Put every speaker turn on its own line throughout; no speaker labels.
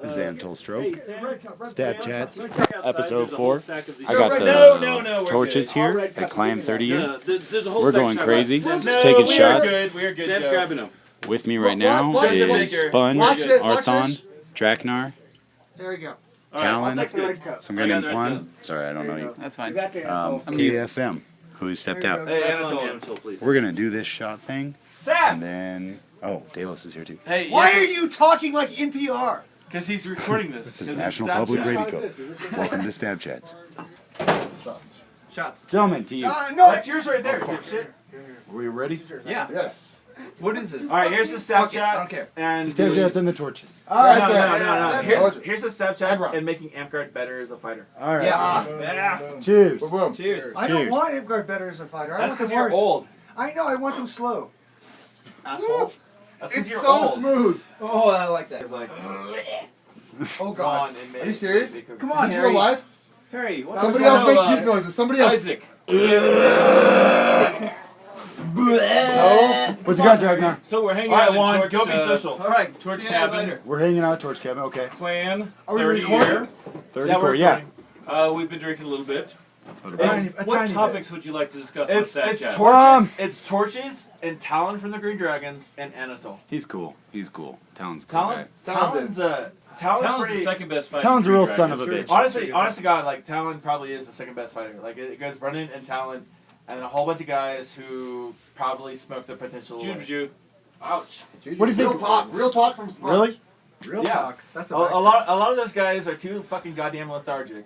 This is Anatol Stroke.
Stab
Chats,
Episode 4. I
got
got
the
the torches here at Clan 30 year.
We're
going crazy.
No,
Taking
we
shots.
Are good. We are good.
Sam's
Joe.
grabbing them.
With me right now
Watch it,
is
Baker.
Sponge,
Watch it, watch
Arthon,
this.
Draknar,
There we go.
All right,
Talon,
that's good.
some guy named Fun. Sorry, I don't know you.
That's fine.
KFM, who stepped
There you
out.
go.
Hey,
Anatol,
Anatol.
please.
We're gonna do this shot thing, and
Sam!
then Dalos is here too.
Hey,
Why are you talking like NPR?
Because he's recording this.
This is
'Cause
National
it's
Public
Stabchats.
Radio. Welcome to Stabchats.
Shots.
Gentlemen, to you.
No,
That's yours right there, dipshit.
Are we ready?
Yeah.
Yes.
What is this?
All right, here's the Stabchats.
I don't care.
And
Stabchats and the torches.
No.
Here's-
Here's the Stabchats and making Amtgard better as a fighter.
All right.
Yeah.
Cheers.
Boom.
Cheers.
I don't
Cheers.
want Amtgard better as a fighter. I
That's
want
because
them
you're
worse.
old.
I know. I want them slow.
Asshole. That's because
It's
you're
so
old.
smooth.
Oh, I like that.
It's like,
Oh
gone
God.
and
Are you serious?
Come
Is
on,
this
Harry.
real life?
Harry, what's
Somebody
up?
else make puke noises. Somebody else.
Isaac.
What you got, Draknar?
So we're hanging
All right,
out
Juan,
in Torch,
go be social.
All right, Torch cabin.
We're hanging out, torch cabin. Okay.
Clan.
Are we
30
recording?
year.
34. Yeah.
We've been drinking a little bit.
It's-
What topics would you like to discuss on
It's
Stabchats?
torches. It's torches and Talon from the Green Dragons and Anatol.
He's cool. He's cool. Talon's cool.
Talon.
Guy.
Talon's
Talon's the
pretty.
second best fighter.
Talon's a
in
real
Green
son of a
Dragons.
bitch.
Honest to God, like Talon probably is the second best fighter. Like it goes Brennan and Talon, and a whole bunch of guys who probably smoke their potential.
June,
away.
June.
Ouch.
What do you think?
Real talk from Sponge.
Really?
Real
Yeah.
talk. That's
A lot of those guys are too fucking goddamn lethargic,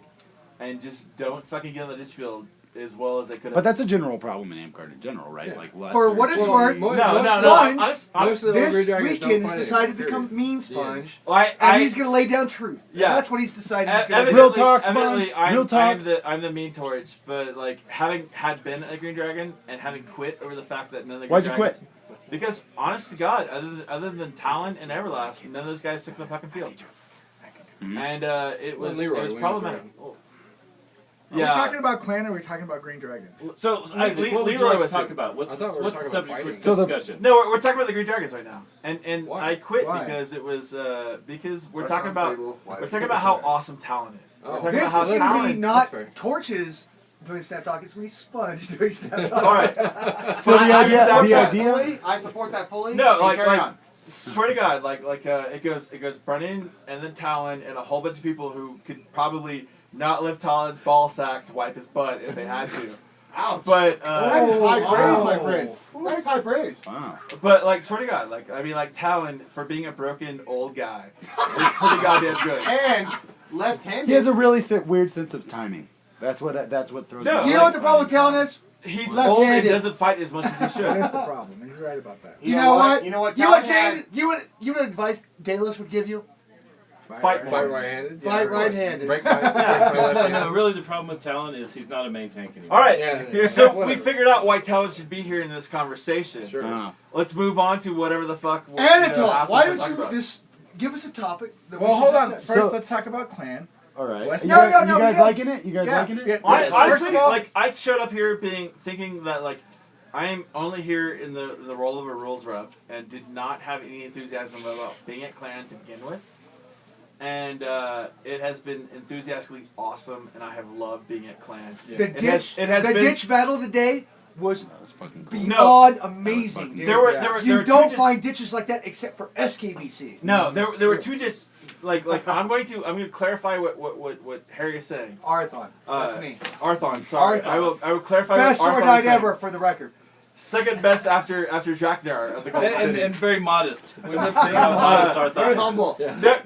and just don't fucking get on the ditch field as well as they could have.
But that's a general problem in Amtgard in general, right?
Yeah.
Like what?
For what it's worth,
no.
Sponge,
Honest,
this weekend has decided to become mean Sponge, and he's going to lay down truth.
Yeah.
That's what he's decided he's going to do.
Real talk, Sponge. Real talk.
I'm the mean torch, but like having been a Green Dragon and having quit over the fact that none of the Green
Why'd you
Dragons,
quit?
Because honest to God, other than Talon and Everlast, none of those guys took the fucking field.
Mhm.
And it was
Leroy, when
problematic.
Are we talking about Clan or are we talking about Green Dragons?
So, Isaac, what would you
Leroy
like to
was
talk
it.
about? What's
I thought we were
what's the
talking about
subject for
fighting.
So the-
discussion?
No, we're talking about the Green Dragons right now, and
Why?
I quit
Why?
because it was because we're
Press
talking
on
about
table. Why?
we're talking about how awesome Talon is.
Oh.
We're talking
This
about how
is going to be
Talon.
not
That's fair.
torches doing Snap Talk, it's going to be Sponge doing Snap Talk.
All right.
So the
I
idea,
support
the
that
idea.
I support that fully.
No,
Hey, carry
like
on.
swear to God, it goes Brennan and then Talon and a whole bunch of people who could probably not lift Talon's ball sack to wipe his butt if they had to.
Ouch.
But
That is high praise, my
wow.
friend. That is high praise.
Wow.
but like swear to God, like Talon for being a broken old guy is pretty goddamn good.
And left-handed.
He has a really weird sense of timing. That's what throws.
No,
me
You
off.
know what the problem with Talon is?
He's old
Left-handed.
and doesn't fight as much as he
That
should.
is the problem. He's right about that.
You know what?
You know what?
You know what,
Talon
James? You know what advice Dalos would give you?
Fight
Fight right-handed?
Fight right-handed.
Break my left hand. No, really the problem with Talon is he's not a main tank anymore.
All right,
Yeah.
so we
Whatever.
figured out why Talon should be here in this conversation.
Sure.
Ah.
Let's move on to whatever the fuck.
Anatol,
assholes
why
we're
don't
talking
you
about.
just give us a topic that
Well,
we should
hold on.
discuss?
First,
So-
let's talk about Clan.
All right.
Let's-
You
No,
guys,
no, no,
you guys
no.
liking it? You guys
Yeah.
liking it?
Yeah.
Honestly,
First of all-
like I showed up here thinking that like I am only here in the role of a rules rep and did not have any enthusiasm about being at Clan to begin with, and it has been enthusiastically awesome, and I have loved being at Clan.
The
It
ditch,
has
the
been-
ditch battle today was
That was fucking cool.
beyond
fucking
amazing.
cool.
dude.
There were
You
two
don't
just-
find ditches like that except for SKBC.
No, there were two just like I'm going to clarify what Harry is saying.
Arthon. That's me.
Arthon, sorry.
Arthon.
I will clarify
Best
what
sword
Arthon
knight
is saying.
ever, for the record.
Second best after Draknar of the Golden City.
And very modest. We must say how modest Arthon
Very
is.
humble.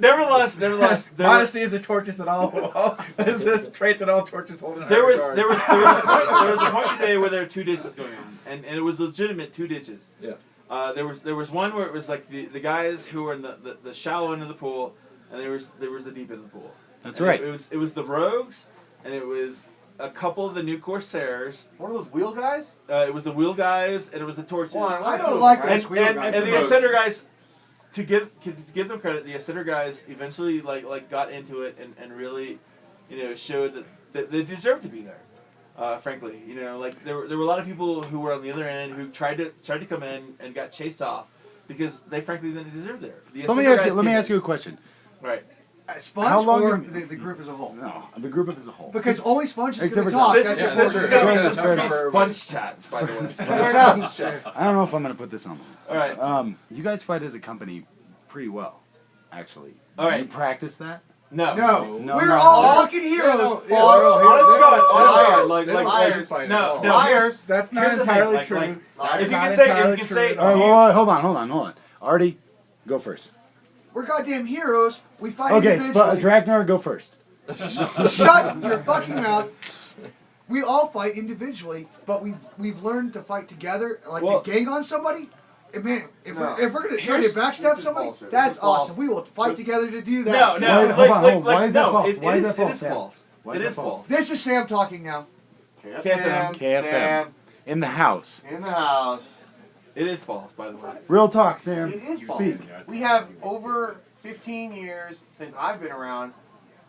Nevertheless, there
Modesty is the torches that all is this trait that all torches hold in high
was
regard.
there was a point today where there were two ditches going on, and it was legitimate two ditches.
Yeah.
There was one where it was like the guys who were in the shallow end of the pool, and there was the deep end of the pool.
That's
And
right.
It was the rogues, and it was a couple of the new Corsairs.
One of those wheel guys?
It was the wheel guys, and it was the torches.
Well, I don't like
and,
those wheel
and,
guys.
and the Ascender guys, to give them credit, the Ascender guys eventually like got into it and really, showed that they deserved to be there. Frankly, like there were a lot of people who were on the other end who tried to come in and got chased off because they frankly didn't deserve there. The
So let
Ascender guys
me
came
ask
in.
you a question.
Right.
Sponge
How long
or
did-
the group as a whole?
No, the group as a whole.
Because only Sponge is
Except
going to
for
talk.
This
That's
is
important.
this is
Fair
gonna
enough, fair
be
enough.
sponge chats, by the way.
Fair enough. I don't know if I'm gonna put this on.
All right.
You guys fight as a company pretty well, actually.
All right.
You practice that?
No.
No,
No,
we're
no,
all
no.
fucking heroes.
Honest to God,
Liars.
like, no,
Liars. That's not
here's the thing,
entirely
like-
true.
like,
That's
if you
not
can say,
entirely true.
All right, well, hold on. Artie, go first.
We're goddamn heroes. We fight
Okay,
individually.
Dragnar, go first.
Shut your fucking mouth. We all fight individually, but we've learned to fight together, like
Well-
to gang on somebody. And man, if
No.
we're gonna try to
Here's-
backstab
this is
somebody,
bullshit.
that's
This is false.
awesome. We will fight
This-
together to do that.
No, no.
Wait, hold on, hold on. Why is that
no,
false?
it-
Why
it
is that false,
It is
Sam?
false.
Why
It
is that
is
false?
false.
This is Sam talking now.
KFM.
KFM. In the house.
In the house.
It is false, by the way.
Real talk, Sam.
It is false.
Speak.
We have over 15 years since I've been around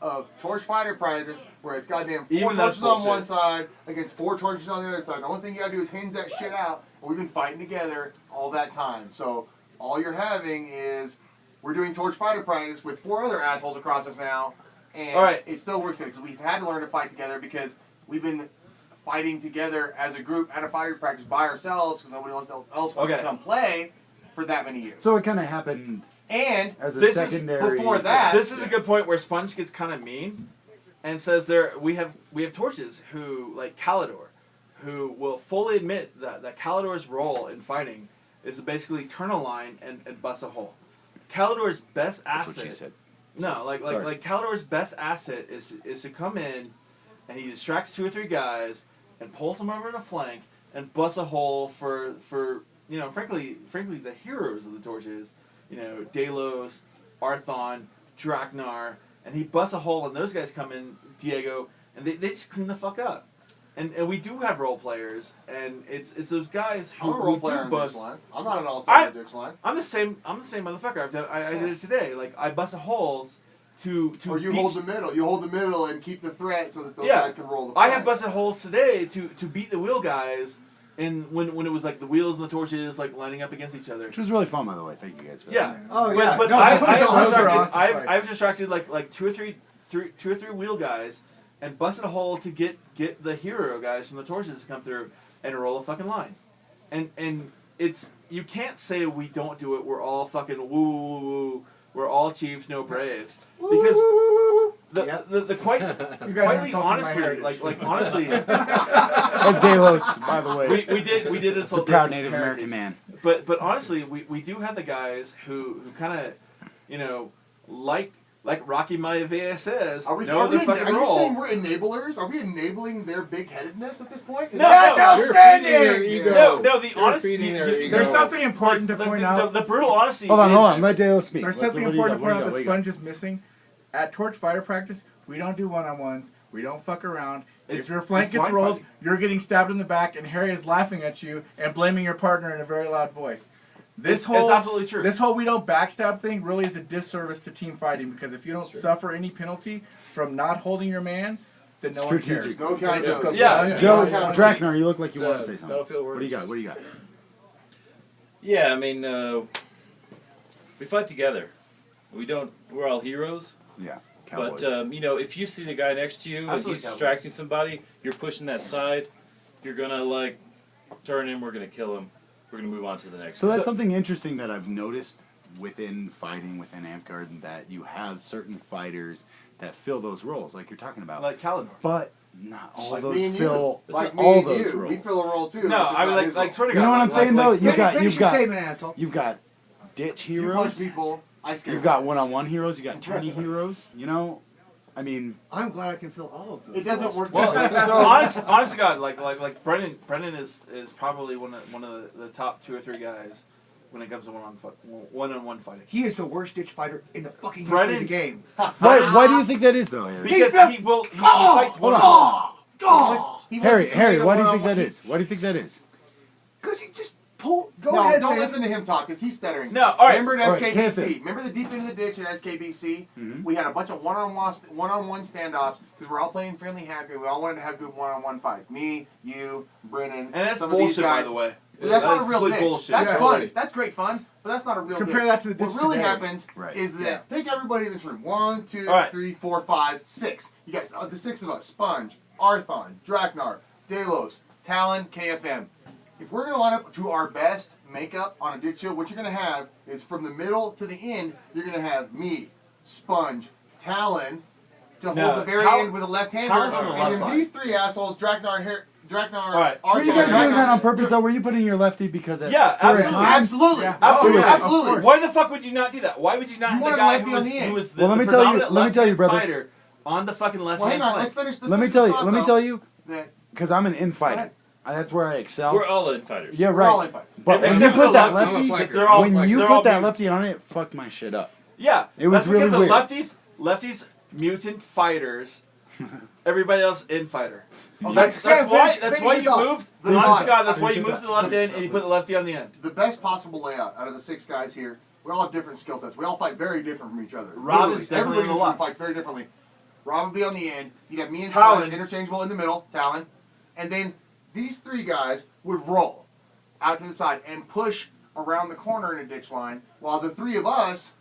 of torch fighter practice where it's goddamn 4
Even that's
torches on one
bullshit.
side against 4 torches on the other side. The only thing you gotta do is hinge that shit out. And we've been fighting together all that time. So all you're having is we're doing torch fighter practice with 4 other assholes across us now, and
All right.
it still works because we've had to learn to fight together because we've been fighting together as a group at a fighter practice by ourselves because nobody else wants
Okay.
to come play for that many years.
So it kind of happened
And
as a
This is
secondary.
before that.
This is a good point where Sponge gets kind of mean, and says we have torches who like Calidor, who will fully admit that Calidor's role in fighting is to basically turn a line and bust a hole. Calidor's best asset.
That's what she said.
No,
Sorry.
like Calidor's best asset is to come in, and he distracts 2 or 3 guys and pulls them over in a flank and busts a hole for frankly the heroes of the torches, Dalos, Arthon, Draknar, and he busts a hole and those guys come in, Diego, and they just clean the fuck up. And we do have role players, and it's those guys who,
I'm a role
who
player
do
on
bust.
Ditch Line. I'm not an all-star on Ditch Line.
I'm the same motherfucker. I did it today. Like I busted holes to
Or you
beat-
hold the middle. You hold the middle and keep the threat so that those
Yeah.
guys can roll the
I
flag.
have busted holes today to beat the wheel guys, and when it was like the wheels and the torches like lining up against each other.
Which was really fun, by the way. Thank you guys for
Yeah.
that.
Oh
But,
yeah.
but
No,
I've,
that was
I've,
awesome.
distracted,
awesome
I've,
fights.
I've distracted like two or three wheel guys and busted a hole to get the hero guys from the torches to come through and roll a fucking line. And it's you can't say we don't do it. We're all fucking woo woo woo. We're all chiefs, no braves. Because the quite
You guys are
quietly
insulting my
honestly
heritage.
like honestly
As Dalos, by the way.
we did
It's a
insult
proud
Davis'
Native
heritage.
American man.
But honestly, we do have the guys who kind of, like Rocky Maivia says,
Are
know the fucking
are you
role.
saying we're enablers? Are we enabling their big-headedness at this point?
No,
That's
no,
You're
outstanding!
feeding their ego.
No, the
You're
honest.
feeding their
the-
ego.
There's something important to point out.
The brutal honesty.
Hold on,
is,
Let Dalos speak.
There's
What
something
do you
important to
got?
point out
What
that
do you got?
Sponge is missing. At Torch Fighter practice, we don't do one-on-ones. We don't fuck around. If your flank
it's
gets
line
rolled,
fighting.
you're getting stabbed in the back, and Harry is laughing at you and blaming your partner in a very loud voice.
It's absolutely true.
This whole we don't backstab thing really is a disservice to team fighting because if you don't suffer any penalty from not holding your man, then no one cares.
Strategic.
No
It just
accountability.
goes
Yeah.
one,
Joe,
one, one.
Draknar, you look like you
It's,
want to say something.
Battlefield
What do you got?
words.
Yeah, I mean, we fight together. We're all heroes.
Yeah, Cowboys.
But if you see the guy next to you and
Absolutely
he's
Cowboys.
distracting somebody, you're pushing that side. You're gonna turn him. We're gonna kill him. We're gonna move on to the next.
So
guy.
that's something interesting that I've noticed within fighting, within Amtgard, that you have certain fighters that fill those roles, like you're talking about.
like Calidor.
But not all
Like
those
me and you.
fill
Like me
all
and
those
you.
roles.
We fill a role too.
No,
It's just
I mean
not his
like
role.
swear to
You
God.
know what I'm saying though?
Like,
Finish your statement, Anton.
You've got ditch
You punch
heroes.
people. I scare
You've got one-on-one heroes. You got tourney heroes. I mean,
I'm glad I can fill all of them.
It doesn't work.
Well,
that way.
honest to God, like Brennan is probably one of the top 2 or 3 guys when it comes to one-on-one fighting.
He is the worst ditch fighter in the fucking history of
Brennan-
the game.
why do you think that is though, Harry?
Because he fights
Hold on.
one-on-one.
He wants to
Harry,
create a
why do you think
one-on-one-
that is? Why do you think that is?
Because he just pull. Go
No,
ahead,
don't
Sam.
listen to him talk because he's stuttering.
No, all right.
Remember at
All right,
SKBC?
Captain.
Remember the deep into the ditch at SKBC?
Mhm.
We had a bunch of one-on-one standoffs because we're all playing friendly happy. We all wanted to have good one-on-one fights. Me, you, Brennan,
And that's
some of these
bullshit, by
guys.
the way.
But that's
That
not
is
a real
complete
ditch.
bullshit.
That's
Yeah.
fun. That's great fun. But that's not a real
Compare
ditch.
that to the ditch
What really
today.
happens
Right.
is that take everybody in this room. 1, 2,
All right.
3, 4, 5, 6. You guys, the 6 of us: Sponge, Arthon, Draknar, Dalos, Talen, KFM. If we're gonna line up to our best makeup on a ditch shield, what you're gonna have is from the middle to the end. You're gonna have me, Sponge, Talen, to
No,
hold the very
Tal-
end with a left-hander,
Talen's on the
and
left
then
side.
these 3 assholes: Draknar,
right.
Were you guys doing that on purpose though? Were you putting your lefty because at
Yeah,
for a
absolutely.
time?
Absolutely.
Yeah.
Absolutely.
Oh, absolutely.
Why the fuck would you not do that? Why would you not
You
have
want
the
a
guy
lefty
who
on
was,
the end.
who was the,
Well, let
the
me tell you-
predominant
let me tell you,
left-hand
brother.
fighter on the fucking left
Well,
hand
hang on.
flank?
Let's finish.
Let me
finish
tell
this
you.
thought,
Let me
though,
tell you,
that
because I'm an infighter.
ahead.
That's where I excel.
We're all infighters.
Yeah,
we're all
right.
in fights.
But when you
Except for
put that
the lefty,
lefty,
because they're all
when you
they're all
put that
mutants.
lefty on it fucked my shit up.
Yeah,
It was
that's because
really
the
weird.
lefties, mutant fighters. Everybody else infighter.
Okay,
That's
Sam,
why.
finish-
That's
finish
why
your
you
thought.
moved.
The
Honest
thought.
to God, that's why you
Finish your
moved to the left end and you put the lefty on the end.
The best possible layout out of the 6 guys here. We all have different skill sets. We all fight very different from each other.
Rob
Literally,
is definitely
everybody
on the left.
fights very differently. Rob would be on the end. You'd have me and
Talen.
Sponge interchangeable in the middle. Talen, and then these 3 guys would roll out to the side and push around the corner in a ditch line, while the 3 of us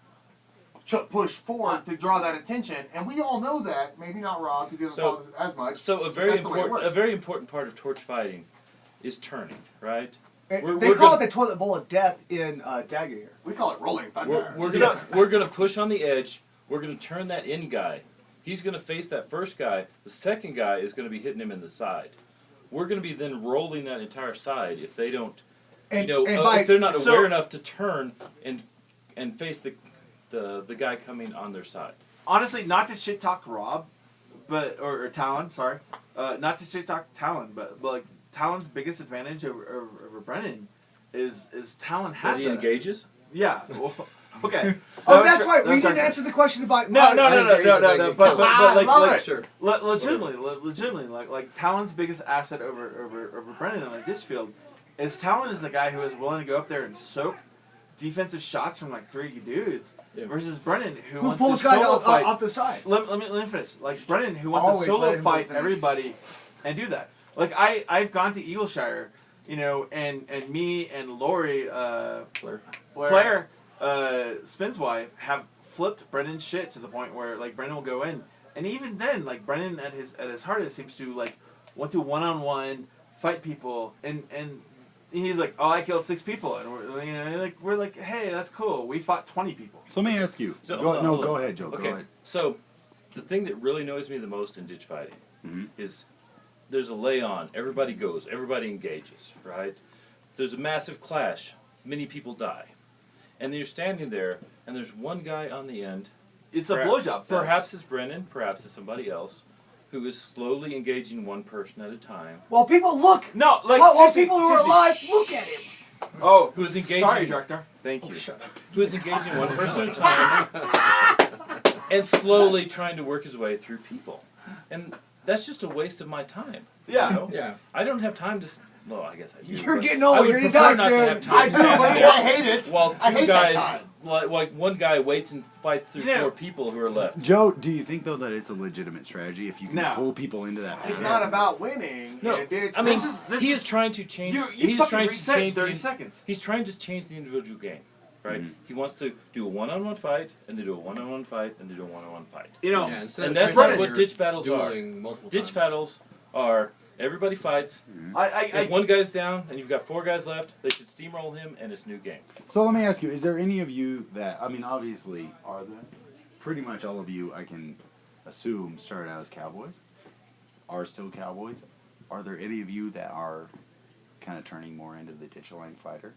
push forward to draw that attention. And we all know that. Maybe not Rob because he doesn't
So-
follow this as much.
So
but that's the way it works.
a very important part of torch fighting is turning, right?
They
We're
call
gonna-
it the toilet bowl of death in Dagger here.
We call it rolling thunder.
We're gonna push on the edge. We're gonna turn that in guy. He's gonna face that first guy. The second guy is gonna be hitting him in the side. We're gonna be then rolling that entire side if they don't,
And,
if they're not
so-
aware enough to turn and face the guy coming on their side.
Honestly, not to shit talk Rob, but or Talon, sorry, not to shit talk Talon, but like Talon's biggest advantage over Brennan is Talon
That
has
he
that.
engages.
Yeah. Well, okay.
Oh,
That was
that's
for-
right.
that
We
was
didn't
for-
answer the question about.
No. But like,
love
like
it.
Sure.
legitimately, like Talon's biggest asset over Brennan on the ditch field is Talon is the guy who is willing to go up there and soak defensive shots from like 3 dudes
Yeah.
versus Brennan who
Who
wants
pulls
to
guys
solo
off,
fight.
off the side?
Let me finish. Like Brennan, who wants
Always
to
let
solo
him
fight
finish.
everybody and do that. Like I've gone to Eagleshire, and me and Lori, Flair, Spin's wife, have flipped Brennan's shit to the point where like Brennan will go in, and even then, like Brennan at his hardest seems to like want to one-on-one fight people, and he's like, oh, I killed 6 people, and we're like, hey, that's cool. We fought 20 people.
So let me ask you.
So,
Go
hold on.
ahead, Joe.
Okay.
Go ahead.
So, the thing that really annoys me the most in ditch fighting is there's a lay on. Everybody goes. Everybody engages. Right? There's a massive clash. Many people die, and then you're standing there, and there's one guy on the end.
It's a blowjob fest.
Perhaps it's Brennan. Perhaps it's somebody else, who is slowly engaging one person at a time.
While people look.
No, like
While
seriously,
people who are
seriously.
alive look at him.
Oh,
Who is engaging?
Sorry, director.
Thank
Oh,
you. Who is engaging one person at a time and slowly trying to work his way through people. And that's just a waste of my time.
Yeah.
You know?
Yeah.
I don't have time to. Well, I guess I do.
You're
but
getting old.
I would
You're gonna
prefer
die
not to
soon.
have time
I
to
do,
stand
but
there
I hate it.
while
I
2
hate that
guys,
time.
like one guy waits and fights through 4 people who are left.
Joe, do you think though that it's a legitimate strategy if you can
No.
pull people into that?
It's
pattern?
not about winning.
No,
in a ditch.
I mean,
this
he
is-
is trying to change.
You
he's
fucking
trying to
reset
change
30
the,
seconds.
He's trying to change the individual game, right?
Mhm.
He wants to do a one-on-one fight, and then do a one-on-one fight, and then do a one-on-one fight.
You know,
Yeah, instead
And
of
that's
trying
not
to
what
you're
ditch battles are.
dueling multiple
Ditch
times.
battles are everybody fights.
I
If one guy's down and you've got 4 guys left, they should steamroll him, and it's new game.
So let me ask you: is there any of you that I mean, obviously,
Are there?
pretty much all of you, I can assume, started out as cowboys, are still cowboys. Are there any of you that are kind of turning more into the ditch line fighter?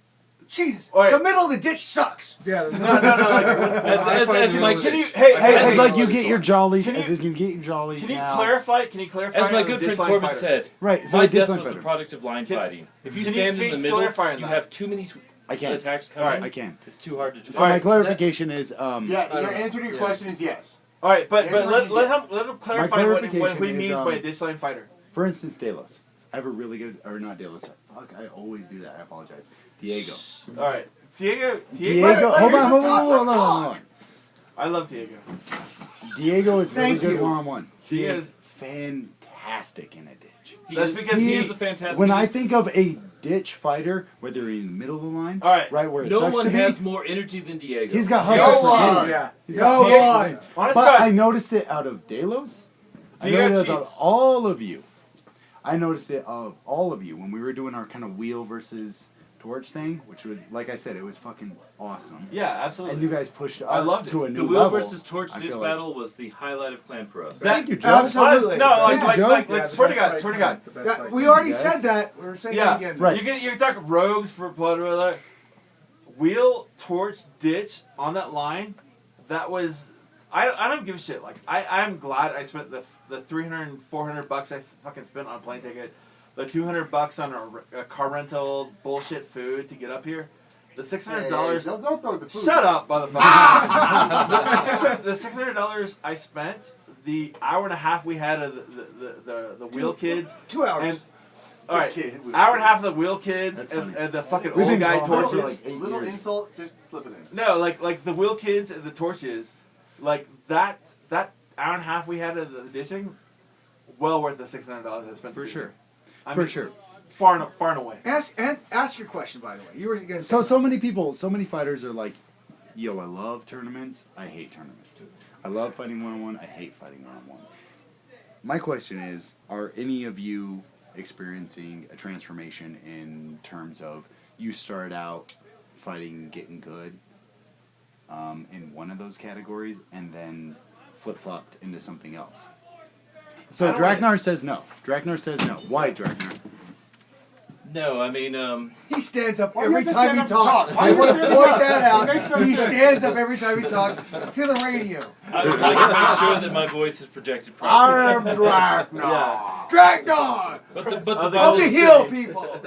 Jesus,
All right.
the middle of the ditch sucks.
Yeah.
no. Like,
As my
can you?
kid,
Hey,
As
hey,
like you get your jollies,
Can you-
as you get your jollies
Can you
now.
clarify? Can you clarify?
as my
on the
good
ditch
friend
line
Corbin
fighter?
said,
Right, so
my
a ditch
death
line
was the
fighter.
product of line
Can-
fighting. If you
can you-
stand
can
in the
you
middle,
clarify on
you
that?
have too many
I can.
attacks coming.
Alright.
I can.
It's too hard to
So
defend.
my
Alright,
clarification is,
Yeah,
I
your
don't know.
answer to your question is yes.
All right, but
Answer
let
is
let
yes.
him clarify what
clarification
he
is,
means by a ditch line fighter.
for instance, Dalos. I have a really good, or not Dalos. Fuck, I always do that. I apologize. Diego.
All right, Diego.
Diego. Hold on, hold on.
I love Diego.
Diego is really
Thank
good
you.
one-on-one.
He is
fantastic in a ditch.
That's because
he
he-
is a fantastic.
When I think of a ditch fighter, whether they're in the middle of the line,
All right.
right where it
no
sucks
one
to be,
has more energy than Diego.
he's got
Yo,
hustle for
Warlord.
days.
Yeah.
He's
Yo,
got hustle for
Warlord.
days.
Honest
But
God.
I noticed it out of Dalos. I
Diego
noticed it out
cheats.
of all of you. I noticed it of all of you when we were doing our kind of wheel versus torch thing, which was, like I said, it was fucking awesome.
Yeah,
And
absolutely.
you guys pushed
I
us
loved
to a
it.
new
the wheel
level.
versus torch
I
ditch
feel like.
battle was the highlight of clan for us.
Thank you, Joe.
Absolutely.
No,
Thank you, Joe.
Yeah,
swear to
the
God,
best
swear to
fight
God.
the best Yeah, fight we can already be, said guys. that. We're saying
Yeah.
it again.
Right.
You talk rogues for blood. Wheel, torch, ditch on that line. That was. I don't give a shit. Like I'm glad I spent the $300 and $400 I fucking spent on plane ticket, the $200 on a car rental, bullshit food to get up here, the $600.
Don't throw the food.
Shut up, motherfucker. the $600 I spent, the hour and a half we had of the wheel kids,
2 hours.
and all right,
Kid,
hour and a half of the wheel kids
That's
and
funny.
the fucking
We've
old
been
guy
gone for
torches.
like 8
Little
years.
insult, just slip it in.
No, like the wheel kids and the torches, like that hour and a half we had of the dishing, well worth the $600 I spent.
For
to be
sure.
here. I
For
mean,
sure.
Far and away.
Ask your question, by the way. You were going to
So many people, so many fighters are like, yo, I love tournaments, I hate tournaments. I love fighting one-on-one, I hate fighting one-on-one. My question is, are any of you experiencing a transformation in terms of you started out fighting getting good in one of those categories and then flip-flopped into something else? So
I don't
Draknar says no. Draknar says no. Why, Draknar?
No, I mean,
He stands up
Why do you
every
have to
time
stand
he
up to
talks.
talk? Why
I
do you
want
have
to
to
point
stand
that
up?
out.
It makes no
He
sense.
stands up every time he talks to the radio.
I would like to make sure that my voice is projected
I
properly.
am Draknar.
Yeah.
Dragnar
But the
Of
Bible
of the
did
hill,
say-
people.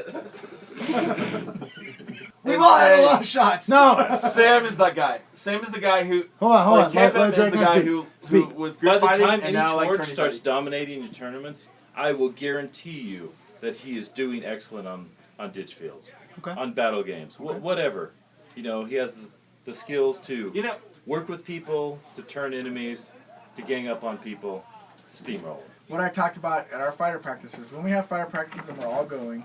We've all had a lot of shots.
No!
Sam is that guy. Sam is the guy who.
Hold on.
Like
Let
KFM is the
Draknar
guy
speak.
who
Speak.
was
By
group
the
fighting
time
and
any
now likes
torch
tourney
starts
fighting.
dominating your tournaments, I will guarantee you that he is doing excellent on ditch fields,
Okay.
on battle games, whatever. You know, he has the skills to
You know,
work with people, to turn enemies, to gang up on people, to steamroll.
What I talked about at our fighter practices, when we have fighter practices and we're all going,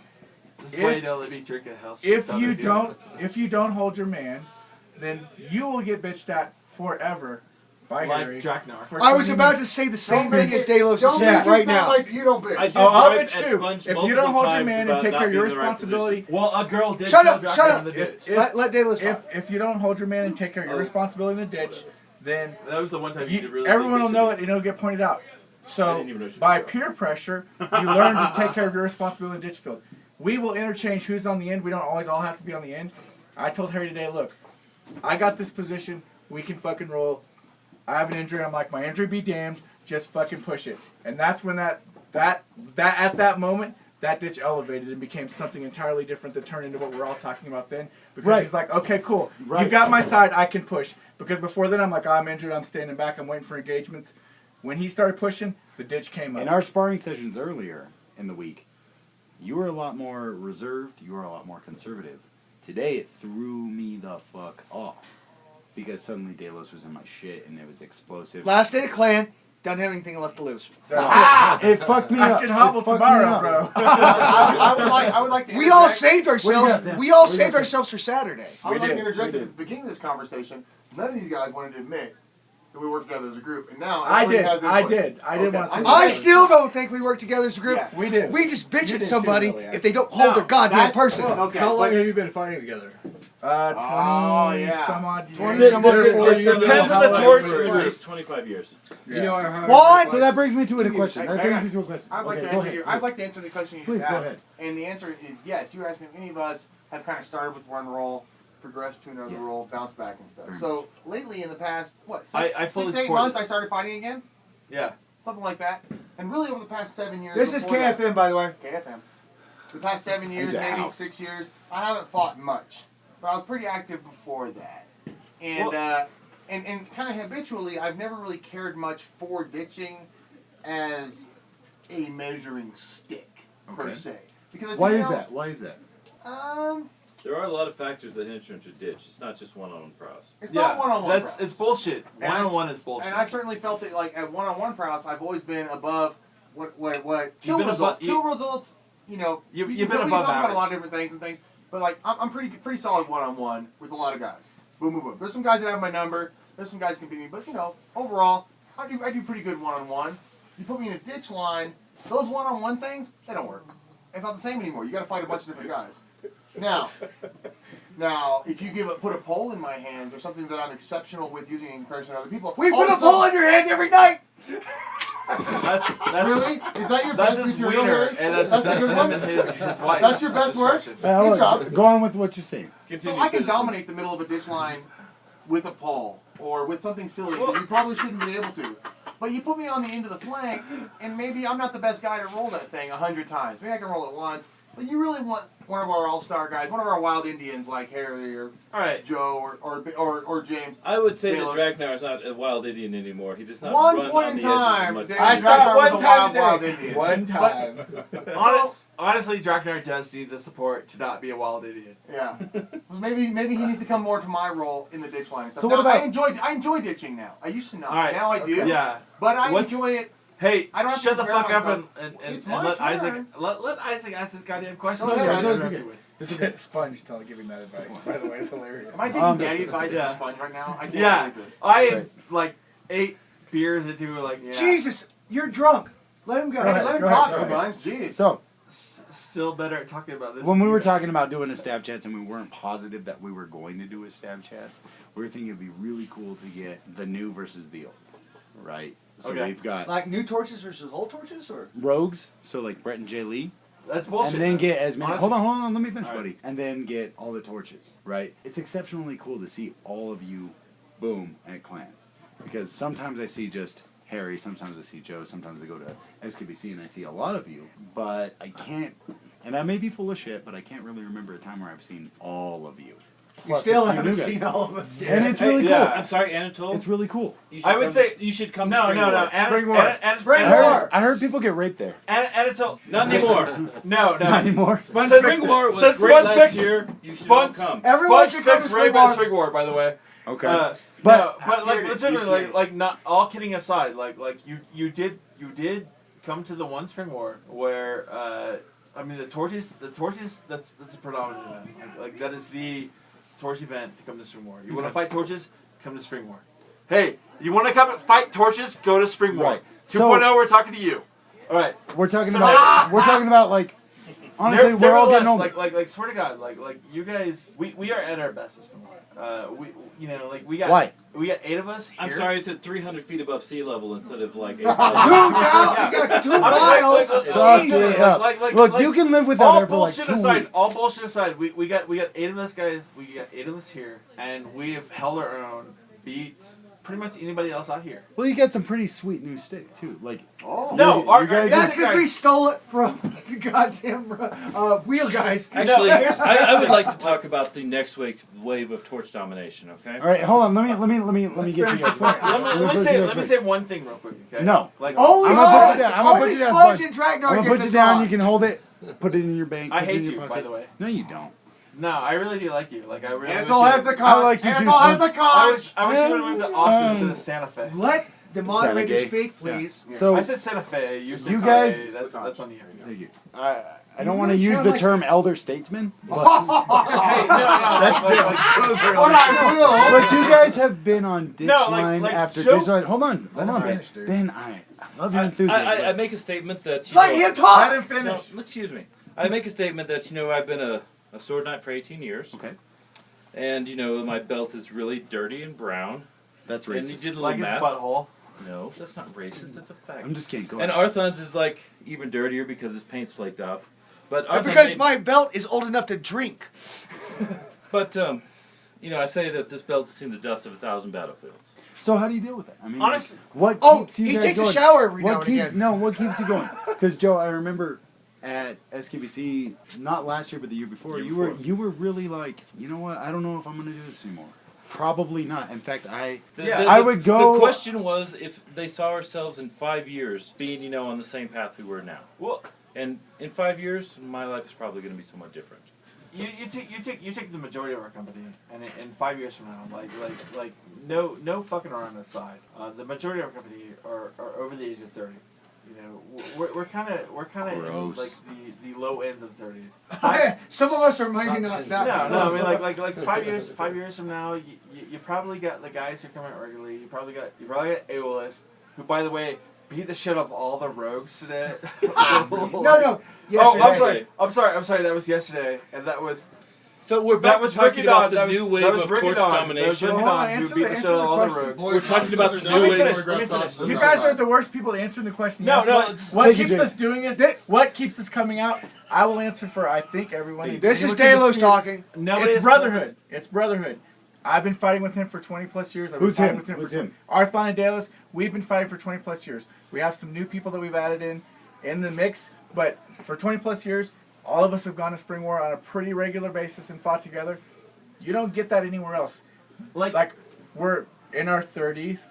this is why you
If-
don't let me drink a house.
if you don't hold your man, then you will get bitched at forever by
like
Harry.
Draknar.
for
I was
turning-
about to say the same
Don't make
thing as
it-
Dalos
Don't
is
make
saying
it
right
sound
now.
like you don't bitch.
I did
Oh, I'll
gripe
bitch
at
too.
Sponge
If you
multiple
don't hold your
times
man and
about
take
not
care of your
being in the right
responsibility,
Well, a girl did
Shut
tell
up,
Draknar
shut up.
in the ditch.
Let Dalos talk.
if you don't hold your man and take care of your responsibility in the ditch, then
That was the one time you did really.
everyone will
big
know
shit.
it and it'll get pointed out.
I
So
didn't even know she
by
did that.
peer pressure, you learn to take care of your responsibility in ditch field. We will interchange who's on the end. We don't always all have to be on the end. I told Harry today, look, I got this position. We can fucking roll. I have an injury. I'm like, my injury be damned. Just fucking push it. And that's when that at that moment, that ditch elevated and became something entirely different that turned into what we're all talking about then. Because
Right.
he's like, okay, cool.
Right.
You got my side. I can push. Because before then, I'm like, I'm injured. I'm standing back. I'm waiting for engagements. When he started pushing, the ditch came up.
In our sparring sessions earlier in the week, you were a lot more reserved, you were a lot more conservative. Today it threw me the fuck off. Because suddenly Dalos was in my shit and it was explosive.
Last day of clan, doesn't have anything left to lose.
That's
It fucked me
it. I
up.
can hobble
It fucked me
tomorrow,
up.
bro.
I would like to.
We all
interject.
saved ourselves.
got that.
We all
We
saved
got
ourselves for Saturday.
I would
We
like to
did.
interject
We
at the
did.
beginning of this conversation. None of these guys wanted to admit that we worked together as a group, and now
I
everybody
did.
has
I
input.
did. I did
Okay.
want to say
I'm
that.
I still don't think we work together as a group.
Yeah.
We did.
We just bitch
You
at
did
somebody
too, really,
if they don't hold their goddamn
that's-
person.
Okay,
How long
but-
have you been fighting together?
20
Oh, yeah.
some odd years.
20 some odd years.
Depends on the torch.
At least 25 years.
You know how
What?
So that brings me to a
Dude,
question.
I-
That
I
brings
got-
me to a question.
I'd like
Okay,
to
go
answer
ahead,
your,
please.
I'd like to answer the question you
Please,
just
go
asked.
ahead.
And the answer is yes. You're asking if any of us have kind of started with one role, progressed to another
Yes.
role, bounced back and stuff.
Very
So lately, in the past, what,
I
six,
fully
8
support
months,
this.
I started fighting again,
Yeah.
something like that. And really, over the past 7 years,
This is
before that-
KFM, by the way.
KFM. The past 7 years,
the
maybe
house.
6 years, I haven't fought much, but I was pretty active before that. And and kind of habitually, I've never really cared much for ditching as a measuring stick per
Okay.
se. Because I
Why
think,
is
you know,
that? Why is that?
There are a lot of factors that enter into ditch. It's not just one-on-one prowess.
It's
Yeah.
not one-on-one.
It's
prowess.
bullshit.
And
One-on-one is bullshit.
And I've certainly felt it like at one-on-one prowess, I've always been above what kill
You've been
results.
above-
Kill results. You know,
You've
we
been
can
above
talk about a lot of
average.
different things, but like I'm pretty solid one-on-one with a lot of guys. Boom, boom, boom. There's some guys that have my number. There's some guys that can beat me, but you know, overall, I do pretty good one-on-one. You put me in a ditch line, those one-on-one things, they don't work. It's not the same anymore. You got to fight a bunch of different guys. Now, if you put a pole in my hands or something that I'm exceptional with using in comparison to other people,
We
all
put a
of sudden-
pole in your hand every night.
That's
Really? Is that your
That's
best
his
material,
wiener,
Harry?
and that's
the good
him
one?
and his wife.
That's your best work?
Destruction.
Good job.
Go on with what you're saying.
So
Continue,
I can
citizens.
dominate the middle of a ditch line with a pole or with something silly that you probably shouldn't be able to. But you put me on the end of the flank, and maybe I'm not the best guy to roll that thing 100 times. Maybe I can roll it once. But you really want one of our all-star guys, one of our wild Indians like Harry or
All right.
Joe or James.
I would say
Dalos.
that Dragnar is not a wild Indian anymore. He does not
One
run
point
on
in
the edges
time,
as much.
Dave.
I
Dragnar
saw it
was
one
a
time
wild
today.
Indian.
One time.
Honestly, Draknar does need the support to not be a wild idiot.
Yeah. Maybe he needs to come more to my role in the ditch line and stuff.
So what
Now,
about-
I enjoy ditching now. I used to not.
All right.
Now I do.
Yeah.
But I
What's-
enjoy it.
Hey,
I don't have to
shut the
compare
fuck up
myself.
and
It's
and
my
let
turn.
Isaac let Isaac ask his goddamn question.
Go ahead,
That's
Isaac.
what I interrupted with.
This is a sponge telling giving that advice. By the way, it's hilarious.
Am I taking daddy advice
yeah.
from Sponge right now? I can't
Yeah,
believe this.
I am like 8 beers into like yeah.
Jesus, you're drunk. Let him go.
Hey, let him
go
talk,
ahead, go ahead.
Sponge. Jeez.
So
Still better at talking about this.
when
than
we
you
were
guys.
talking about doing a Stabchats and we weren't positive that we were going to do a Stabchats, we were thinking it'd be really cool to get the new versus the old, right? So
Okay.
we've got
Like new torches versus old torches, or
rogues, so like Brett and Jay Lee,
That's bullshit.
and then get as many.
Honestly-
Hold on, let me finish,
All right.
buddy. And then get all the torches, right? It's exceptionally cool to see all of you, boom, at clan, because sometimes I see just Harry, sometimes I see Joe, sometimes I go to SKBC and I see a lot of you, but I can't. And I may be full of shit, but I can't really remember a time where I've seen all of you.
you
Plus
still
a few
haven't
new guys.
seen all of us yet.
And it's
Hey,
really
yeah.
cool.
I'm sorry, Anatole.
It's really cool.
You should
I would
come
say-
to, you should come.
No,
to
no, no.
Springboard.
Spring War.
Spring
I
War.
heard, I heard people get raped there.
Anatole.
Not anymore.
No,
Not
no.
anymore.
Sponge
Spring
fixed it.
War was
Since
great
Sponge
last
fixed-
year. You should all
Sponge-
come.
Everyone
Sponge
should come to
fixed
Spring
rape
War.
at Spring War, by the way.
Okay.
But
But-
like
Keep
legitimately,
it.
like not all kidding aside, like you did come to the one Spring War where I mean the torches that's a predominant event. Like that is the torch event to come to Spring War. You want to fight torches? Come to Spring War. Hey, you want to come and fight torches? Go to Spring War.
Right.
2.0,
So-
we're talking to you. All right.
we're talking
So-
about like honestly, we're all getting old.
like swear to God, like you guys, we are at our best this morning. We you know like we got
Why?
we got 8 of us here.
I'm sorry, it's at 300 feet above sea level instead of like 8,000.
2,000. You got 2
I mean,
miles.
Suck
Jesus.
it up. Look, you can live without
all
her for like
bullshit
2
aside,
weeks.
all bullshit aside, we got 8 of us guys. We got 8 of us here, and we have held our own, beat pretty much anybody else out here.
Well, you get some pretty sweet new stick too. Like
Oh.
No,
you
our
guys-
That's because we
guys,
stole it from the goddamn wheel guys.
Actually,
No, here's-
I would like to talk about the next wave of torch domination. Okay.
all right, hold on. Let me get you guys.
finish
back.
let me say one thing real quick. Okay?
No.
Like
Only
I'm gonna put you
Sponge,
down. I'm gonna put
only
you down,
Sponge
Sponge.
and Dragnar
I'm gonna
get
put
to
you down.
talk.
You can hold it. Put it in your bank.
I
put it
hate
in your
you, by
pocket.
the way.
No, you don't.
No, I really do like you. Like I really.
Anatole
wish
has
you-
the conch.
I like you too,
Anatole has the
I
conch.
wish you would have moved to Austin instead of Santa Fe.
Let the moderator
gay.
speak, please.
So
I said Santa Fe. You said
You
Conway.
guys-
That's on you.
thank you. I don't
You
want to
really
use
sound
the
like-
term elder statesman, but,
Hey, no, that's
What I will.
but you guys have been on ditch
No, like-
line
like,
after
show-
ditch line. Hold on, Ben.
finish, dude.
Ben, I love your enthusiasm.
I make a statement that you
Let
know,
him talk.
Let him
no,
finish.
excuse me. I make a statement that I've been a sword knight for 18 years,
Okay,
and my belt is really dirty and brown.
that's
And you
racist.
did a little
like his
math.
butthole.
No, that's not racist. That's a fact.
I'm just kidding. Go
And
ahead.
Arthon's is like even dirtier because his paint's flaked off. But
That's
Arthon
because
made-
my belt is old enough to drink.
But I say that this belt has seen the dust of 1,000 battlefields.
So how do you deal with it? I mean,
Honestly-
what
Oh,
keeps you
he
guys
takes a
going?
shower every now
What
and
keeps
again.
what keeps you going? Because Joe, I remember at SKBC, not last year but the year before,
Year
you
before.
were really like, you know what? I don't know if I'm gonna do this anymore. Probably not. In fact,
Yeah.
I would go.
The question was if they saw ourselves in 5 years being, on the same path we were now.
Well,
And in 5 years, my life is probably going to be somewhat different.
you take the majority of our company, and in 5 years from now, like no fucking around aside, the majority of our company are over the age of 30. You know, we're kind of
Gross.
like the low ends of the 30s.
Some of us are maybe not that.
No, I mean like 5 years from now, you probably got the guys who come out regularly. You probably got Aeolus, who by the way beat the shit off all the rogues today.
No.
Oh, I'm sorry. That was yesterday, and that was.
So we're back to talking about the new wave of torch domination.
Who beat the shit out of all the rogues.
We're talking about the new wave.
You guys are the worst people to answer the question.
No,
Yes,
no.
What keeps us doing is what keeps us coming out. I will answer for I think everyone.
This is
Anyone can
Dalos
dispute.
talking.
It's brotherhood. It's brotherhood. I've been fighting with him for 20 plus years. I've been
Who's
fighting
him?
with him
Who's
for
him?
Arthon and Dalos. We've been fighting for 20 plus years. We have some new people that we've added in the mix, but for 20 plus years, all of us have gone to Spring War on a pretty regular basis and fought together. You don't get that anywhere else. Like we're in our 30s.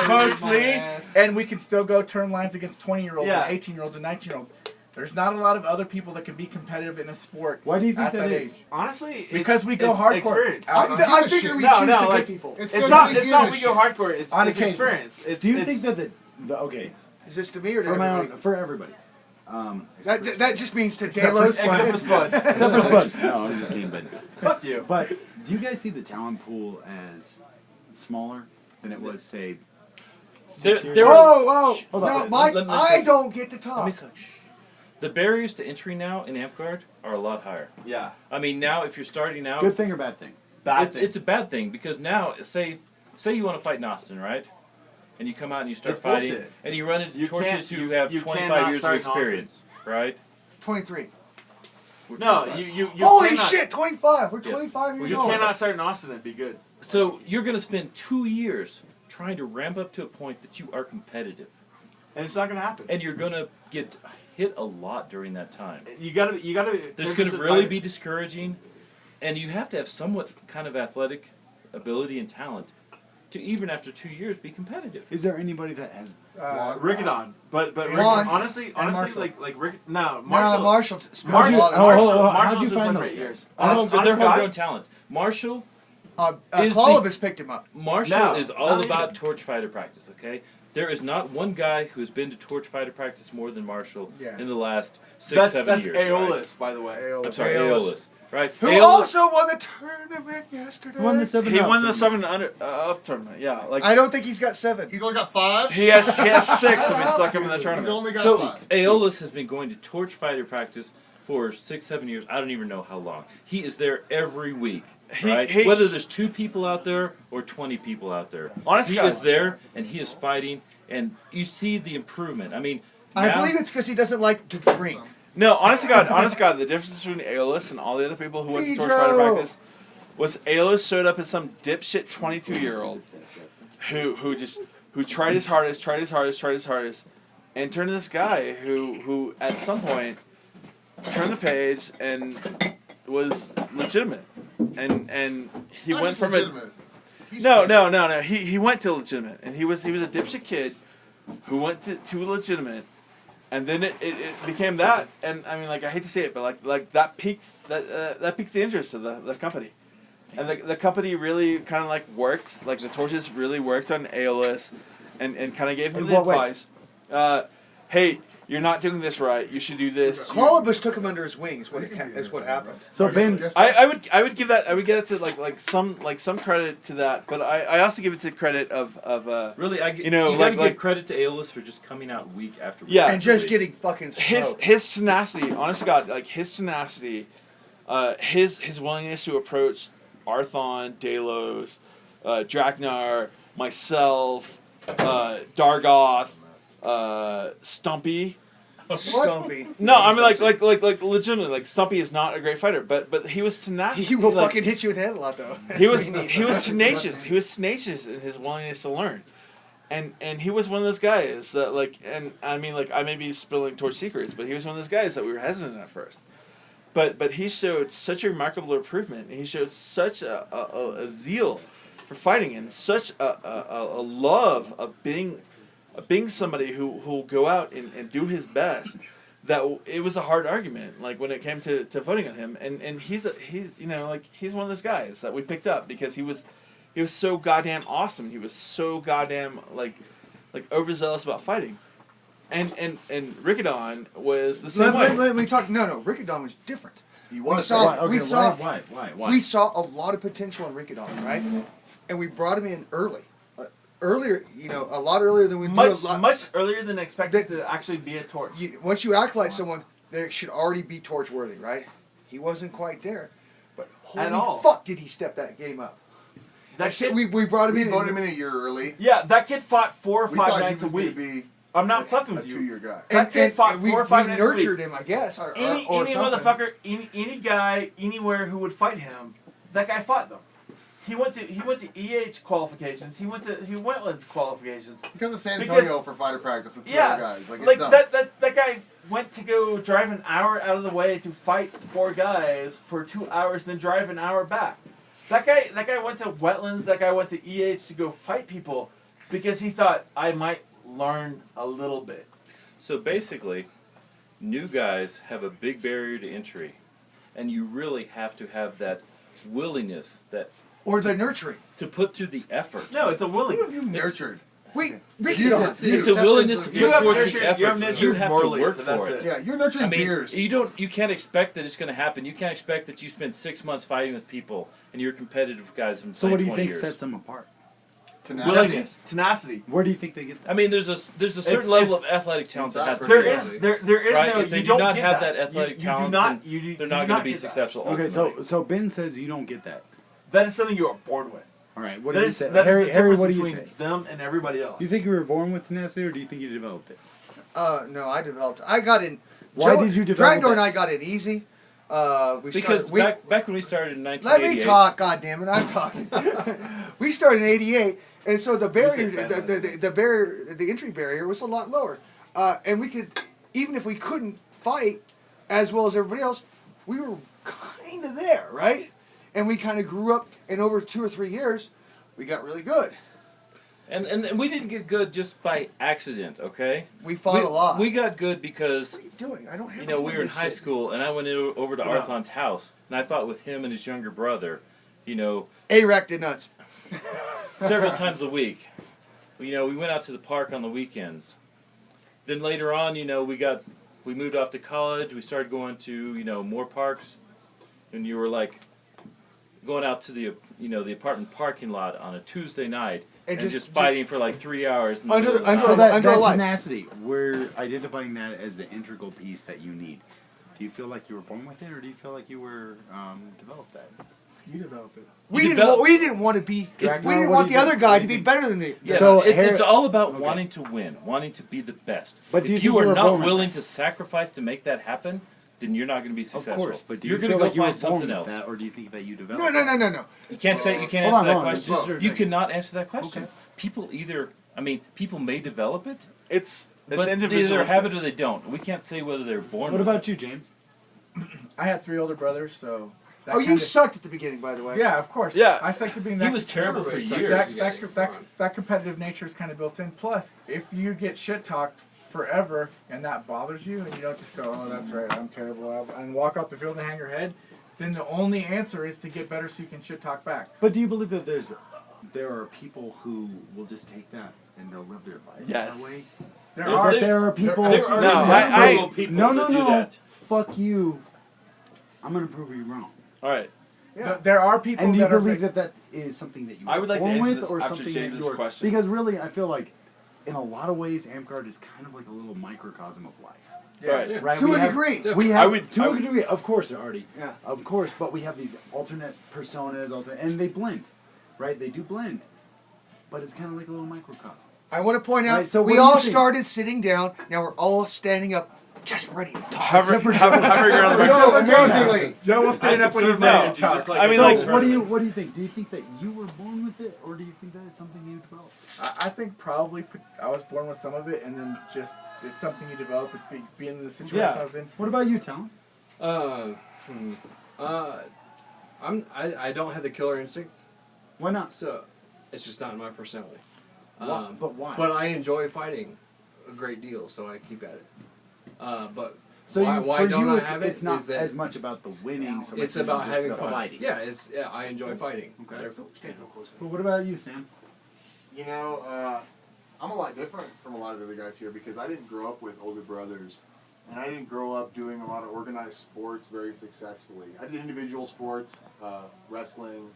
Mostly, and we can still go turn lines against 20-year-olds and 18-year-olds and 19-year-olds. There's not a lot of other people that can be competitive in a sport.
Why do you think
at
that
that
is?
age.
Honestly,
Because we go
it's
hardcore.
Experience.
I figure we
No,
choose
no,
to
like,
get people.
It's not we go hardcore. It's
On occasion.
experience.
Do you think that the okay
Is this to me or to
for my
everybody?
own, for everybody?
That just means to
Except for
Dalos.
Except for Spuds.
Except for Spuds. No, I'm just kidding.
Fuck you.
But do you guys see the talent pool as smaller than it was, say, 6 years
there
ago?
Oh,
Hold
no,
on.
Mike,
Let me
I
say-
don't get to
Let
talk.
me say, the barriers to entry now in AmpGuard are a lot higher.
Yeah.
I mean, now if you're starting out,
Good thing or bad thing?
it's a bad thing because now say you want to fight Nostin, right? And you come out and you start
It's
fighting,
bullshit.
and you run into
You
torches
can't-
who
you-
have
you
25
cannot
years of
start
experience, right?
23.
We're
No,
25.
you
Holy
cannot,
shit, 25. We're
Yes.
25 years
You
old.
cannot start in Austin and be good.
So you're going to spend 2 years trying to ramp up to a point that you are competitive,
And it's not gonna happen.
and you're going to get hit a lot during that time.
You gotta.
This could really be discouraging, and you have to have somewhat kind of athletic ability and talent to even after 2 years be competitive.
Is there anybody that has
Rickadon, but
Juan
honestly,
Marshall.
like Rick. No,
Marshall.
Marshall.
Marshall.
how'd you
Marshall's
find
been
those
for 8
guys?
years.
They're
Honest to
homegrown
God,
talent. Marshall is
Colobus picked him up.
Marshall is all
not
about
even.
torch fighter practice, okay? There is not one guy who has been to torch fighter practice more than Marshall in the last 6-7
That's
years.
Aeolus, by the way.
I'm sorry,
Aeolus.
Aeolus. Right?
Who
Aeolus,
also won the tournament yesterday.
won the 7
He
up
won the
tournament?
7 under up tournament. Yeah, like
I don't think he's got 7.
He's only got 5.
he has 6, so we stuck him in the
He's
tournament.
only got
so
5.
Aeolus has been going to torch fighter practice for 6-7 years. I don't even know how long. He is there every week. Right?
he-
Whether there's 2 people out there or 20 people out there.
Honest
he
God.
is there and he is fighting, and you see the improvement. I mean,
I
now-
believe it's because he doesn't like to drink.
No, honest to God, the difference between Aeolus and all the other people who went to torch
Pedro.
fighter practice was Aeolus showed up as some dipshit 22-year-old who tried his hardest, and turned to this guy who at some point turned the page and was legitimate, and he
Not
went
just
from
legitimate. He's
No.
great.
He went to legitimate, and he was a dipshit kid who went to legitimate, and then it became that. And I mean, like, I hate to say it, but like that piqued the interest of the company, and the company really kind of like worked. Like the torches really worked on Aeolus, and kind of gave him
In
the
what way?
advice. Hey, you're not doing this right. You should do this.
Colobus took him under his wings. Is what happened.
So Ben,
I would give it to like some credit to that, but I also give it to credit of
Really,
you know,
you gotta
like-
give credit to Aeolus for just coming out week after week.
Yeah.
And just
after week.
getting fucking
his
smoked.
his tenacity, honest to God, like his tenacity, his willingness to approach Arthon, Dalos, Draknar, myself, Dargoth, Stumpy.
Stumpy.
No, I mean like legitimately, like Stumpy is not a great fighter, but he was tenacious.
He will
like,
fucking hit you in the head a lot, though.
He was tenacious. He was tenacious in his willingness to learn, and he was one of those guys that like, and I mean like I may be spilling torch secrets, but he was one of those guys that we were hesitant at first, but he showed such a remarkable improvement. And he showed such a zeal for fighting and such a love of being somebody who will go out and do his best. That it was a hard argument, like when it came to voting on him, and he's you know like he's one of those guys that we picked up because he was so goddamn awesome. He was so goddamn like overzealous about fighting. and Rickodon was the same way.
Let me talk. No, Rickodon was different.
He
We
was
saw-
there.
we saw-
Why?
We saw a lot of potential in Rickodon, right? And we brought him in early. Earlier, a lot earlier than we do.
Much earlier than expected to actually be a torch.
Once you acolyte someone, they should already be torch worthy, right? He wasn't quite there, but
At
holy
all.
fuck, did he step that game up?
That kid,
We brought him
We
in.
voted him in a year early.
yeah, that kid fought 4 or
We
5
thought
nights
he
a
was going to
week.
be
I'm not fucking
a
with you.
2-year guy.
That kid fought
we,
4 or 5
we
nights a week.
nurtured him, I guess, or
Any
something.
motherfucker, any guy, anywhere who would fight him, that guy fought them. He went to EH qualifications. He went Wetlands qualifications.
He comes to San Antonio
Because-
for fighter practice with 2
Yeah,
other guys. Like,
like
it's dumb.
that guy went to go drive an hour out of the way to fight 4 guys for 2 hours, then drive an hour back. That guy went to Wetlands. That guy went to EH to go fight people because he thought I might learn a little bit.
So basically, new guys have a big barrier to entry, and you really have to have that willingness
Or the nurturing.
to put through the effort.
No, it's a
Who
willingness.
have you nurtured?
Wait,
You.
Rickodon.
It's a willingness to
You
put
have
forth
nurtured-
the effort.
you have nurtured
have to
morally,
work
so that's
for
it.
it.
Yeah, you're nurturing
I mean,
beers.
you can't expect that it's going to happen. You can't expect that you spend 6 months fighting with people and you're competitive with guys from
So
say
what do you
20
think
years.
sets them apart?
Willingness, tenacity.
Where do you think they get that?
I mean, there's a certain
It's-
level of athletic talent that has to
There
be
is
there.
there is
Right?
no.
If they
you
do
don't
not
get
have
that
that athletic
you
talent,
do not.
then
You do,
they're
you
not
do
going to be
get that.
successful.
Okay,
ultimately.
so Ben says you don't get that.
That is something you are born with.
All right, what do
That
you
is
say?
that is
Harry,
the
Harry,
difference
what do you
between
think?
them and everybody else.
Do you think you were born with tenacity, or do you think you developed it?
No, I developed. I got in.
Why did you develop
Dragdor
it?
and I got in easy.
Because back when we started in
Let
1988,
me talk, goddammit, I'm talking. We started in '88, and so the barrier, the barrier, the entry barrier was a lot lower, and we could, even if we couldn't fight as well as everybody else, we were kind of there, right? And we kind of grew up, and over 2 or 3 years, we got really good.
and we didn't get good just by accident, okay?
We fought a lot.
We got good because
What are you doing? I don't have.
we were in high school, and I went over to Arthon's house, and I fought with him and his younger brother,
A-Rack did nuts.
several times a week. We went out to the park on the weekends. Then later on, we moved off to college. We started going to, more parks, and you were like going out to the apartment parking lot on a Tuesday night and just fighting for like 3 hours. in the middle of the
So
night.
under a light.
tenacity, we're identifying that as the integral piece that you need. Do you feel like you were born with it, or do you feel like you were developed that?
You develop it.
We
You
didn't.
develop-
We didn't want to be.
Dragnar,
We didn't
what
want
do
the
you
other
think?
guy
What
to
do you
be
think?
better than the.
Yes,
So,
it's
Harry-
all about
Okay.
wanting to win, wanting to be the best.
But do you
if
think
you
you
are
were
not
born with
willing
that?
to sacrifice to make that happen, then you're not going to be
Of
successful.
course, but do
you're
you
going
feel
to go
like you were
find
born
something
with
else.
that, or do you think that you developed?
No.
You can't say you can't
Hold
answer
on,
that
this is
question.
your
You
thing.
cannot answer that question.
Okay.
People may develop it,
It's
but they either
individualistic.
have it or they don't. We can't say whether they're born.
What
with
about you, James?
I had 3 older brothers, so. That
Oh, you
kinda-
sucked at the beginning, by the way.
Yeah, of course.
Yeah.
I sucked at being
it.
that.
He was terrible for
Everybody
years.
sucks.
that competitive nature is kind of built in. Plus, if you get shit talked forever and that bothers you, and you don't just go, "Oh, that's right, I'm terrible," and walk off the field and hang your head, then the only answer is to get better so you can shit talk back.
But do you believe that there are people who will just take that and they'll live their life
Yes.
that way?
There's-
There are people.
There are
No,
several people
no,
that do
no.
that.
Fuck you. I'm gonna prove you wrong.
All right.
Yeah.
There are people
And do you
that are
believe that is something that you were
I would like to
born
answer
with,
this
or
after
something
James'
that you were?
question.
Because really, I feel like in a lot of ways, Amgard is kind of like a little microcosm of life.
Right.
Yeah.
Right?
To
We
a
have-
degree.
We
I
have
would-
to
I
a
would-
degree, of course, Artie.
Yeah.
Of course, but we have these alternate personas, and they blend, right? They do blend, but it's kind of like a little microcosm.
I want to point out,
Right, so what
we
do you
all
think?
started sitting down. Now we're all standing up, just ready to talk.
Hovering around the
So
microphone.
amazingly,
Joe will stand up when he's
No,
ready to talk.
I mean,
So
like,
what do you think? Do you think that you were born with it, or do you think that it's something you developed?
I think probably I was born with some of it, and then just it's something you develop with being in the situation I was in.
What about you, Talen?
I don't have the killer instinct,
Why not?
so it's just not in my personality.
But why?
But I enjoy fighting a great deal, so I keep at it. But
So
why
for
don't
you,
I
it's,
have it?
it's not
Is that
as much about the winning. So much
it's
as
about
just
having
about
fun.
fighting.
Yeah, I enjoy fighting.
Okay.
Therefore-
Stand a little closer.
But what about you, Sam?
you know, I'm a lot different from a lot of the other guys here because I didn't grow up with older brothers. And I didn't grow up doing a lot of organized sports very successfully. I did individual sports, wrestling,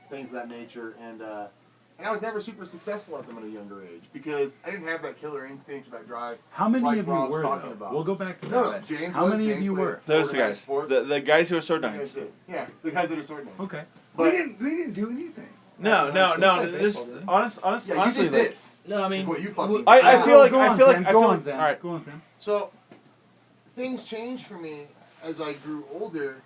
things of that nature, and I was never super successful at them at a younger age because I didn't have that killer instinct or that drive.
How many
like
of you
Rob's
were
talking
though?
about.
We'll go back to
No,
that.
James
How
was.
many
James
of you
played
were?
Those
organized
guys.
sports.
The guys who are sword
The
knights.
guys did. Yeah, the guys that are sword knights.
Okay.
But,
we didn't do anything.
No. This
baseball,
honestly,
yeah, you did
like,
this.
No, I mean,
Is what you fucking
I feel like
Go on, Sam.
all right.
Go on, Sam.
So, things changed for me as I grew older,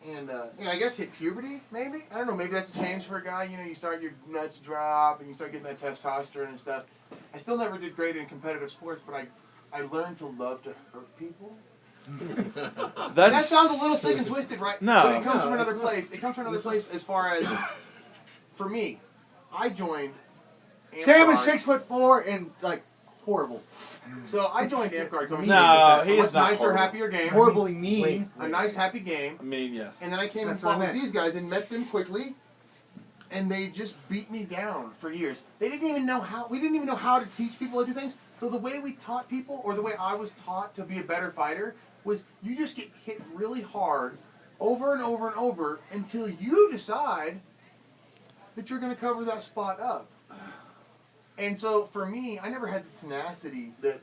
and I guess hit puberty, maybe? I don't know, maybe that's a change for a guy. You know, you start your nuts drop, and you start getting that testosterone and stuff. I still never did great in competitive sports, but I learned to love to hurt people. That sounds a little sick and twisted, right?
No.
But it comes from
No,
another
it's not.
place. It comes from another place as far as, for me, I joined
Sam is
AmHoG.
6'4" and like horrible,
So I joined AmHoG coming
No,
into
he
a
is
much
not
nicer,
horrible.
happier game.
horribly mean.
A nice, happy game.
I mean, yes.
And then I came
That's
and fought
what I
with these guys and met them quickly, and they just beat me down for years. They didn't even know how. We didn't even know how to teach people to do things. So the way we taught people, or the way I was taught to be a better fighter, was you just get hit really hard, over and over and over, until you decide that you're going to cover that spot up. And so for me, I never had the tenacity that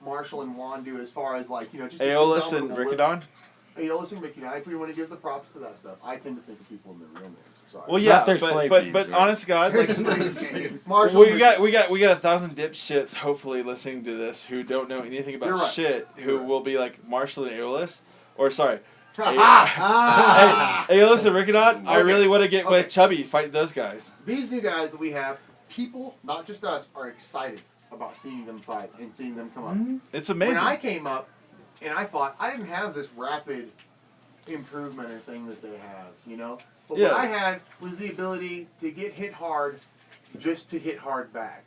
Marshall and Juan do as far as just
Aeolus and
indomitable
Ricodon?
Aeolus and Ricky, if we want to give the props to that stuff, I tend to think of people in their real names. Sorry.
Well, yeah,
Not their slave
but
names, right?
honest to God, like,
Marshall,
we got 1,000 dipshits hopefully listening to this who don't know anything about
You're right.
shit, who
You're right.
will be like Marshall and Aeolus, or sorry,
Ah.
Aeolus and Ricodon. I
Okay.
really want to get
Okay.
with Chubby, fight those guys.
These new guys that we have, people, not just us, are excited about seeing them fight and seeing them come up.
It's amazing.
When I came up and I fought, I didn't have this rapid improvement or thing that they have, you know? But
Yeah.
what I had was the ability to get hit hard just to hit hard back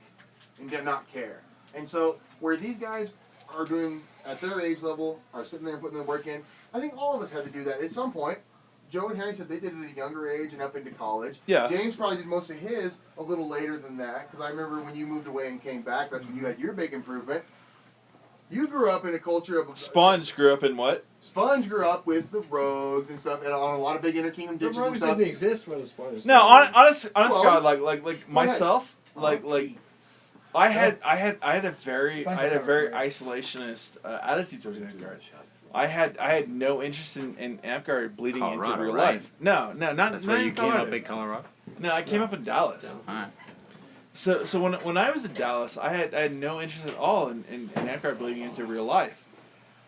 and to not care. And so where these guys are doing at their age level, are sitting there and putting their work in, I think all of us had to do that at some point. Joe and Harry said they did it at a younger age and up into college.
Yeah.
James probably did most of his a little later than that, because I remember when you moved away and came back, that's when you had your big improvement. You grew up in a culture of...
Sponge grew up in what?
Sponge grew up with the rogues and stuff, and on a lot of big interkingdom
The
ditches and
rogues
stuff.
didn't exist when the Spartans.
No, honest
Well,
God, like myself, like
Please.
I had a very
Sponge
I had a
cover
very
for you.
isolationist attitude towards Amtgard. I had no interest in Amtgard bleeding into
Colorado,
real
right?
life. No, not
That's
not
where
in
you came
Colorado.
up in Colorado?
No, I came up in Dallas.
Alright.
So when I was in Dallas, I had no interest at all in Amtgard bleeding into real life.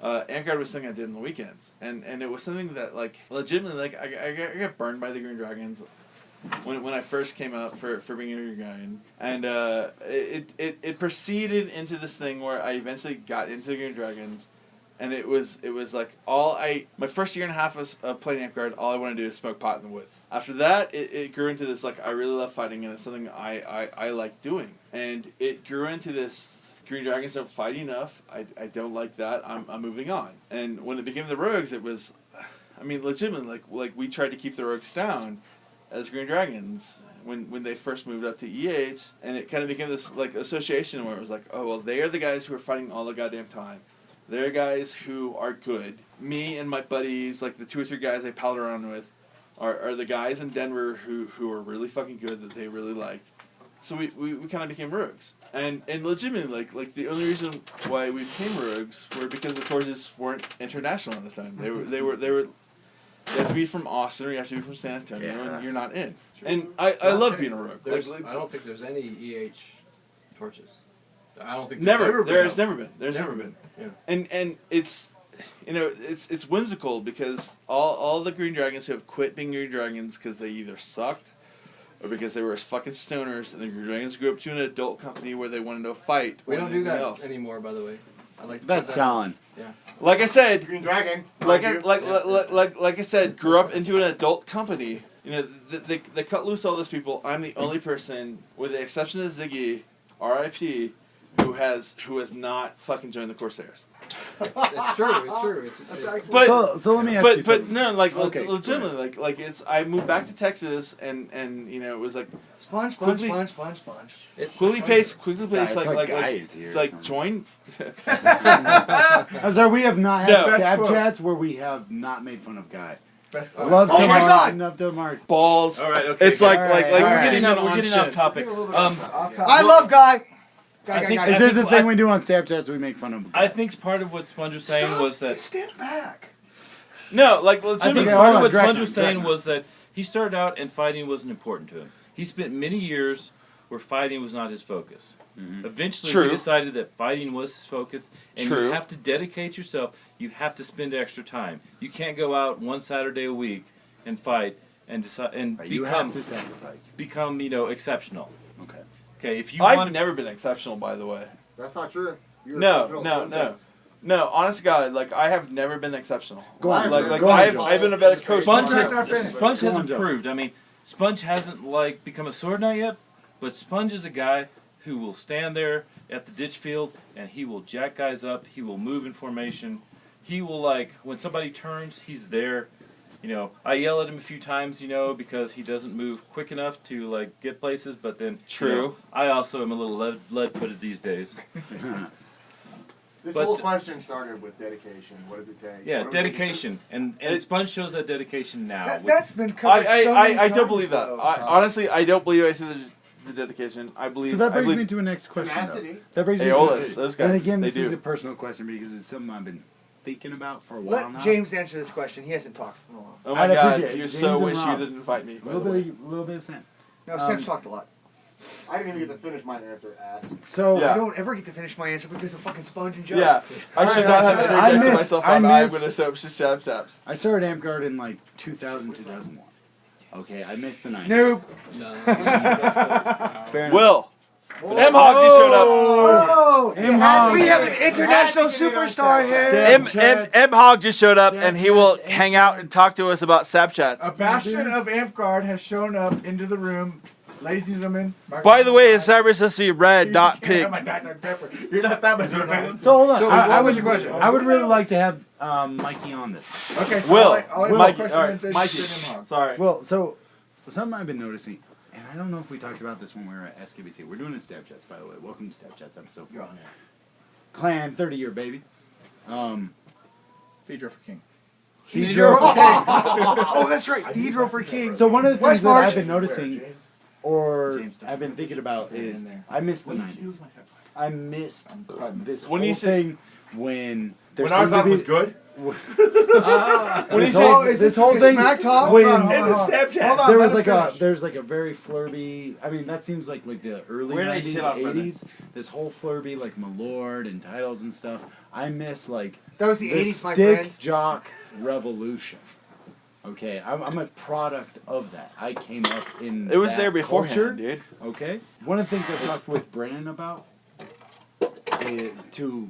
Amtgard was something I did on the weekends, and it was something that legitimately I got burned by the Green Dragons when I first came out for being a Green Dragon, and it proceeded into this thing where I eventually got into the Green Dragons. And it was like my first year and a half of playing Amtgard, all I wanted to do is smoke pot in the woods. After that, it grew into this, I really love fighting, and it's something I like doing. And it grew into this, Green Dragons don't fight enough, I don't like that, I'm moving on. And when it became the Rogues, it was, I mean, legitimately, like we tried to keep the Rogues down as Green Dragons when they first moved up to EH, and it kind of became this, association where it was like, oh, well, they are the guys who are fighting all the goddamn time. They're guys who are good. Me and my buddies, the 2 or 3 guys I palled around with, are the guys in Denver who are really fucking good that they really liked. So we kind of became rogues. And legitimately, the only reason why we became rogues were because the torches weren't international at the time. They were you have to be from Austin or you have to be from San Antonio, and you're not in. And I love being a rogue.
I don't think there's any EH torches. I don't think
There's never been.
Yeah.
And it's it's whimsical because all the Green Dragons who have quit being Green Dragons because they either sucked or because they were fucking stoners, and the Green Dragons grew up to an adult company where they wanted to fight.
We
more
don't
than
do that
anything else.
anymore, by the way. I like to
That's
put that-
Talen.
Yeah.
Like I said,
Green Dragon.
like
mind
I,
you.
like I said, grew up into an adult company. They cut loose all those people. I'm the only person, with the exception of Ziggy, R.I.P., who has not fucking joined the Corsairs.
It's true. It's true. It's
But
so let me ask you
but
something.
no, like
Okay, go
legitimately, like it's. I moved back to Texas, and it was like
Sponge.
Quickly
it's
quickly paced,
Guys,
like
guys here.
like
or something.
join.
I'm sorry, we have not had
No.
stab
Best
chats where we have not made fun of Guy.
Best
I love
Oh
to
my
Mark.
God!
Love to Mark.
Balls.
All right, okay.
It's like
all
like
right,
like
all
we're
right.
getting
we're
on
getting
shit.
off topic.
I love Guy.
I think-
Is
I
this the
think-
thing we do on stab chats? We make fun of.
I think part of what Sponge was saying
Stop.
was that
Stand back.
No, like
I
legitimately.
think
Okay,
part
hold
of
on,
what
Drek
Sponge
now,
was
Drek
saying
now.
was that he started out and fighting wasn't important to him. He spent many years where fighting was not his focus. Eventually,
True.
he decided that fighting was his focus, and
True.
you have to dedicate yourself. You have to spend extra time. You can't go out one Saturday a week and fight and decide and
You have
become
to sacrifice.
exceptional.
Okay.
Okay, if you
I've
want,
never been exceptional, by the way.
That's not true. You're
No,
exceptional
no,
at certain
no.
things.
No, honest to God, like I have never been exceptional.
Go on,
Like,
Drek,
like
go on,
I've
Drek.
been a better coach.
Sponge
than
Let's not
has,
finish.
Sponge
Go
has
on, Joe.
improved. I mean, Sponge hasn't like become a sword knight yet, but Sponge is a guy who will stand there at the ditch field and he will jack guys up. He will move in formation. He will when somebody turns, he's there. I yell at him a few times, because he doesn't move quick enough to get places. But then,
True.
I also am a little lead-footed these days.
This
But-
whole question started with dedication. What does it take?
Yeah,
What do we make
dedication, and
It-
Sponge shows that dedication now.
That,
with-
that's been covered so many
I
times.
don't believe that.
though.
Honestly, I don't believe I see the dedication. I believe.
So that
I
brings
believe,
me to the next question. though.
Tenacity.
That brings me
Aeolus,
to
those
And
guys,
again,
they
this is
do.
a personal question because it's something I've been thinking about for a while
Let
now.
James answer this question. He hasn't talked in a while.
Oh my
I'd
God,
appreciate it.
you
James
so
and
wish you
Rob.
didn't invite me.
A
By
little
the way.
bit of Sam.
No, Sam's talked a lot.
I didn't even get to finish my answer, ass.
So
Yeah.
I don't ever get to finish my answer because of fucking Sponge and Joe.
Yeah, I should
Alright,
not have
I
interjected
miss-
myself
I
on I'm
miss-
gonna soap stab saps.
I started Amp Guard in 2000, 2001. Okay, I missed the 90s.
Noob.
Fair enough.
Will. MHoG just showed up.
Oh,
MHoG.
we have an international superstar here.
MHoG just showed up, and he will hang out and talk to us about Stabchats.
A bastion of Amp Guard has shown up into the room. Ladies and gentlemen.
By the way, his cyber is supposed to be red, not
You can't have
pink.
my Dr. Pepper. You're not that much of a man.
So hold on.
So
I
what
would-
was your question?
I would really like to have Mikey on this.
Okay, so
Will.
I'll answer
Mikey.
the question
All
and then
right. Mikey.
then MHoG.
Sorry.
Well, so something I've been noticing, and I don't know if we talked about this when we were at SKBC. We're doing a Stabchats, by the way. Welcome to Stabchats episode 4. Clan 30-year baby.
Theodore for King.
Theodore for King.
Oh, that's right. Theodore for King.
So one of the things
West
that
March.
I've been noticing, or
James,
I've been thinking about, is I miss the 90s. I missed this
When
whole
you say-
thing when there
When
seemed to
Arthon
be
was good?
When he
this
said,
whole,
is
this
it-
whole
is
thing
Smack Talk?
when
Hold on,
It's
hold
a
on.
Snapchat.
Hold on,
there
let
was
him
like a
finish.
there's like a very flirby. I mean, that seems like the early
Where did I
90s,
shit on Brendan?
80s. This whole flirby like MHoG and titles and stuff. I miss like
That was the
the
80s, my
stick
friend.
jock revolution. Okay, I'm a product of that. I came up in
it was
that
there beforehand,
culture.
dude.
Okay, one of the things I talked with Brennan about, to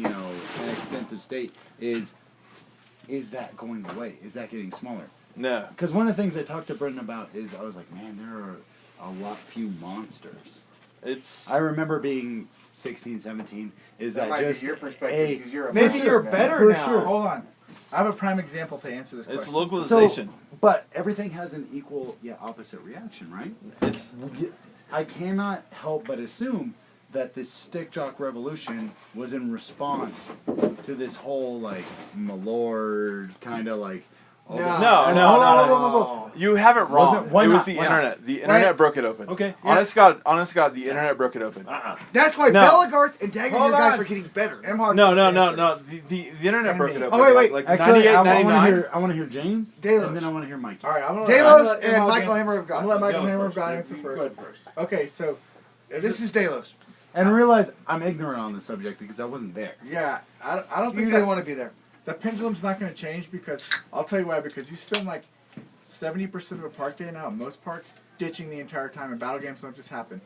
an extensive state, is that going away? Is that getting smaller?
No.
Because one of the things I talked to Brendan about is I was like, man, there are a few monsters.
It's.
I remember being 16, 17. Is
That
that,
might
just
be your perspective
a
because you're a
Maybe
man.
you're better
For
now.
sure.
Hold on. I have a prime example to answer this
It's
question.
localization.
but everything has an equal yet opposite reaction, right?
It's.
I cannot help but assume that this stick jock revolution was in response to this whole MHoG kind of all the-
No.
No. You have it wrong.
Why
It was
not?
the
Why
internet. The internet broke it open.
Okay.
Honest God, the internet broke it open.
That's why
No.
Bellegarth and Dagger
Hold
guys
on.
are getting better.
MHoG
No.
answer.
The internet broke it open.
Oh, wait.
Like
Actually,
98,
I want
99.
to hear James,
Delos.
and then I want to hear Mikey.
All right, I'm gonna
Delos
let
and
MHoG
Michael
answer.
Hammer of
I'm gonna
God.
let Michael
Delos
Hammer of
first.
God answer
Go
first.
ahead first.
Okay, so
This is Delos.
And realize I'm ignorant on the subject because I wasn't there.
yeah, I don't
You
think
didn't
that,
want to be there.
the pendulum's not going to change because I'll tell you why. Because you spend 70% of a park day now, most parks, ditching the entire time, and battle games don't just happen.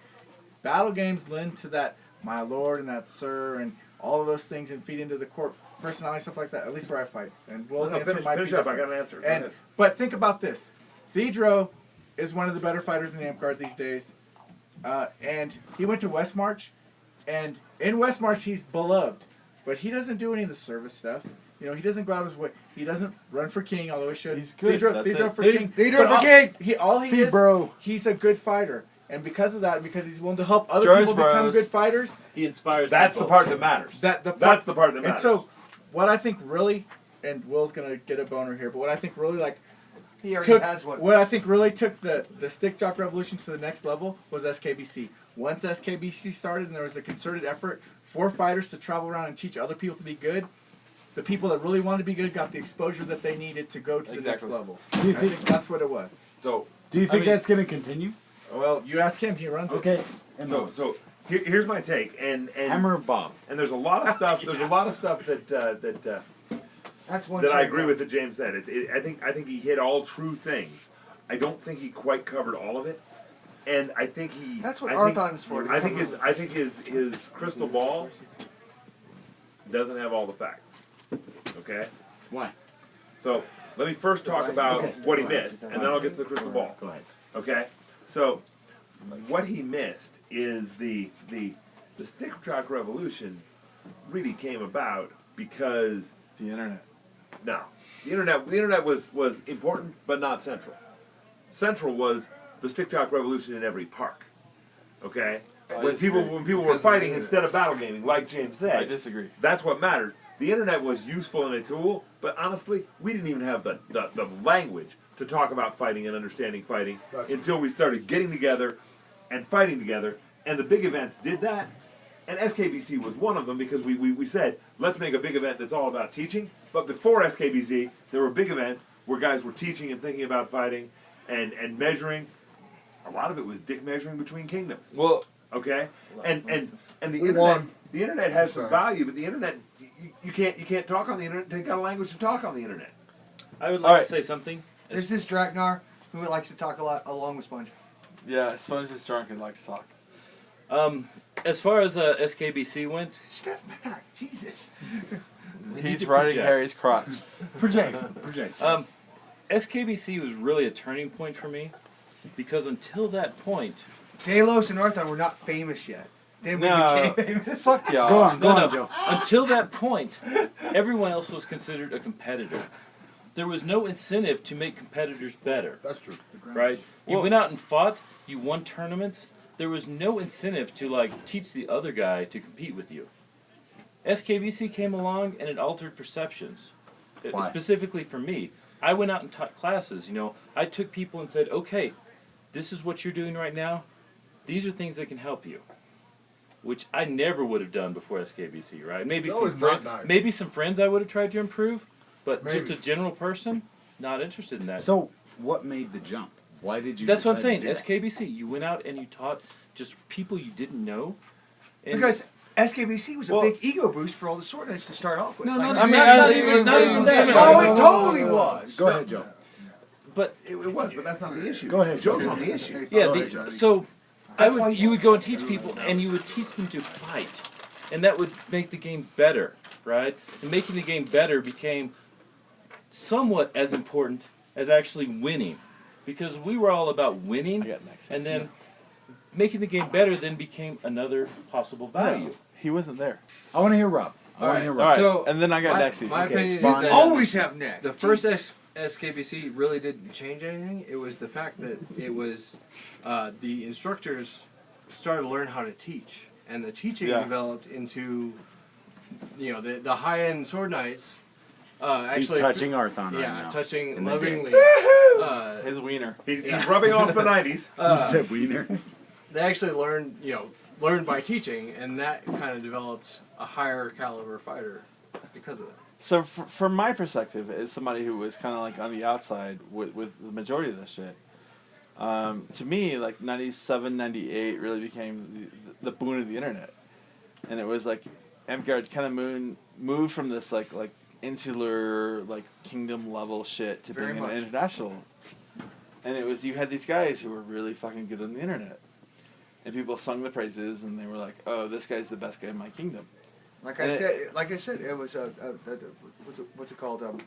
Battle games lend to that my lord and that sir and all of those things and feed into the court personality stuff like that. At least where I fight. And Will's
Listen,
answer
finish,
might
finish
be
up. I
different.
got an answer. Go
And
ahead.
but think about this: Theodro is one of the better fighters in the Amp Guard these days, and he went to West March, and in West March he's beloved. but he doesn't do any of the service stuff. You know, he doesn't go out of his way. He doesn't run for king, although he should.
He's good. That's
They
it.
drove for king.
They
But
drove for king.
He is,
bro.
he's a good fighter. And because of that, because he's willing to help other
Joyce
people become
Bros.
good fighters,
He inspires.
That's the
people.
part that matters. That's the part that
and
matters.
so what I think really, and Will's gonna get a boner here, but what I think really like
He already
took
has one.
what I think really took the stick jock revolution to the next level was SKBC. Once SKBC started and there was a concerted effort for fighters to travel around and teach other people to be good, the people that really wanted to be good got the exposure that they needed to go to the next
Exactly.
level.
Do you
I
think?
think that's what it was.
So
Do you think
mean-
that's going to continue?
Well, you ask him; he runs it.
Okay.
so here's my take, and
Hammer of Bob.
and there's a lot of stuff. There's a lot of stuff that
That's one.
that I
check
agree
out.
with that James said. I think he hit all true things. I don't think he quite covered all of it, and I think he.
That's what
I think-
Arthon is for. to
I think
cover
his crystal ball doesn't have all the facts. Okay.
Why?
So let me first talk about
Okay.
what he
Go ahead.
missed, and then I'll get to the crystal ball.
Go ahead.
Okay, so what he missed is the stick track revolution really came about because
The internet.
no, the internet was important but not central. Central was the stick track revolution in every park. Okay,
I
when people
disagree.
were
Because of the
fighting
internet.
instead of battle gaming, like James
I
said,
disagree.
that's what mattered. The internet was useful in a tool, but honestly, we didn't even have the language to talk about fighting and understanding fighting until we started getting together and fighting together. And the big events did that. And SKBC was one of them because we said, let's make a big event that's all about teaching. But before SKBC, there were big events where guys were teaching and thinking about fighting and measuring. A lot of it was dick measuring between kingdoms.
Well,
Okay, and the
We
internet,
won.
the internet has some
Sorry.
value, but the internet, you can't talk on the internet. Take out a language to talk on the internet.
I would
All
like
right.
to say something.
This is Draknar, who likes to talk a lot, along with Sponge.
yeah, Sponge is drunk and likes to talk.
As far as SKBC went,
Step back, Jesus.
He's
to
riding
project.
Harry's crotch.
Project.
SKBC was really a turning point for me because until that point,
Dalos and Arthon were not famous yet. Then we
No.
became famous.
Fuck y'all.
Go on,
no,
Joe.
until that point, everyone else was considered a competitor. There was no incentive to make competitors better,
That's true.
right? You went out and fought, you won tournaments. There was no incentive to like teach the other guy to compete with you. SKBC came along and it altered perceptions.
Why?
Specifically for me, I went out and taught classes. You know, I took people and said, "Okay, this is what you're doing right now. These are things that can help you," which I never would have done before SKBC. Right? Maybe
Joe is
some
not nice.
maybe some friends I would have tried to improve, but just
Maybe.
a general person, not interested in that.
So, what made the jump? Why did you?
That's what I'm
decide
saying.
to do that?
SKBC, you went out and you taught just people you didn't know. And
Because SKBC was a
Well-
big ego boost for all the sword knights to start off with.
No,
Like,
no,
I mean,
not even that.
Oh, it totally was.
Go ahead, Joe.
But
It was, but that's not the issue.
Go ahead,
Joe's
Joe.
on the issue.
yeah,
All right, Johnny.
so
That's why
you would go and teach people, and you would teach them to fight, and that would make the game better, right? And making the game better became somewhat as important as actually winning, because we were all about winning,
I got next.
and then making the game better then became another possible value.
He wasn't there.
I want to hear Rob. I want to hear
All
Rob.
right,
So,
and then I got
my-
Nexus.
my
Okay,
opinion is
Spawn.
that-
Always have next.
the first SKBC really didn't change anything. It was the fact that it was the instructors started to learn how to teach, and the teaching
Yeah.
developed into the high end sword knights.
He's
Actually,
touching Arthon right
yeah,
now.
touching
In the
lovingly.
His wiener.
He's rubbing off the 90s.
You said wiener.
They actually learned by teaching, and that kind of developed a higher caliber fighter because of that.
So from my perspective, as somebody who was kind of like on the outside with the majority of this shit, to me, like 97, 98 really became the boon of the internet. And it was like Amgard kind of moved from this like insular like kingdom level shit to
Very
being
much.
an international. And it was, you had these guys who were really fucking good on the internet. And people sung the praises and they were like, "Oh, this guy's the best guy in my kingdom."
Like
And
I said, it was what's it called?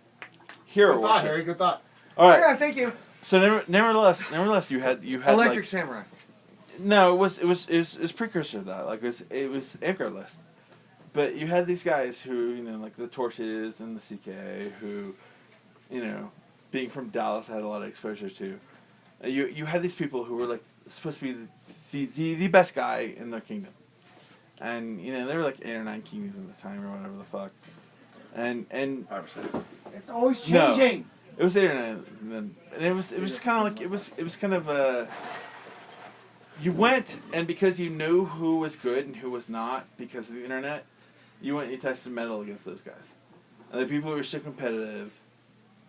Hero
Good thought,
worship.
Harry. Good thought.
All right.
Yeah, thank you.
So nevertheless, you had
Electric
like,
Samurai.
no, it was precursor to that. Like it was Anchor List, But you had these guys who, like the Torches and the CK, who, being from Dallas, I had a lot of exposure to. You had these people who were like supposed to be the best guy in their kingdom, and they were like 8 or 9 kingdoms at the time or whatever the fuck, and
5%.
It's always changing.
No, it was 8 or 9, and it was just kind of like it was kind of you went, and because you knew who was good and who was not because of the internet, you went and you tested metal against those guys, and the people who were so competitive.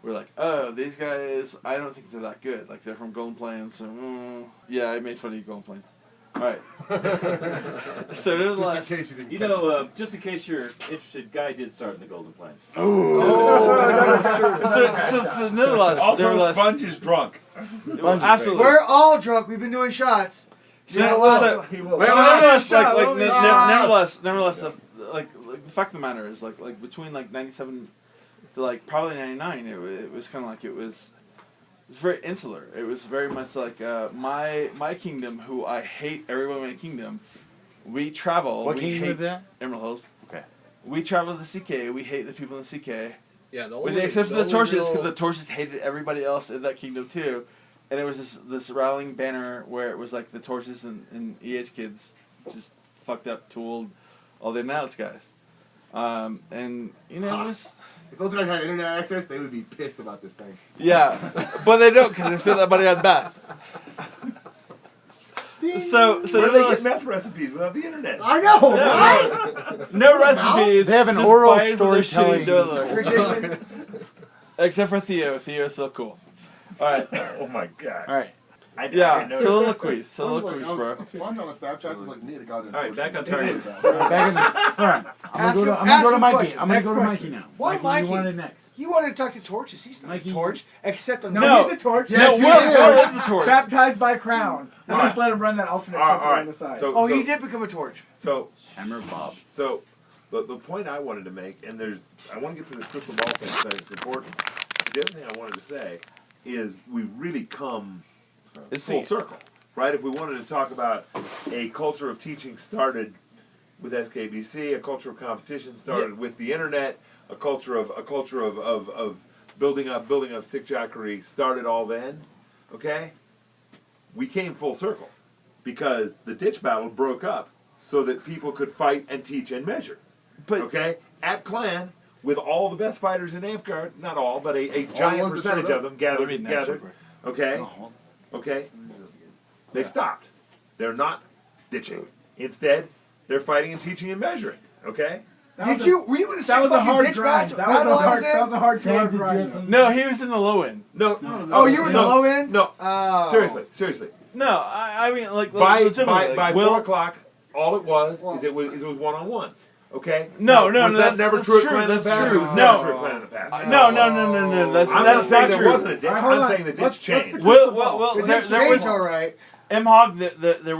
We're like, oh, these guys, I don't think they're that good. Like, they're from Golden Plains, so, yeah, I made fun of you, Golden Plains. All right. So,
Just in case you didn't catch it.
Just in case you're interested, Guy did start in the Golden Plains.
So nonetheless,
Also, Sponge is drunk.
absolutely.
We're all drunk. We've been doing shots.
Nevertheless, the fact of the matter is, like between, 97 to, probably 99, it was kind of like it was very insular. It was very much like my kingdom, who I hate everyone in my kingdom. We travel.
What
we
kingdom
hate
is that?
Emerald Hills.
Okay.
We travel to the CK. We hate the people in the CK.
Yeah,
With the exception of the Torches, because the Torches hated everybody else in that kingdom too. And it was this rallying banner where it was like the Torches and EH kids just fucked up, tooled all the Analysts guys. And, it was...
If those guys had internet access, they would be pissed about this thing.
Yeah, but they don't because they spend that money on meth. So
Where do they
nonetheless,
get meth recipes without the internet?
I know, right?
no recipes.
They have an
just
oral
buy it for their shitty
storytelling.
dole.
Tradition.
Except for Theo. Theo's still cool. All right.
Oh my god.
All right.
Yeah.
know
Soliloquies,
I
bro.
was sponge on a Snapchat. It was like, need a goddamn.
All right, back on target.
Back in the, all right. I'm gonna go to Mikey. I'm gonna go to Mikey now.
Why
Mikey? You
Mikey?
wanted next.
He wanted to talk to Torches. He's not
Mikey.
a Torch, except on
No.
He's a torch.
Yes,
no,
he
Will
is.
is the torch.
Baptized by crown. We'll just let him run that alternate
All
couple
right.
on the side.
So,
Oh,
so,
he did become a Torch.
So,
Hammer Bob.
so the point I wanted to make, and I want to get to this crystal ball thing because I think it's important. The other thing I wanted to say is we've really come full circle, right? If we wanted to talk about a culture of teaching started with SKBC, a culture of competition started with the internet, a culture of building up stickjackery started all then, okay? We came full circle because the ditch battle broke up so that people could fight and teach and measure.
But
Okay? At Clan, with all the best fighters in Amtgard, not all, but a giant
ones that
percentage
showed
of them
Let
gathered
me next
together.
over.
Okay? Okay? They stopped. They're not ditching. Instead, they're fighting and teaching and measuring. Okay?
Were you in the
That
same
was a
fucking
hard
ditch
grind.
match?
That was a hard
Sam,
grind.
No, he was in the low end.
No.
Oh, you were in the
No.
low end?
No.
Oh.
Seriously.
No, I mean
By
legitimately,
Will,
Will.
4 o'clock, all it was is it was one-on-ones. Okay?
No,
Was
no,
that
that's
never
that's
true at
true.
Clan in the
That's
past?
true.
It was
No,
never true at Clan in the past.
no. That's
I'm not
that's
saying
not
there
true.
wasn't a ditch.
All right, hold
I'm
on.
saying the ditch
Let's
changed.
the
Well,
The
there
ditch
was
changed all right.
MHoG. There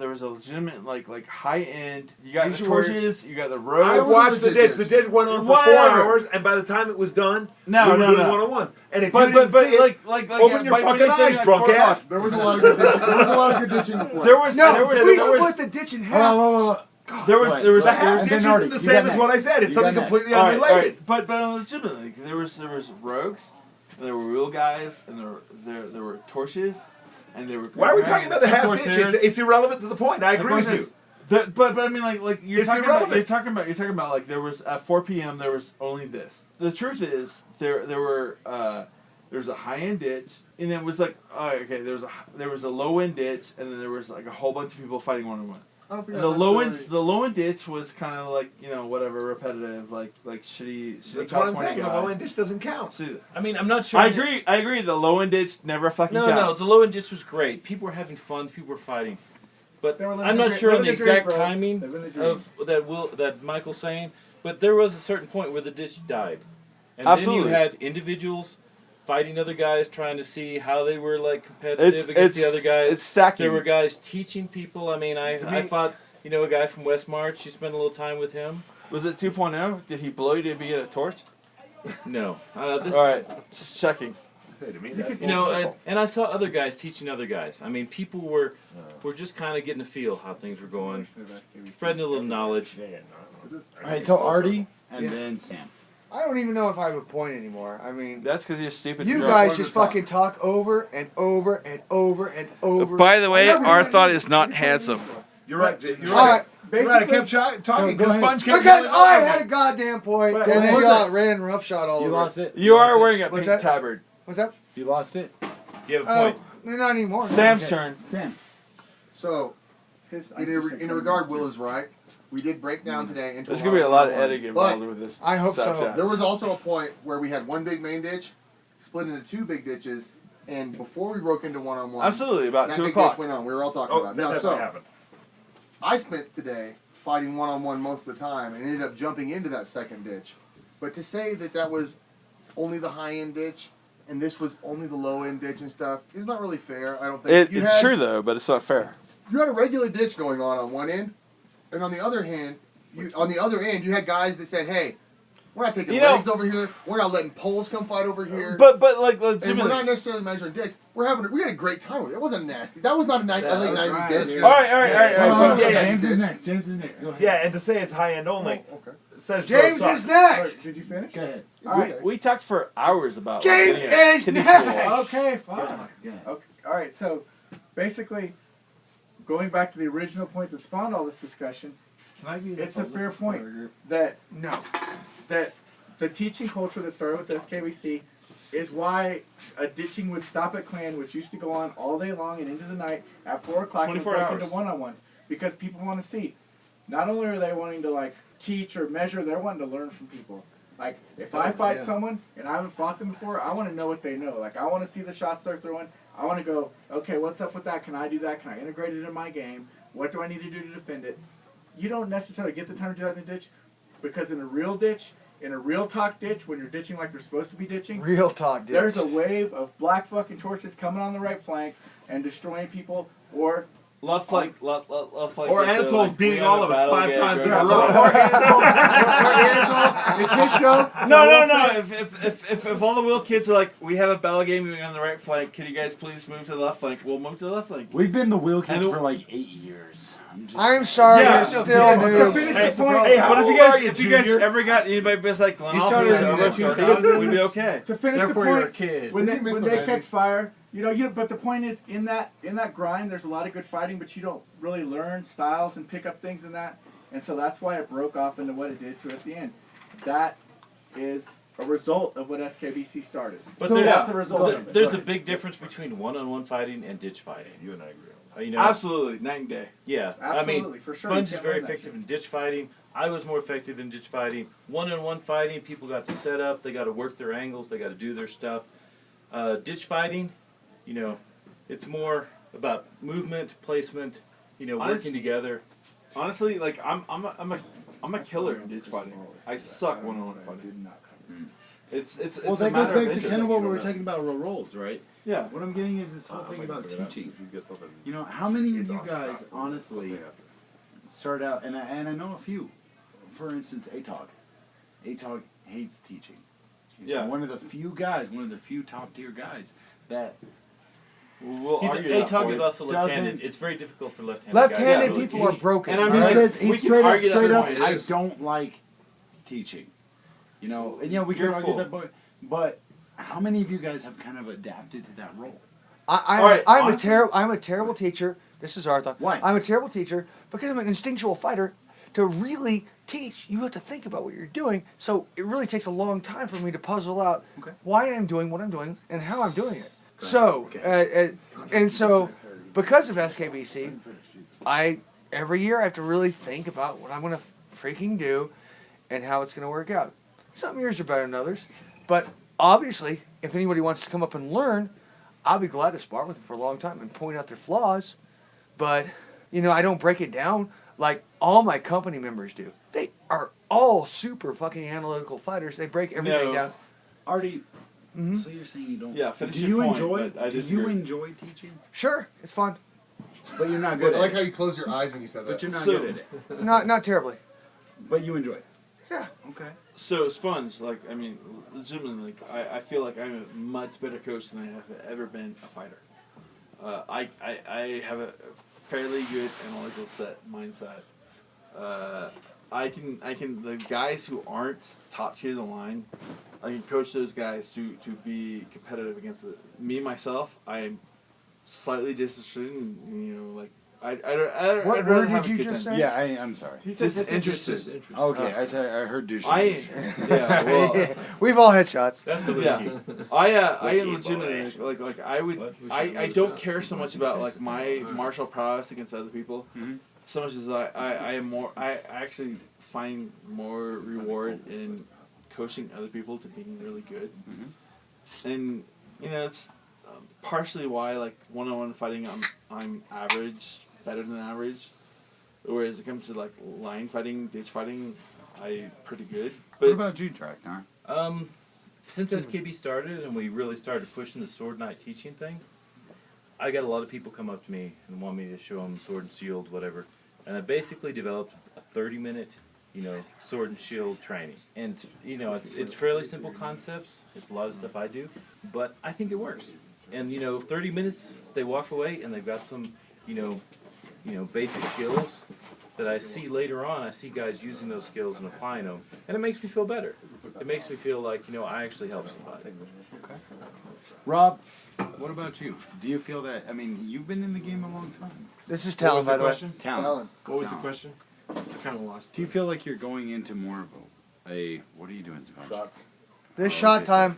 was a legitimate like high end. You got
Use
the
your words.
Torches. You got the
I
roads.
watched the ditch. The ditch went on for 4
Whatever.
hours, and by the time it was done,
No,
we were
no,
doing
no.
one-on-ones. And if
But
you didn't see it,
like
open your
when
fucking
you're saying,
eyes,
like,
drunk
4
ass.
There was a lot of good ditching. There was a lot of good ditching before.
There was
No,
there was
we
there was
split the ditch in half.
there was
The half
And
ditch
then Artie,
isn't the
you
same
got
as what I
next.
said. It's
You
something
got next.
completely
all right,
unrelated.
but legitimately there was rogues, there were real guys, and there were torches, and there were.
Why are we talking about the half ditch?
Corsairs.
It's irrelevant to the point. I agree with you.
But I mean like you're
It's
talking
irrelevant.
about like there was at 4 p.m. there was only this. The truth is there was a high end ditch, and it was like there was a low end ditch, and then there was like a whole bunch of people fighting one on one.
I don't think
The low end ditch was kind of like whatever repetitive like shitty
That's what I'm
California
saying. The
guys.
low end ditch doesn't count.
See,
I mean, I'm not sure.
I agree. The low end ditch never fucking
No,
counts.
the low end ditch was great. People were having fun. People were fighting. But
They were living
I'm
the
not
dream-
sure on the
living the dream,
exact
bro.
timing
Living the dream.
that Michael's saying. But there was a certain point where the ditch died, and
Absolutely.
then you had individuals fighting other guys, trying to see how they were like competitive against the other guys.
It's stacking.
There were guys teaching people. I mean, I
me-
fought a guy from West March. You spent a little time with him.
Was it 2.0? Did he blow you to be a torch?
No,
All right, just checking.
say, to me,
You
that's
could-
full
You know,
circle.
and I saw other guys teaching other guys. I mean, people were just kind of getting a feel how things were going, spreading a little knowledge.
Yeah, no.
All right, so Artie and then Sam.
I don't even know if I have a point anymore. I mean,
That's because you're stupid.
you
drunk.
guys just fucking talk over and over and over and over.
By the way,
I never
Arthon
even-
is not handsome.
You're right, Jay. You're
All
right.
right,
You're right. I
Basically,
kept talking
Go
because
ahead.
Sponge kept
because
yelling
I
over
had a
me.
goddamn point,
Wait,
and then
what
you
was
all ran roughshot all
You
over.
lost it.
You are
lost
wearing a
What's
pink
that?
tabard.
What's that?
it. You lost it.
You have a
Oh,
point.
not anymore.
Sam's
Okay.
turn.
Sam.
So,
his-
in a regard, Will is right. We did break down today into
There's gonna be a lot of
one-on-ones,
editing
but
involved with this.
I hope so.
Stabchats.
There was also a point where we had one big main ditch, split into two big ditches, and before we broke into one-on-one,
Absolutely, about
that
2
big
o'clock.
ditch went on. We were all talking
Oh,
about
that
it. Now,
definitely
so
happened.
I spent today fighting one-on-one most of the time and ended up jumping into that second ditch. But to say that that was only the high-end ditch and this was only the low-end ditch and stuff is not really fair. I don't think
It's true though, but it's not fair.
You had a regular ditch going on one end, and on the other end, you had guys that said, "Hey, we're not taking
You know-
legs over here. We're not letting poles come fight over here."
But like
and we're
legitimately.
not necessarily measuring dicks. We had a great time with it. It wasn't nasty. That was not a late
that was
'90s
right,
ditch.
dude.
All right.
yeah,
But,
yeah.
James is next. James is next. Go ahead.
Yeah, and to say it's high end only
Okay.
says
James
Joe
is
sucks.
next.
Did you finish?
Go ahead.
All right.
we talked for hours about.
James
like, getting a
is
kiddie
next.
pool.
Okay,
Go
fine.
ahead. Go ahead.
Okay. All right. So, basically, going back to the original point that spawned all this discussion, it's a fair point that
No.
that the teaching culture that started with SKVC is why a ditching with Stop at Clan, which used to go on all day long and into the night at 4 o'clock, and
24
break
hours.
into one-on-ones, because people want to see. Not only are they wanting to like teach or measure, they're wanting to learn from people. Like if I fight someone and I haven't fought them before, I want to know what they know. Like I want to see the shots they're throwing. I want to go, okay, what's up with that? Can I do that? Can I integrate it in my game? What do I need to do to defend it? You don't necessarily get the time to do that in a ditch, because in a real ditch, in a real talk ditch, when you're ditching like you're supposed to be ditching,
Real talk, dude.
there's a wave of black fucking torches coming on the right flank and destroying people, or
Left flank, left flank.
Or
is the,
Anatol's
like,
beating
we
all
have
of
a
us
battle
5
gag
times in
or-
a row.
It's his show. so
No,
we'll
no.
see.
If all the Will kids are like, we have a battle game going on the right flank, can you guys please move to the left flank? We'll move to the left flank.
We've been the Wheel Kids
And-
for like 8 years.
I'm sorry,
Yeah,
you're still
to
new.
finish
Hey,
this point,
hey,
But
how
if
old
you
are
guys,
you,
if you guys
Junior?
ever got anybody best like Glenn
You started in the 2000s?
we'd be okay.
to finish the
Therefore, you're a
point,
kid.
when they,
Did you miss
when
the
they
90s?
catch fire, but the point is, in that grind, there's a lot of good fighting, but you don't really learn styles and pick up things in that, and so that's why it broke off into what it did to it at the end. That is a result of what SKVC started.
But
so
there-
that's a result of it.
There's a big difference between one-on-one fighting and ditch fighting.
You and I agree.
You know,
Absolutely, night and day.
yeah.
Absolutely,
I mean,
for sure.
Sponge
You
is
can't
very
learn that
effective in ditch fighting. I was more effective in ditch fighting. One-on-one fighting, people got to set up. They got to work their angles. They got to do their stuff. Ditch fighting, it's more about movement, placement. Working
Honest-
together.
Honestly, like I'm a killer in ditch fighting. I suck one-on-one fighting. It's
Well,
a
that goes
matter of
back to
interest.
kind of what we were talking about roles, right?
Yeah.
What I'm getting is this whole thing about teaching.
He's got something.
How many of you guys honestly start out, and I know a few. For instance, ATOG. ATOG hates teaching. He's
Yeah.
one of the few guys, one of the few top tier guys that
We'll
He's
argue that
ATOG
point.
is also left-handed.
Doesn't-
it's very difficult for left-handed
Left-handed
guys. to
people
really
are broken.
And I
he
mean,
alright?
says
we
he's
can
straight up,
argue that
straight up.
point. It
I
is.
don't like teaching. And we can
You're
argue
full.
that, but how many of you guys have kind of adapted to that role?
I'm
Alright,
I'm a
honestly-
terrible. I'm a terrible teacher. This is Arthon.
Why?
I'm a terrible teacher because I'm an instinctual fighter. To really teach, you have to think about what you're doing. So it really takes a long time for me to puzzle out
Okay.
why I'm doing what I'm doing and how I'm doing it.
Go
So
ahead.
and so because of SKBC, every year I have to really think about what I'm gonna freaking do and how it's gonna work out. Some years are better than others, but obviously, if anybody wants to come up and learn, I'll be glad to spar with them for a long time and point out their flaws. But I don't break it down like all my company members do. They are all super fucking analytical fighters. They break everything
No.
down.
Artie,
Mhm.
so you're saying you don't?
Yeah, finish
Do
your
you
point,
enjoy?
but I
Do you
disagree.
enjoy teaching?
Sure, it's fun.
But you're not
But
good
I
at
like
it.
how you closed your eyes when you said that.
But you're not
So-
good at it.
Not terribly.
But you enjoy it.
Yeah.
Okay.
So Sponge, like I mean, legitimately, like I feel like I'm a much better coach than I have ever been a fighter. I have a fairly good analytical mindset. I can the guys who aren't top tier of the line, I can coach those guys to be competitive against me myself. I am slightly disinterested, and like I'd
What
rather
word
have
did
a
you
good
just
time.
say?
Yeah, I'm sorry.
He says
Disinterested.
disinterested.
Okay, I heard douche.
Yeah, well,
We've all had shots.
That's the
yeah.
whiskey.
I
Whiskey,
legitimately
boy.
like I would
What? We should
I
really
don't
shot.
care so much about like my martial prowess against other people,
Mhm.
so much as I am more I actually find more reward in coaching other people to being really good, and it's partially why like one-on-one fighting I'm average, better than average, whereas it comes to like line fighting, ditch fighting, I pretty good. But
What about you, Draknar?
Since SKB started and we really started pushing the sword night teaching thing, I got a lot of people come up to me and want me to show them sword and shield, whatever. And I basically developed a 30-minute, sword and shield training. And it's fairly simple concepts. It's a lot of stuff I do, but I think it works. And 30 minutes, they walk away and they've got some, basic skills that I see later on. I see guys using those skills and applying them, and it makes me feel better. It makes me feel like I actually helped somebody.
Okay. Rob, what about you? Do you feel that? I mean, you've been in the game a long time.
This is
What
Talen,
was
by
the
the way.
question?
Talent.
What was the
Talent.
question? I kind of lost.
Do you feel like you're going into more of what are you doing, Sponge?
This shot time.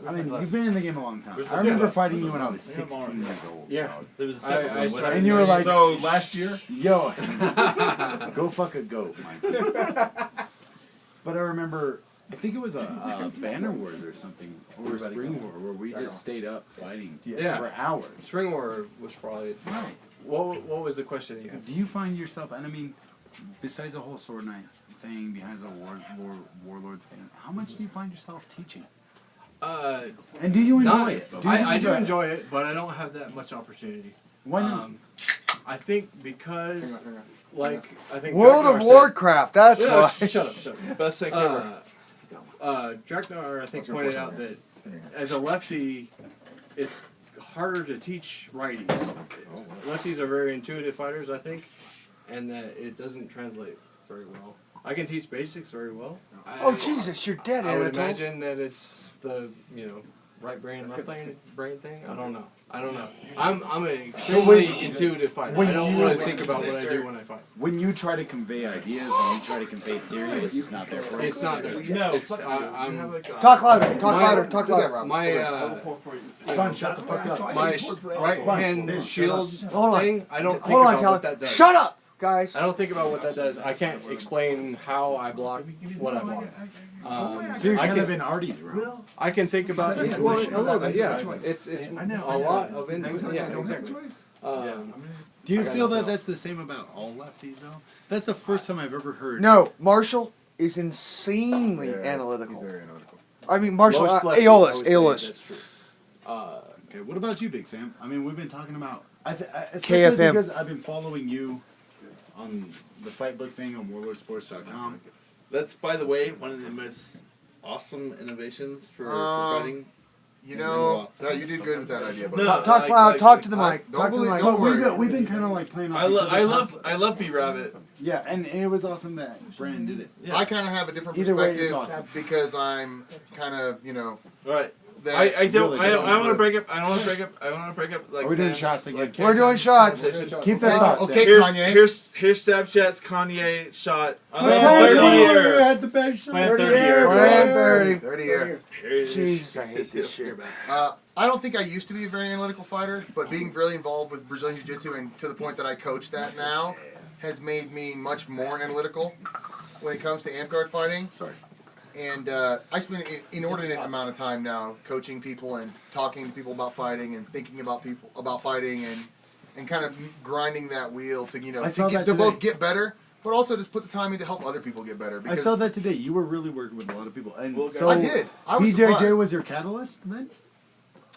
I mean, you've been in the game a long time.
Where's
I
my
remember
glass?
fighting you when I was
Yeah,
16 years old.
Yeah.
dog.
There was a
I
separate one.
started-
And you were like,
So last year,
yo, go fuck a goat, Mike. But I remember, I think it was a Banner Wars or something, or a Spring War, where we just stayed up fighting
Yeah.
for hours.
Spring War was probably.
Right.
What was the question you had?
Do you find yourself, and I mean, besides the whole Sword Knight thing, behind the Warlord thing, how much do you find yourself teaching? And do you enjoy
Not,
it?
I do enjoy it, but I don't have that much opportunity.
Why not?
I think because, like, I think
World
Draknar
of
said-
Warcraft, that's
Yeah,
why.
shut up.
best thing ever.
Draknar, I think, pointed out that as a lefty, it's harder to teach righties. Lefties are very intuitive fighters, I think, and that it doesn't translate very well. I can teach basics very well.
Oh, Jesus, you're dead,
I would
Anatole.
imagine that it's the right brain, left brain thing. I don't know. I'm an extremely intuitive fighter. I don't really think about what I do when I fight.
When you try to convey ideas, when you try to convey theories, it's not there.
It's not there.
No,
It's, I'm,
Talk louder, talk louder, talk louder.
my
Sponge, shut the fuck up.
my right hand shield
Hold on.
thing. I don't think
Hold on,
about what that
Talen.
does.
Shut up, guys.
I don't think about what that does. I can't explain how I block what I block.
So you're
I
kind
can-
of in Artie's realm.
I can think about it. Well, a little bit, yeah. It's a lot of intuition. Yeah, exactly.
Do you
I got
feel that
nothing
that's the same about all lefties, though? That's the first time I've ever heard.
No, Marshall is insanely analytical.
He's very analytical.
I mean, Marshall,
Most lefties, I
Aeolus,
would say
Aeolus.
that's true.
Okay, what about you, Big Sam? I mean, we've been talking about especially
KFM.
because I've been following you on the fight book thing on warlordsports.com.
That's, by the way, one of the most awesome innovations for fighting.
You know, no, you did good with that idea. But
No.
Talk loud, talk to the
I-
mic.
don't
Talk to the
believe-
mic.
don't worry.
We've been kind of like playing off
I
each other.
love B-Rabbit.
Yeah, and it was awesome that Brandon did it.
Yeah.
I kind of have a different
Either way, it's
perspective
awesome.
because I'm kind of,
Right.
that
I don't.
really
I
doesn't
want to
work.
break up. I don't want to break up. I want to break up. Like
Are we doing
Sam's,
shots again?
like,
We're doing shots.
conversation.
Keep that thought.
Okay,
Here's
Kanye.
here's Stabchats Kanye shot. On the
Kanye
30 year.
had the best shot.
Plan 30 year.
Plan 30.
30 year.
Jesus, I hate this shit.
I don't think I used to be a very analytical fighter, but being really involved with Brazilian Jiu-Jitsu and to the point that I coach that now has made me much more analytical when it comes to amp guard fighting.
Sorry.
And I spend an inordinate amount of time now coaching people and talking to people about fighting and thinking about people about fighting and kind of grinding that wheel to
I saw that
to both
today.
get better, but also just put the time in to help other people get better.
I
Because
saw that today. You were really working with a lot of people, and
Well,
so
I did. I was
BJJ
surprised.
was your catalyst then.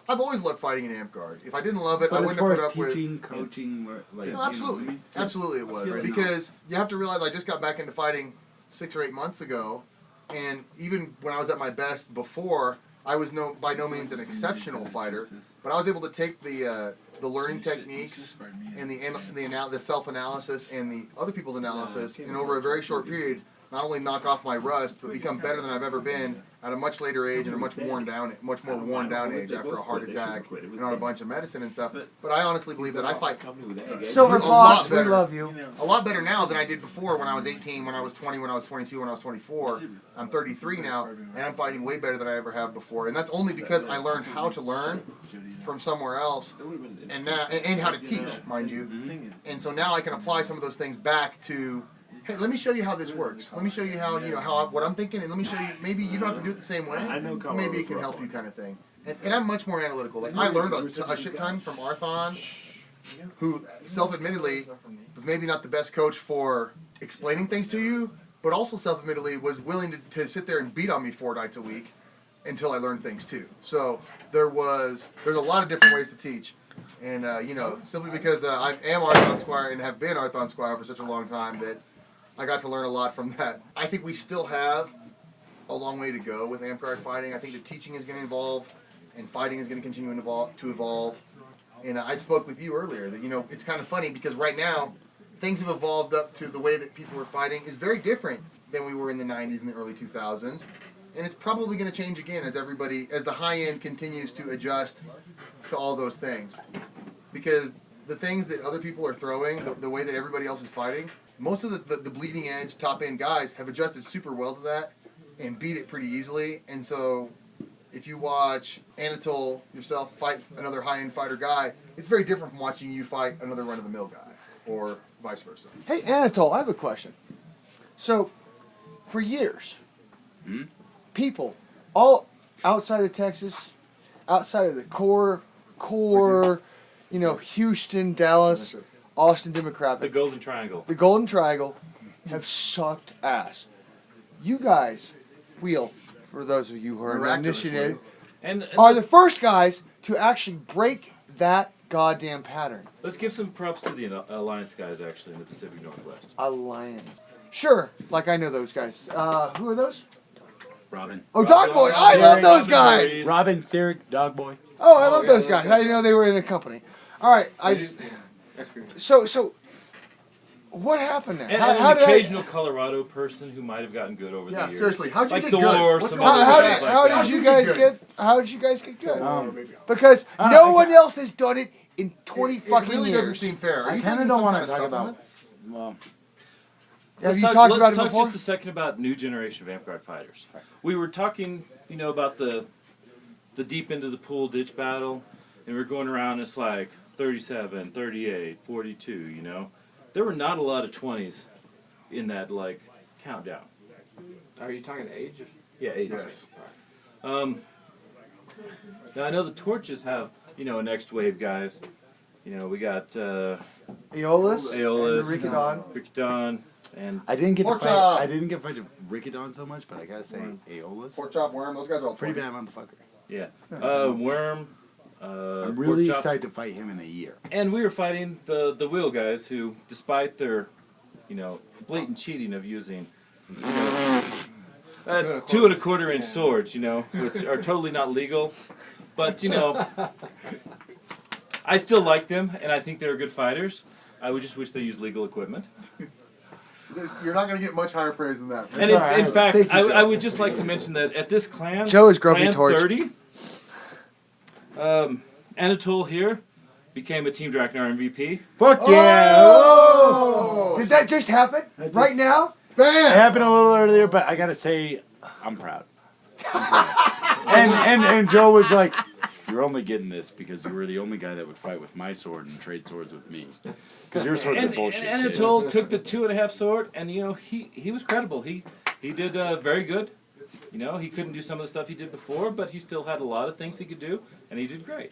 I've always loved fighting in amp guard. If I didn't love it, I
But as
wouldn't
far
have
as
put up with.
teaching, coaching, like
No, absolutely, absolutely it was
Right.
because you have to realize I just got back into fighting 6 or 8 months ago, and even when I was at my best before, I was by no means an exceptional fighter, but I was able to take the learning techniques and the self-analysis and the other people's analysis, and over a very short period, not only knock off my rust, but become better than I've ever been at a much later age and a much more worn down age after a heart attack and on a bunch of medicine and stuff. But I honestly believe that I fight
Silver Fox, we love you.
a lot better now than I did before when I was 18, when I was 20, when I was 22, when I was 24. I'm 33 now, and I'm fighting way better than I ever have before. And that's only because I learned how to learn from somewhere else, and how to teach, mind you. And so now I can apply some of those things back to, hey, let me show you how this works. Let me show you how, what I'm thinking, and let me show you, maybe you don't have to do it the same way. Maybe it can help you, kind of thing. And I'm much more analytical. Like, I learned a shit ton from Arthon, who self-admittedly was maybe not the best coach for explaining things to you, but also self-admittedly was willing to sit there and beat on me 4 nights a week until I learned things too. So there's a lot of different ways to teach. And, simply because I am Arthon Squire and have been Arthon Squire for such a long time that I got to learn a lot from that. I think we still have a long way to go with Amcard fighting. I think the teaching is going to evolve, and fighting is going to continue to evolve. And I spoke with you earlier that, it's kind of funny because right now, things have evolved up to the way that people are fighting is very different than we were in the 90s and the early 2000s. And it's probably going to change again as the high end continues to adjust to all those things. Because the things that other people are throwing, the way that everybody else is fighting, most of the bleeding edge, top end guys have adjusted super well to that and beat it pretty easily. And so if you watch Anatole yourself fight another high end fighter guy, it's very different from watching you fight another run of the mill guy, or vice versa.
Hey, Anatole, I have a question. So, for years, people all outside of Texas, outside of the core, Houston, Dallas, Austin Democrat,
The Golden Triangle.
the Golden Triangle, have sucked ass. You guys, for those of you who are initiated,
And
are the first guys to actually break that goddamn pattern.
let's give some props to the Alliance guys, actually, in the Pacific Northwest.
Alliance. Sure, like I know those guys. Who are those?
Robin.
Oh, Dog Boy. I love those guys.
Robin, Sirik, Dog Boy.
Oh, I love those guys. I didn't know they were in a company. All right, so what happened there?
And
How
an
did
occasional Colorado person who might have gotten good over the years.
Seriously, how'd you
Like
get
Dole
good?
or
What's
some
wrong
other
with
how
guys
that?
did,
like
how
that.
did you guys get? How did you guys get good? Because
I
no
got-
one else has done it in 20 fucking
It really
years.
doesn't seem fair. Are
I
you
kind of
taking
don't
some
want
kind
to
of
talk about.
supplements?
Well,
Have you
Let's
talked about it
talk
before?
just a second about new generation of Amcard fighters. We were talking, about the deep into the pool ditch battle, and we were going around. It's like 37, 38, 42. There were not a lot of 20s in that countdown.
Are you talking age?
Yeah, 80.
Yes.
Now I know the Torches have a next wave guys. We got
Aeolus,
Aeolus,
and Ricodon.
Ricodon, and
I didn't get
Pork
to
chop.
fight. I didn't get to fight Ricodon so much, but I gotta say, Aeolus,
Pork chop, worm, those guys are all
pretty
20s.
bad motherfucker.
yeah, Worm.
I'm really
Pork Chop.
excited to fight him in a year.
And we were fighting the wheel guys who, despite their, blatant cheating of using 2 1/4 inch swords, which are totally not legal, but I still like them, and I think they're good fighters. I would just wish they used legal equipment.
You're not going to get much higher praise than that.
And in fact,
Thank you, Joe.
I would just like to mention that at this clan,
Joe is Grumpy
Clan
Torch.
30, Anatole here became a Team Draknar MVP.
Fuck yeah!
Oh!
Did that just happen? Right now?
It happened a little earlier, but I gotta say, I'm proud. and Joe was like, "You're only getting this because you were the only guy that would fight with my sword and trade swords with me. Because your swords are bullshit."
And Anatole took the 2.5 sword, and he was credible. He did very good. He couldn't do some of the stuff he did before, but he still had a lot of things he could do, and he did great.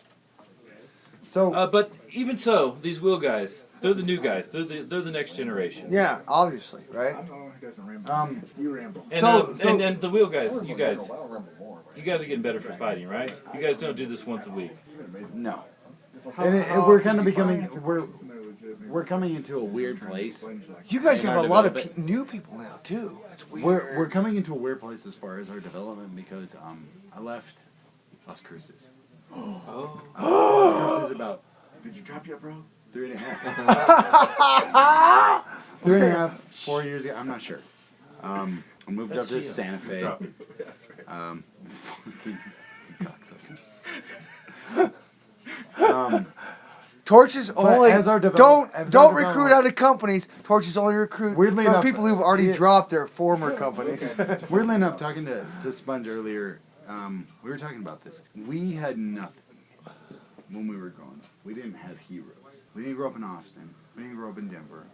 So
But even so, these wheel guys, they're the new guys. They're the next generation.
Yeah, obviously, right?
I'm the one who doesn't ramble. You ramble.
And and the wheel guys, you guys
I don't remember more.
are getting better for fighting, right? You guys don't do this once a week.
no, and we're kind of becoming we're coming into a weird place.
You guys
in
got
our
a lot of
development.
new people now too. That's weird.
We're coming into a weird place as far as our development because I left Las Cruces. Las Cruces about
Did you drop yet, bro?
3.5. 3.5, 4 years ago. I'm not sure. I moved up to Santa Fe. Fucking cocksuckers.
Torch is only
as our
don't
as our
don't recruit
development-
out of companies. Torch is only recruit
Weirdly
from
enough,
people who've already
yeah.
dropped their former companies.
Weirdly enough, talking to Sponge earlier, we were talking about this. We had nothing when we were growing up. We didn't have heroes. We didn't grow up in Austin. We didn't grow up in Denver.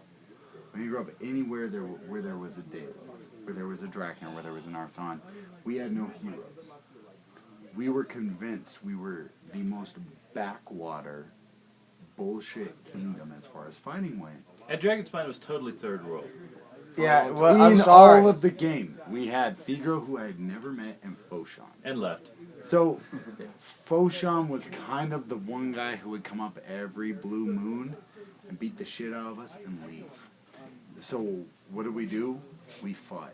We didn't grow up anywhere where there was a Dalos, where there was a Draknar, where there was an Arthon. We had no heroes. We were convinced we were the most backwater bullshit kingdom as far as fighting went.
And Dragon's Spine was totally third world.
Yeah, well,
In
I'm sorry.
all of the game, we had Thigro, who I had never met, and Foshan.
And left.
So, Foshan was kind of the one guy who would come up every blue moon and beat the shit out of us and leave. So, what did we do? We fought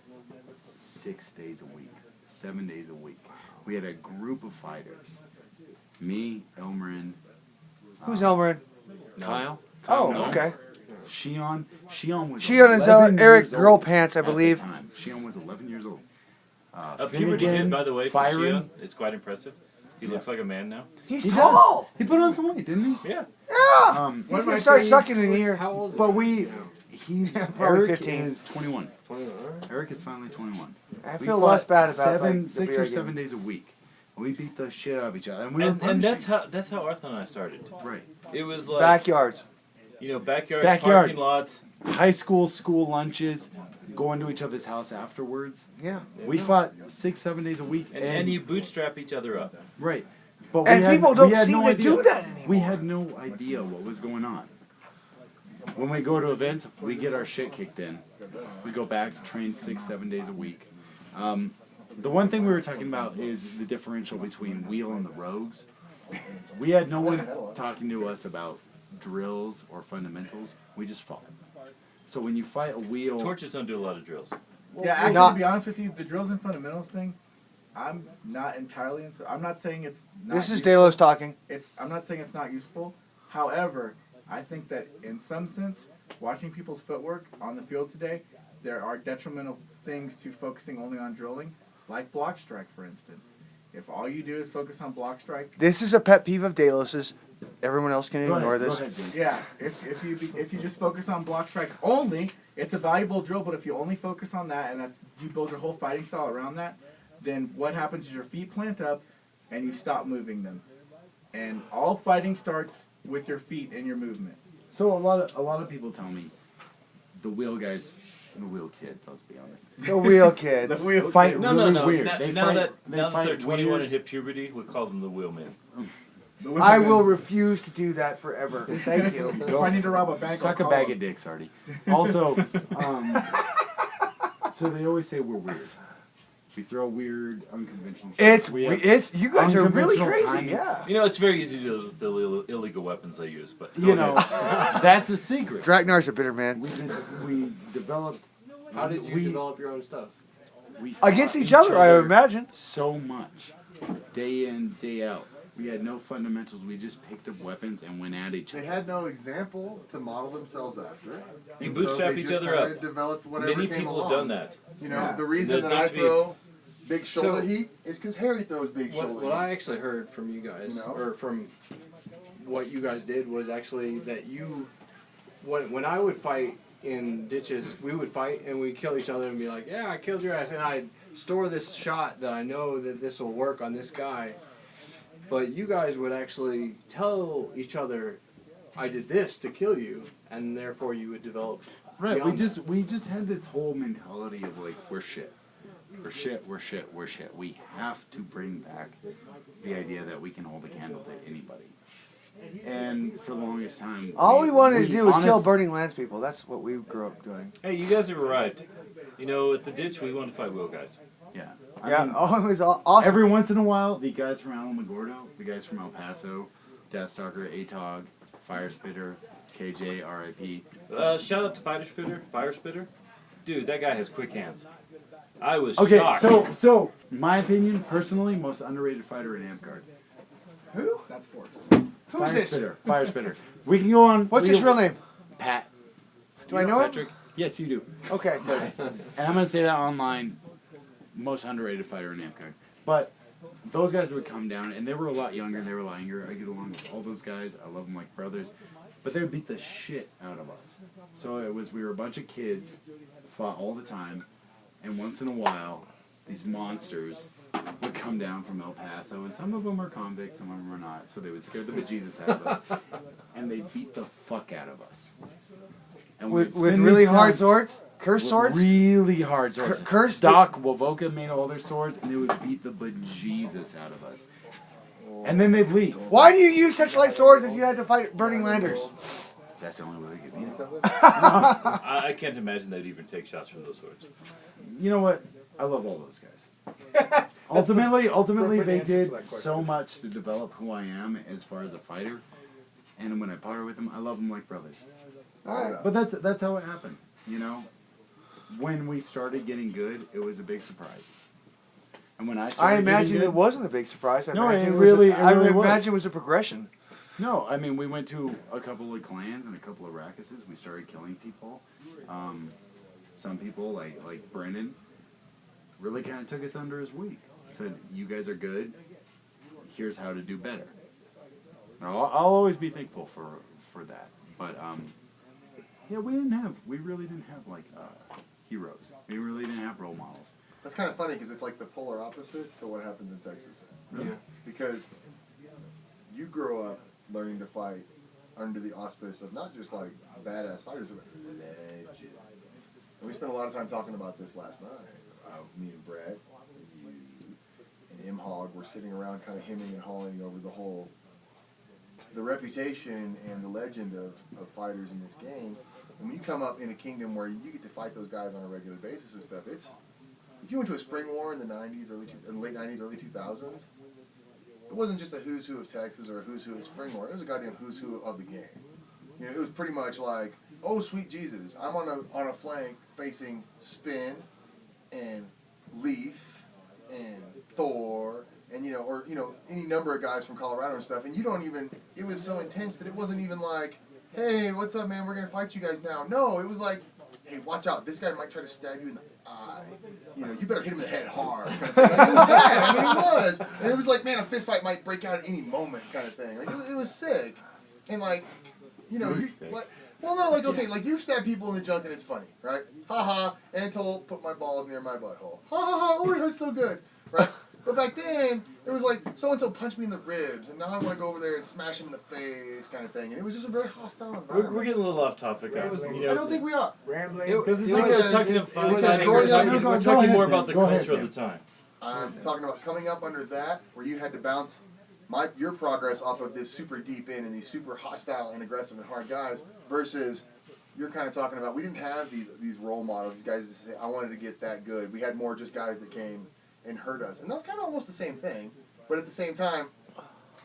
6 days a week, 7 days a week. We had a group of fighters. Me, Elmarin.
Who's Elmarin?
Kyle?
Oh,
No.
okay.
Shion. Shion was
Shion is
11
Eric
years
Girl
old
Pants, I
at the
believe.
time. Shion was 11 years old.
A puberty
Finnegan,
hit, by the way, for
Firen.
Shion. It's quite impressive. He looks like a man now.
He's
He
tall.
does. He put on some weight, didn't he?
Yeah.
Yeah. He's
What am
gonna
I
start
saying?
sucking in here.
How old is
But
he?
he's
Probably
Eric
15.
is 21.
21, alright.
Eric is finally 21.
I
We
feel
fought
less bad about like, the
6
beer
or
game.
7 days a week. We beat the shit out of each other, and we were
And
punishing.
that's how Arthon and I started.
Right.
It was like
Backyards.
backyards,
Backyards.
parking lots.
High school lunches, going to each other's house afterwards.
Yeah.
We fought 6, 7 days a week,
And you bootstrap each other up.
right. But
And people don't
we had
seem
no
to
idea.
do that anymore.
We had no idea what was going on. When we go to events, we get our shit kicked in. We go back, train 6, 7 days a week. The one thing we were talking about is the differential between wheel and the rogues. We had no one talking to us about drills or fundamentals. We just fought. So when you fight a wheel,
Torches don't do a lot of drills.
Yeah, actually,
not-
to be honest with you, the drills and fundamentals thing, I'm not entirely. I'm not saying it's not.
This is
useful.
Dalos talking.
I'm not saying it's not useful. However, I think that in some sense, watching people's footwork on the field today, there are detrimental things to focusing only on drilling, like block strike, for instance. If all you do is focus on block strike,
This is a pet peeve of Dalos's. Everyone else can
Go
ignore
ahead,
this.
go ahead, Dean.
yeah, if you just focus on block strike only, it's a valuable drill. But if you only focus on that and you build your whole fighting style around that, then what happens is your feet plant up, and you stop moving them, and all fighting starts with your feet and your movement.
So a lot of people tell me the wheel guys, the wheel kids. Let's be honest.
The wheel kids.
The wheel
Fight
No,
really
no, no.
weird.
Now,
They
now
fight,
that
they
now that
fight
they're 21
weird.
and hit puberty, we call them the wheelmen.
The wheel
I
men.
will refuse to do that forever. Thank you.
If I need to rob a bank,
Suck
I'll
a
call
bag
them.
of dicks, Artie. Also, so they always say we're weird. We throw weird, unconventional shit. We have
You guys are really
unconventional
crazy.
timing.
Yeah.
You know, it's very easy to do this with the illegal weapons they use, but
You know, that's a secret.
Dragnar's a bitter man.
We developed.
How did you
we,
develop your own stuff?
we fought
Against each other, I would imagine.
so much, day in, day out. We had no fundamentals. We just picked up weapons and went at each
They
other.
had no example to model themselves after.
You
And
bootstrap
they
each
just
other
kinda
up.
Developed whatever
many
came
people
along.
have done that.
You know,
Yeah.
the reason
There
that I
needs to be-
throw big shoulder
So-
heat is because Harry throws big shoulder
What
heat.
I actually heard from you guys,
You know?
or from what you guys did, was actually that when I would fight in ditches, we would fight and we'd kill each other and be like, yeah, I killed your ass, and I'd store this shot that I know that this will work on this guy. But you guys would actually tell each other, I did this to kill you, and therefore you would develop.
Right.
beyond
We just had this whole mentality of like we're shit. We're shit. We're shit. We're shit. We have to bring back the idea that we can hold a candle to anybody. And for the longest time,
All we wanted to do was kill
honest-
burning lands people. That's what we grew up doing.
Hey, you guys have arrived. You know, at the ditch, we want to fight wheel guys.
Yeah.
Yeah.
I mean,
Oh, it was awesome.
every once in a while, the guys from Alamogordo, the guys from El Paso, Deathstalker, ATOG, Fire Spitter, KJ, R.I.P.
Shout out to Fire Spitter. Dude, that guy has quick hands. I was
Okay,
shocked.
so my opinion, personally, most underrated fighter in AmpGuard.
Who?
That's Forrest.
Who's this?
Fire Spitter. We can go on.
What's his real name?
Pat.
Do I know him?
Patrick? Yes, you do.
Okay, good.
And I'm gonna say that online, most underrated fighter in AmpGuard. But those guys would come down, and they were a lot younger, and they were a lot younger. I get along with all those guys. I love them like brothers. But they would beat the shit out of us. So we were a bunch of kids, fought all the time, and once in a while, these monsters would come down from El Paso, and some of them are convicts, some of them are not. So they would scare the bejesus out of us, and they'd beat the fuck out of us. And
With
we'd spend
really
this
hard
time-
swords? Curse swords?
Really hard swords.
Cursed?
Doc Wovoka made all their swords, and they would beat the bejesus out of us. And then they'd leave.
Why do you use such light swords if you had to fight burning landers?
That's the only way we could beat them.
I can't imagine they'd even take shots from those swords.
You know what? I love all those guys. Ultimately,
Appropriate
they
answer
did
for that question.
so much to develop who I am as far as a fighter. And when I partner with them, I love them like brothers.
Alright.
But that's how it happened, you know? When we started getting good, it was a big surprise. And when I
I
started
imagine
getting
it
good,
wasn't a big surprise. I
No,
imagine
it
was
really-
I
it really was.
imagine it was a progression.
No, I mean, we went to a couple of clans and a couple of rackuses. We started killing people. Some people, like Brennan, really kind of took us under his wing. Said, you guys are good. Here's how to do better. Now, I'll always be thankful for that. But, yeah, we really didn't have, like, heroes. We really didn't have role models.
That's kind of funny because it's like the polar opposite to what happens in Texas.
Really?
Yeah.
Because you grow up learning to fight under the auspice of not just like badass fighters, but legends. And we spent a lot of time talking about this last night. Me and Brett, you, and MHoG were sitting around kind of hemming and hawing over the reputation and the legend of fighters in this game. And when you come up in a kingdom where you get to fight those guys on a regular basis and stuff, if you went to a spring war in the late 90s, early 2000s, it wasn't just a who's who of Texas or a who's who of spring war. It was a goddamn who's who of the game. You know, it was pretty much like, oh sweet Jesus, I'm on a flank facing Spin and Leaf and Thor and any number of guys from Colorado and stuff, and you don't even. It was so intense that it wasn't even like, hey, what's up, man? We're gonna fight you guys now. No, it was like, hey, watch out. This guy might try to stab you in the eye. You better hit him in the head hard. Kind of thing. Like, it was bad. I mean, it was. And it was like, man, a fist fight might break out at any moment, kind of thing. Like, it was sick. And like, you stab people in the junk and it's funny, right? Ha ha. Anatole put my balls near my butthole. Ha ha ha. Oh, it hurts so good, right? But back then, it was like, so-and-so punched me in the ribs, and now I want to go over there and smash him in the face, kind of thing. And it was just a very hostile environment.
We're getting a little off topic.
I don't think we are.
Rambling.
Because it's
It
not
was-
just talking about
because
fighting,
growing up-
we're
Go
talking
ahead,
more
Sam.
about the
Go ahead,
culture of
Sam.
the time.
I'm talking about coming up under that, where you had to bounce your progress off of this super deep in and these super hostile and aggressive and hard guys, versus you're kind of talking about, we didn't have these role models, these guys that say, I wanted to get that good. We had more just guys that came and hurt us. And that's kind of almost the same thing, but at the same time,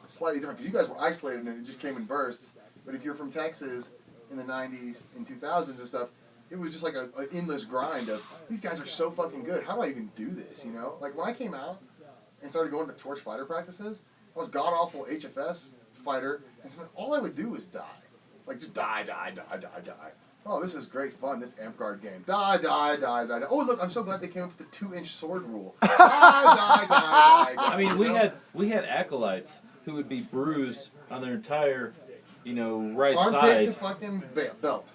slightly different, because you guys were isolated and it just came in bursts. But if you're from Texas in the 90s and 2000s and stuff, it was just like an endless grind of, these guys are so fucking good. How do I even do this, Like, when I came out and started going to Torch fighter practices, I was god-awful HFS fighter, and so all I would do was die. Like, just die. Oh, this is great fun, this AmpGuard game. Die. Oh, look, I'm so glad they came up with the 2-inch sword rule. Die.
I mean, we had acolytes who would be bruised on their entire, right
Armpit to
side
fucking belt.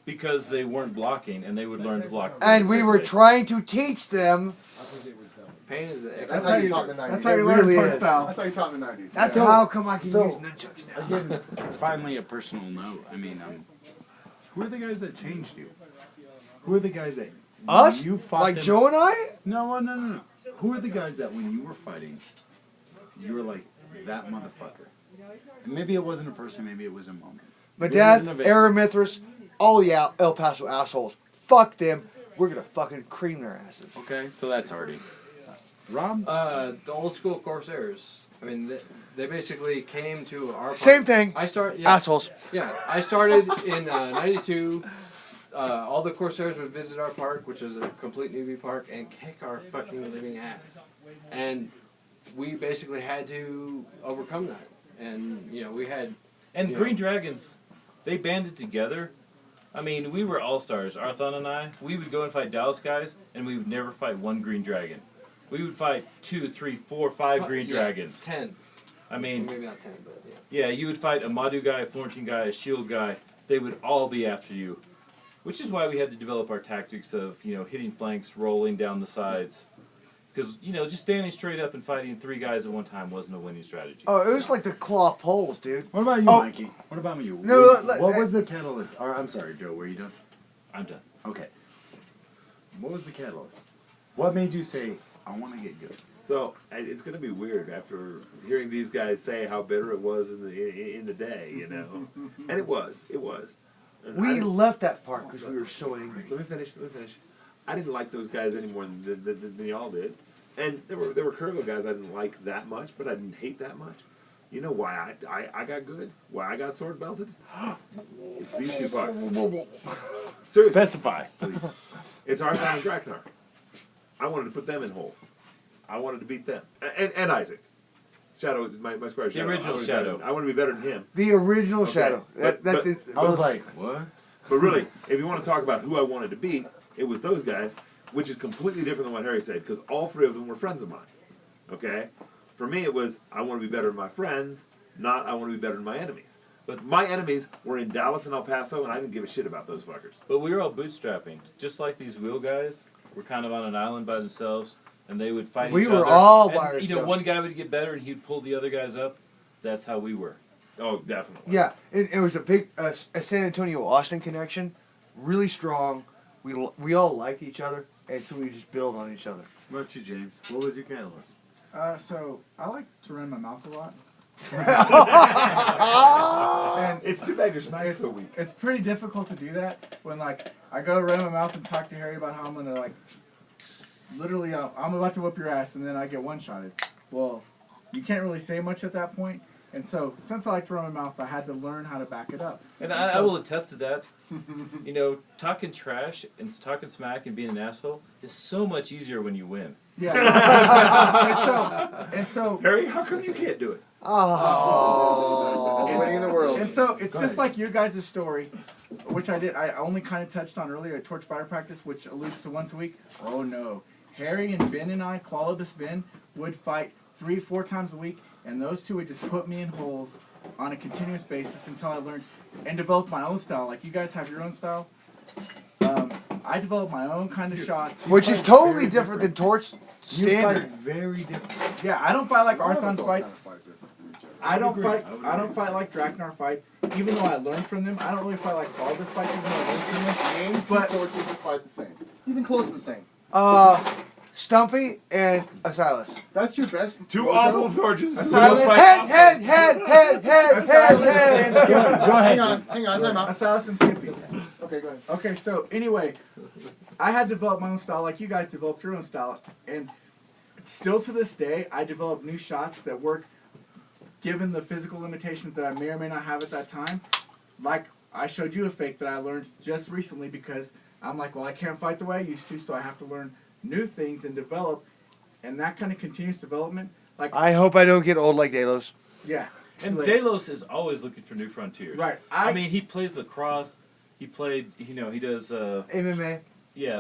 because they weren't blocking, and they would learn to block.
And we were
quickly.
trying to teach them.
Pain is an
That's
excellent.
how you taught in the 90s.
That's how you
It
learn
really
torch
is.
style.
That's how you taught in the 90s.
That's
So-
how come I can
so-
use nunchucks now.
Again, finally a personal note. I mean, who are the guys that changed you? Who are the guys that
Us?
you fought
Like
them?
Joe and I?
No. Who are the guys that when you were fighting, you were like, that motherfucker? And maybe it wasn't a person, maybe it was a moment.
Madath,
an event.
Aramithras, all the El Paso assholes. Fuck them. We're gonna fucking cream their asses.
Okay, so that's already. Rob?
The old school Corsairs. I mean, they basically came to our park.
Same thing.
Yeah,
Assholes.
Yeah, I started in '92. All the Corsairs would visit our park, which is a complete newbie park, and kick our fucking living ass. And we basically had to overcome that. And, we had...
And Green Dragons, they banded together. I mean, we were all-stars. Arthon and I, we would go and fight Dalos guys, and we would never fight one Green Dragon. We would fight 2, 3, 4, 5 Green Dragons.
10.
I mean...
Maybe not 10, but
yeah. Yeah, you would fight a Madu guy, a Florentine guy, a Shield guy. They would all be after you. Which is why we had to develop our tactics of, hitting flanks, rolling down the sides. Because, just standing straight up and fighting 3 guys at one time wasn't a winning strategy.
Oh, it was like the claw poles, dude.
What about you, Mikey? What about you?
No,
what was the catalyst? Or, I'm sorry, Joe, were you done?
I'm done.
Okay. What was the catalyst? What made you say, I want to get good?
So it's going to be weird after hearing these guys say how bitter it was in the day, and it was. And
We left that park because we were so angry.
Let me finish. I didn't like those guys any more than y'all did, and there were Kurgo guys I didn't like that much, but I didn't hate that much. You know why I got good? Why I got sword belted? It's these 2 fucks. Seriously,
Specify.
please. It's Arthon and Draknar. I wanted to put them in holes. I wanted to beat them, and Isaac. Shadow, my squire Shadow.
The original Shadow.
I want to be better than him.
The original
Okay.
Shadow.
But-
That's
but-
it.
I was like, what?
But really, if you want to talk about who I wanted to beat, it was those guys, which is completely different than what Harry said, because all 3 of them were friends of mine. Okay? For me, it was, I want to be better than my friends, not I want to be better than my enemies. But my enemies were in Dallas and El Paso, and I didn't give a shit about those fuckers.
But we were all bootstrapping. Just like these wheel guys were kind of on an island by themselves, and they would fight
We
each
were
other.
all
and,
by ourselves.
one guy would get better, and he'd pull the other guys up. That's how we were.
Oh, definitely.
Yeah, it was a big a San Antonio-Austin connection. Really strong. We all liked each other, and so we just build on each other.
What about you, James? What was your catalyst?
So I like to run my mouth a lot. And
It's too bad your smite's so weak.
it's pretty difficult to do that when I go to run my mouth and talk to Harry about how I'm gonna literally I'm about to whip your ass and then I get one-shotted. Well, you can't really say much at that point. And so, since I like to run my mouth, I had to learn how to back it up.
And I will attest to that. Talking trash and talking smack and being an asshole is so much easier when you win.
Yeah. and so
Harry, how come you can't do it?
Oh,
Winning in the world.
And so it's just like your guys' story, which I only kind of touched on earlier at Torch Fighter Practice, which alludes to once a week. Oh no. Harry and Ben and I, Clawlibus Ben, would fight 3-4 times a week, and those 2 would just put me in holes on a continuous basis until I learned and developed my own style. Like you guys have your own style. I developed my own kind of shots.
which is totally different than Torch
You fight
standard.
very different.
Yeah, I don't fight like Arthon fights. I don't
agree.
fight.
I would
I don't
agree.
fight like Draknar fights. Even though I learned from them, I don't really fight like Clawlibus fights. Even though I learned from them.
Name 2
But-
torches that fight the same. Even close to the same.
Stumpy and Asilas.
That's your best.
2 awful torches.
Asilas-
Head.
Asilas
Go ahead.
Hang on, time out.
Asilas and Skippy.
Okay, go ahead.
Okay, so anyway, I had developed my own style, like you guys developed your own style, and still to this day, I develop new shots that work, given the physical limitations that I may or may not have at that time. Like I showed you a fake that I learned just recently because I'm like, well, I can't fight the way I used to, so I have to learn new things and develop, and that kind of continuous development. Like,
I hope I don't get old like Dalos.
yeah,
And
like-
Dalos is always looking for new frontiers.
right.
I mean, he plays lacrosse. He played, he does,
MMA.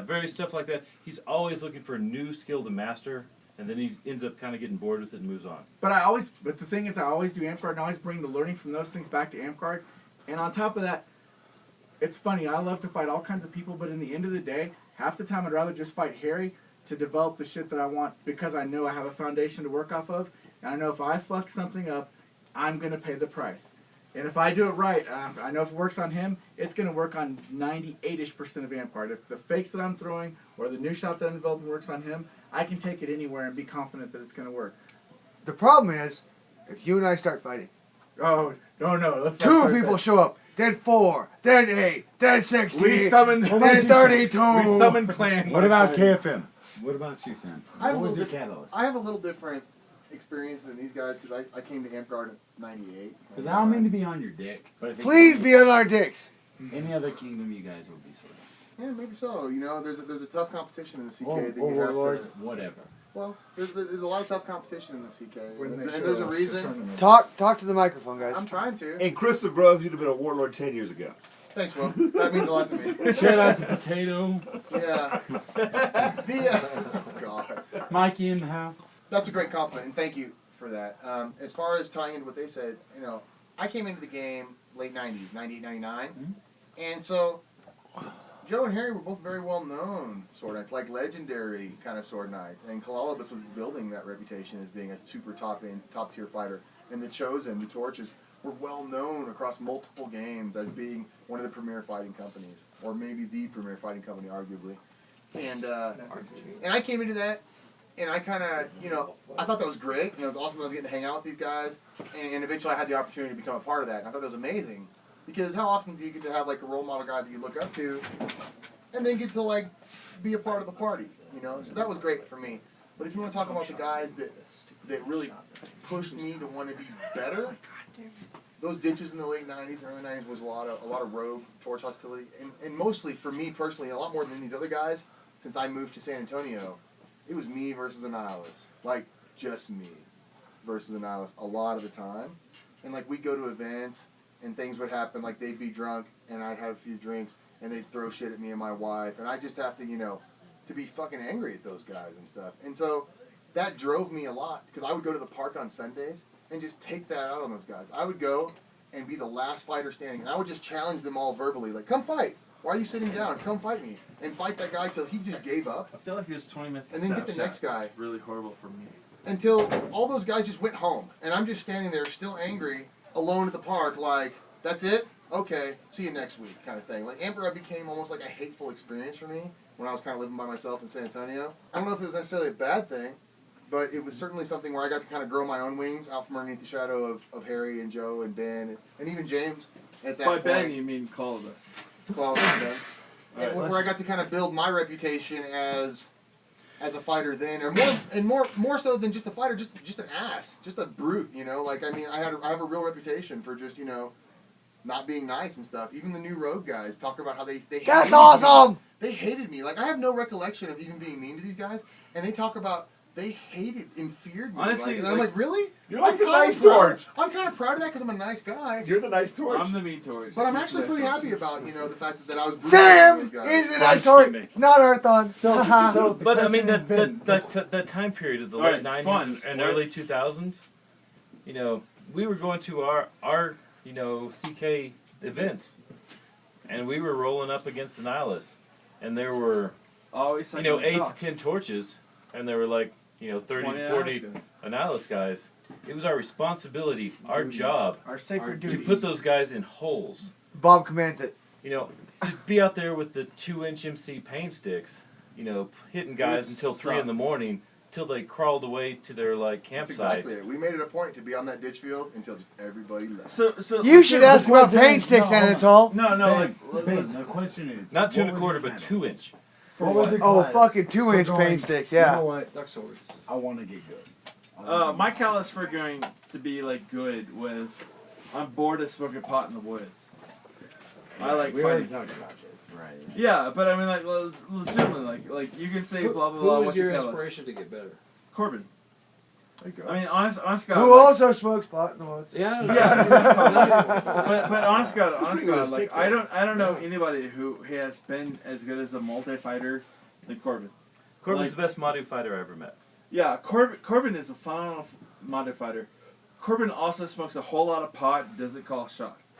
various stuff like that. He's always looking for a new skill to master, and then he ends up kind of getting bored with it and moves on.
But the thing is, I always do Amp Guard, and I always bring the learning from those things back to Amp Guard. And on top of that, it's funny, I love to fight all kinds of people, but in the end of the day, half the time I'd rather just fight Harry to develop the shit that I want because I know I have a foundation to work off of, and I know if I fuck something up, I'm going to pay the price. And if I do it right, I know if it works on him, it's going to work on 98-ish% of Amp Guard. If the fakes that I'm throwing or the new shot that I'm developing works on him, I can take it anywhere and be confident that it's going to work.
The problem is, if you and I start fighting,
Oh, no, let's not
2
start
people
that.
show up, then 4, then 8, then 16,
We summoned
then 32.
We summoned clan.
What about KFM? What about you, Sam?
I have
What
a
was
little
your
bit-
catalyst?
I have a little different experience than these guys because I came to AmpGuard in '98.
Because I don't mean to be on your dick, but I think
Please be on our dicks.
any other kingdom you guys would be sort of.
Yeah, maybe so. You know, there's a tough competition in the CK
Or
that you have
warlords,
to.
whatever.
Well, there's a lot of tough competition in the CK,
When they
and
show
there's a
up
reason.
to tournament.
Talk to the microphone, guys.
I'm trying to.
In Crystal Groves, you'd have been a warlord 10 years ago.
Thanks, Will. That means a lot to me.
Shout out to Potato,
Yeah. Oh, God.
Mikey in the house.
That's a great compliment, and thank you for that. As far as tying into what they said, you know, I came into the game late 90s, 98, 99, and so Joe and Harry were both very well known sword knights, like legendary kind of sword knights, and Kalalabas was building that reputation as being a super top tier fighter, and the Chosen, the Torches, were well known across multiple games as being one of the premier fighting companies, or maybe the premier fighting company, arguably. And I came into that, and I kind of, you know, I thought that was great. You know, it was awesome that I was getting to hang out with these guys, and eventually I had the opportunity to become a part of that. And I thought that was amazing, because how often do you get to have like a role model guy that you look up to, and then get to like be a part of the party, you know? So that was great for me. But if you want to talk about the guys that really pushed me to want to be better, those ditches in the late 90s and early 90s was a lot of rogue torch hostility, and mostly for me personally, a lot more than these other guys. Since I moved to San Antonio, it was me versus a nihilist, like just me versus a nihilist a lot of the time. And like we'd go to events and things would happen, like they'd be drunk and I'd have a few drinks and they'd throw shit at me and my wife, and I just have to, you know, to be fucking angry at those guys and stuff. And so that drove me a lot, because I would go to the park on Sundays and just take that out on those guys. I would go and be the last fighter standing, and I would just challenge them all verbally, like, come fight. Why are you sitting down? Come fight me. And fight that guy till he just gave up.
I feel like it was 20 minutes.
And then get the next guy.
It's really horrible for me.
Until all those guys just went home. And I'm just standing there still angry, alone at the park, like, that's it? Okay, see you next week, kind of thing. Like, AmpGuard became almost like a hateful experience for me when I was kind of living by myself in San Antonio. I don't know if it was necessarily a bad thing, but it was certainly something where I got to kind of grow my own wings out from underneath the shadow of Harry and Joe and Ben and even James at that
By
point.
Ben, you mean Kalalabas.
Well, Ben. And where I got to kind of build my reputation as a fighter then, or more so than just a fighter, just an ass, just a brute, you know. Like, I mean, I have a real reputation for just, you know, not being nice and stuff. Even the new rogue guys talk about how they
That's awesome!
They hated me. Like, I have no recollection of even being mean to these guys, and they talk about they hated and feared me.
Honestly,
like, and I'm like, really?
You're like the
kinda
nice
proud-
torch.
I'm kind of proud of that because I'm a nice guy.
You're the nice torch.
I'm the mean torch.
But I'm actually pretty happy about, you know, the fact that I was brutal
Sam
with those guys.
is an
Flash
Arthon,
skimming.
not Arthon.
So the
But I mean,
question has been,
that time period of the
Alright,
late 90s
Sponge,
and
what-
early 2000s, you know, we were going to our you know, CK events, and we were rolling up against the nihilists, and there were,
Always
you know,
second
8
thought.
to 10 torches, and there were like, you know, 30
20
to 40
nihilist guys.
nihilist guys. It was our responsibility, our job,
Our sacred
to
duty.
put those guys in holes.
Bob commands it.
You know, to be out there with the 2-inch MC pain sticks, you know, hitting guys until 3 in the morning, till they crawled away to their like
That's
campsite.
exactly it. We made it a point to be on that ditch field until just everybody left.
So
You should ask about
question
paint
is-
sticks,
no, hold on.
Anatole.
No, no,
Ben, the question is,
Not 2
what was
1/4,
your
but
habits?
2-inch.
What was it
Oh,
class
fucking
for
2-inch
going,
paint sticks,
You
yeah.
know what?
Duck swords.
I want to get good. I wanna
My
get
callous for going to be like good was, I'm bored of smoking pot in the woods. I like
We already
fighting.
talked about this, right?
Yeah, but I mean, like, legitimately, like you can say blah blah blah.
Who was
what's
your
callous?
inspiration to get better?
Corbin.
There you go.
I mean, honest God.
Who
like,
also smokes pot in the woods.
Yeah.
Yeah. but honest God,
Stick
like
there.
I don't know anybody who has been as good as a multi-fighter than Corbin.
Corbin's
Like-
the best Madu fighter I ever met.
Yeah, Corbin is a phenomenal modifier. Corbin also smokes a whole lot of pot, doesn't call shots.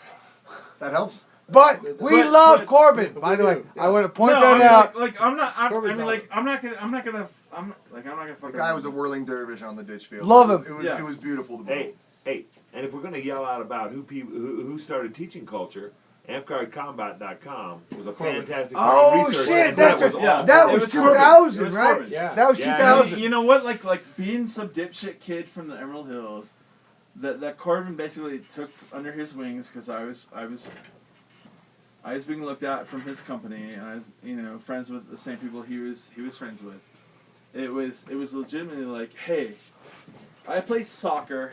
That helps.
But we love
but-
Corbin, by the way.
do,
I want to point
No,
that
I mean,
out.
Like I'm not. I
Corbin's
mean, like
awesome.
I'm not gonna.
The
fuck
guy
around
was a
with
whirling dervish on the ditch field.
Love him.
It was
Yeah.
it was beautiful to
Hey, hey, and if we're going to yell out about who started teaching culture, AmpGuardCombat.com was a fantastic
Oh,
research.
shit,
and
that's
was
right.
awesome.
That
It
was
was Corbin.
2000,
It was
right?
Corbin.
Yeah.
That was
Yeah.
2000.
You know what? Like being some dipshit kid from the Emerald Hills, that Corbin basically took under his wings because I was being looked at from his company, and I was friends with the same people he was friends with. It was legitimately like, hey, I play soccer.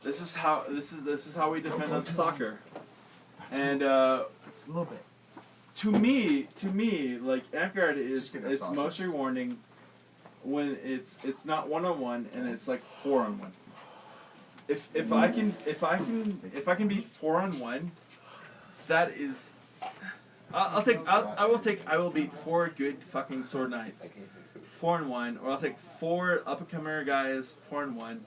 This is how we defend on soccer. And
It's a little bit.
to me, like Edgard is
Just get a
it's
sausage.
most rewarding when it's not 1-on-1 and it's like 4-on-1. If I can beat 4-on-1, that is. I will beat 4 good fucking sword knights, 4-on-1, or I'll take 4 up-and-comer guys, 4-on-1.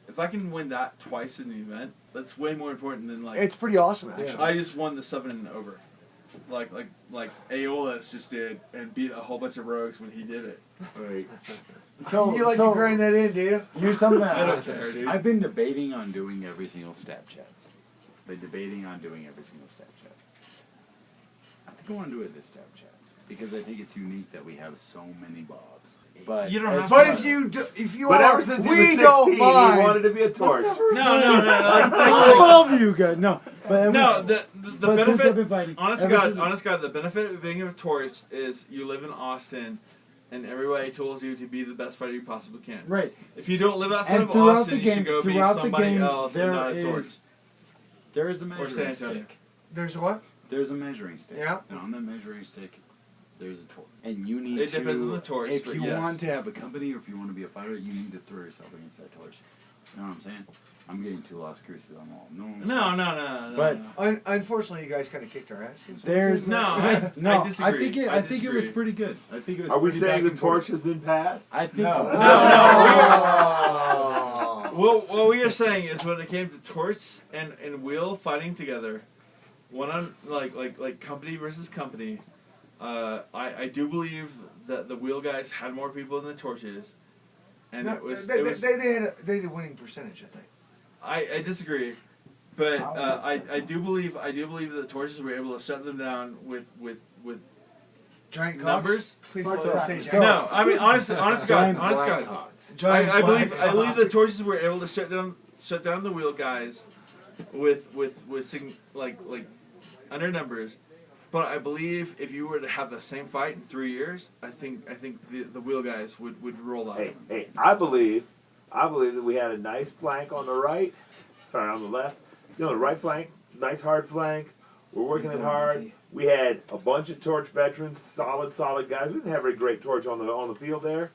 If I can win that twice in the event, that's way more important than like
It's pretty awesome, actually.
Yeah.
I just won the 7 and over, like Aeolus just did and beat a whole bunch of rogues when he did it.
Right.
So,
You like to grind that in, do you?
here's something
I don't care, dude.
I've been debating on doing every single Stabchats. Been debating on doing every single Stabchats. I think I want to do it this Stabchats because I think it's unique that we have so many Bobs. But
You don't
as
have
far
But
as-
if you
But
are,
ever since he
we
was 16,
don't
he
mind.
wanted to be a torch.
No.
I love you guys. No, but ever
No,
since-
the
but since I've
benefit.
been fighting,
Honest
ever
God,
since-
honest God, the benefit of being a torch is you live in Austin, and everybody tells you to be the best fighter you possibly can.
right.
If you don't live outside
And
of
throughout
Austin,
the
you should
game,
go be
throughout the
somebody
game,
else and not a torch.
there is a
San
measuring
Antonio.
stick.
There's what?
There's a measuring stick.
Yeah.
And on that measuring stick, there's a torch. And you need
It
to.
depends on the torch,
If
but
you
yes.
want to have a company or if you want to be a fighter, you need to throw yourself against that torch. You know what I'm saying? I'm getting 2 lost cruises on all.
No.
But-
Unfortunately, you guys kind of kicked our asses.
There's
No, I
no.
disagree.
I think it was
disagree.
pretty good. I think it was.
Are we
pretty
saying
back
the
and forth.
torch has been passed?
I think.
No.
Oh.
Well, what we are saying is when it came to torch and wheel fighting together, one on like company versus company, I do believe that the wheel guys had more people than the torches, and
No,
it was
they had a winning percentage, I think.
I disagree, but I do believe that the torches were able to shut them down with
Giant cocks?
numbers.
Please
So-
don't say
so-
giant.
No, I mean honest God,
Giant
honest
black
God.
hawks.
Giant
I
black
believe
cock.
the torches were able to shut down the wheel guys with like under numbers, but I believe if you were to have the same fight in 3 years, I think the wheel guys would roll out.
Hey, I believe that we had a nice flank on the right. Sorry, on the left. You know, the right flank, nice hard flank. We're working it hard. We had a bunch of torch veterans, solid guys. We didn't have a very great torch on the field there.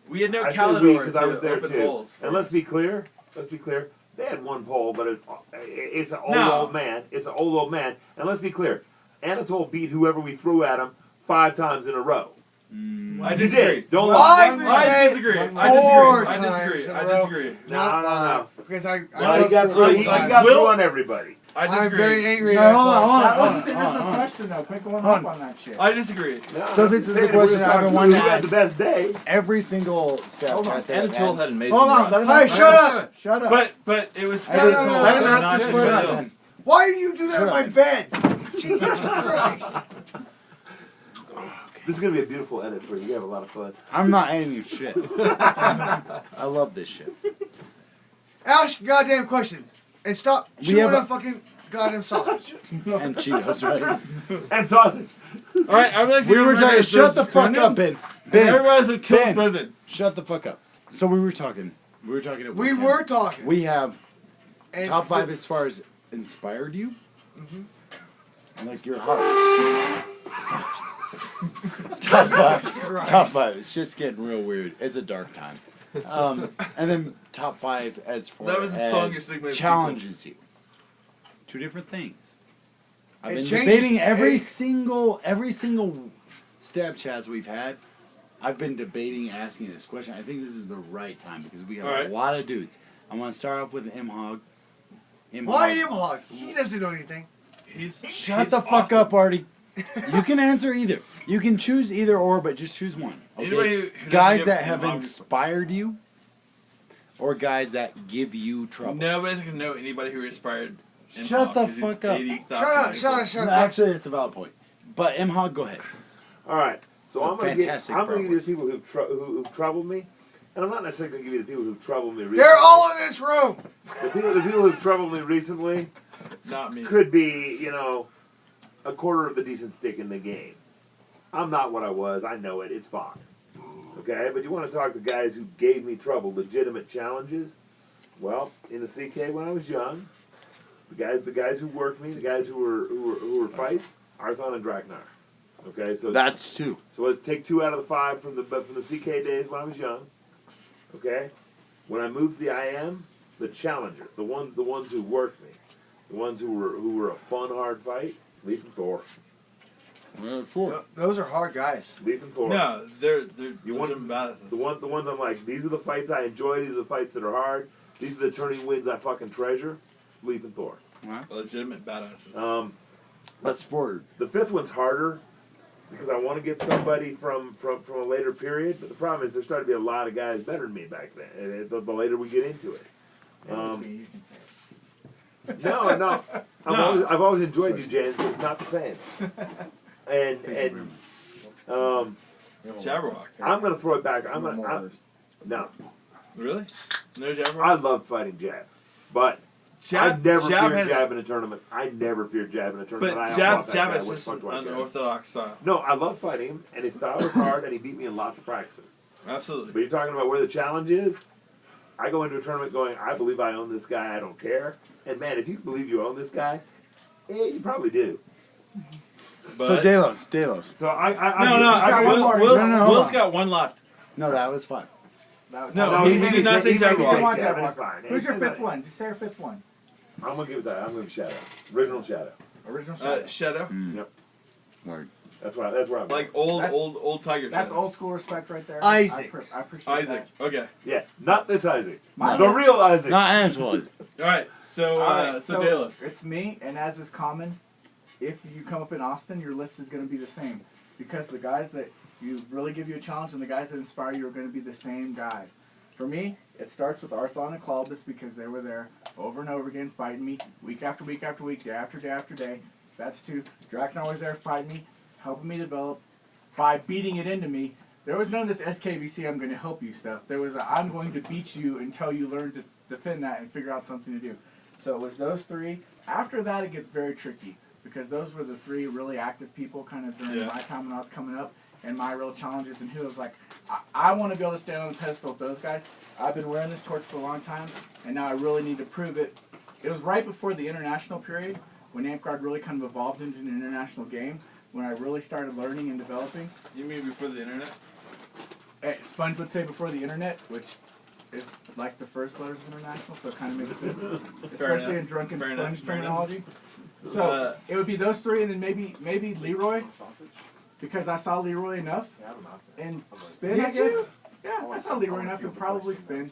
We had no
I say
Calidor
we because I
to
was there
open
too.
holes for
And let's
us.
be clear. They had 1 pole, but it's an
No.
old man. It's an old man. And let's be clear. Anatole beat whoever we threw at him 5 times in a row.
I
He
disagree.
did. Don't
I
lie.
would
I
say
disagree.
four
I
times
disagree.
in a
I
row.
disagree.
Not
No.
five. Because I
Well, he got
through-
through. He got
Will-
through on everybody.
I
I'm
disagree.
very angry.
No,
That's
hold on,
all.
hold on.
That wasn't there's no question though. Quit going
Hold
up on that shit.
I disagree.
No,
So this is
saying
the question
we're
I've been
talking
wanting to
who had
ask.
the best day.
Every single Stabchats
Hold on.
that I've
Anatole
had.
had an amazing
Hold on,
run.
let him
Hey,
answer.
shut up!
Shut up.
But it was
Let him
Anatole,
ask
not
his
anybody
question.
else.
Why do you do that
Shut
in
up,
my
man.
bed? Jesus Christ!
This is gonna be a beautiful edit for you. You have a lot of fun.
I'm not editing shit. I love this shit.
Ask a goddamn question. And stop
We
chewing
have a-
on fucking goddamn sausage.
And Cheetos, right?
And sausage.
All right, I would like to
We
give
were
everybody
talking.
a
Shut the
first
fuck
Brendan.
up, Ben. Ben.
Everybody's a kill
Ben.
Brendan.
Shut the fuck up. So we were talking.
We were talking.
We have
And
top 5 as far as inspired you. Like your heart. top 5. Top 5. This shit's getting real weird. It's a dark time. And then top 5 as far
That was the song you
as
sing with
challenges you. 2 different things. I've
It
been
changes-
debating every
it-
single Stabchats we've had. I've been debating asking this question. I think this is the right time because we have
Alright.
a lot of dudes. I want to start off with MHoG.
Why MHoG? He doesn't know anything.
Shut
He's
the fuck
awesome.
up, Artie. You can answer either. You can choose either or, but just choose one.
Anybody
Okay?
who doesn't
Guys
give
that have
MHoG
inspired you, or guys that give you trouble.
Nobody's gonna know anybody who inspired.
Shut the fuck up.
Shut up.
Actually, it's a valid point. But MHoG, go ahead.
All right. So
It's a
I'm gonna
fantastic
give you the
artwork.
people who've troubled me, and I'm not necessarily gonna give you the people who've troubled me recently.
They're all in this room.
The people who've troubled me recently
Not me.
could be, a quarter of the decent stick in the game. I'm not what I was. I know it. It's fine. Okay, but you want to talk to guys who gave me trouble, legitimate challenges. Well, in the CK when I was young, the guys who worked me, the guys who were fights, Arthon and Draknar. Okay, so
That's 2.
so let's take 2 out of the 5 from the CK days when I was young. Okay, when I moved to the IM, the challengers, the ones who worked me, the ones who were a fun, hard fight, Leaf and Thor.
4.
Those are hard guys.
Leaf and Thor.
No, they're
You want the ones I'm like, these are the fights I enjoy. These are the fights that are hard. These are the turning wins I fucking treasure. Leaf and Thor.
legitimate badasses.
That's 4.
The 5th one's harder because I want to get somebody from a later period. But the problem is there's starting to be a lot of guys better than me back then. And the later we get into it.
You can say it.
No. I've always enjoyed you, James, but it's not the same. And
Jabberwock.
I'm gonna throw it back. No.
Really? No Jabberwock?
I love fighting jab, but I never feared jab in a tournament. I never feared jab in a tournament.
But
I
jab
fought that guy
is
with
just
fuck do I
an
care.
unorthodox style.
No, I love fighting him, and his style is hard, and he beat me in lots of practices.
Absolutely.
But you're talking about where the challenge is. I go into a tournament going, I believe I own this guy. I don't care. And man, if you believe you own this guy, you probably do.
But
So Dalos.
So
Will's got one left.
No, that was 5.
No, he did not say
he
Jabberwock.
can
want
jab,
Jabberwock.
it's fine.
Who's your
It's
5th
fine.
one? Just say your 5th one.
I'm gonna give that. I'm gonna give Shadow. Original Shadow.
Original Shadow.
Shadow.
Yep.
Word.
That's where I'm.
Like
That's-
old Tiger.
That's
Shadow.
old school respect right there.
Isaac.
I appreciate
Isaac. Okay.
Yeah, not this Isaac.
My-
The real Isaac.
Not Angela's.
All right. So
Alright,
so Dalos.
it's me, and as is common, if you come up in Austin, your list is going to be the same. Because the guys that you really give you a challenge and the guys that inspire you are going to be the same guys. For me, it starts with Arthon and Claubus because they were there over and over again fighting me week after week after week, day after day after day. That's 2. Draknar was there fighting me, helping me develop by beating it into me. There was none of this SKVC I'm going to help you stuff. There was a I'm going to beat you until you learn to defend that and figure out something to do. So it was those 3. After that, it gets very tricky because those were the 3 really active people kind of during my time when I was coming up and my real challenges and who was like, I want to be able to stand on the pedestal with those guys. I've been wearing this torch for a long time and now I really need to prove it. It was right before the international period when AmpGuard really kind of evolved into an international game when I really started learning and developing.
You mean before the internet?
Sponge would say before the internet, which is like the first letters of international, so it kind of makes sense, especially
enough.
in drunken
Fair
sponge
enough. Fair
terminology. So it would be those 3, and then maybe Leroy, because I saw Leroy enough, and Spin. I guess. Yeah, I saw Leroy enough, and probably Spin.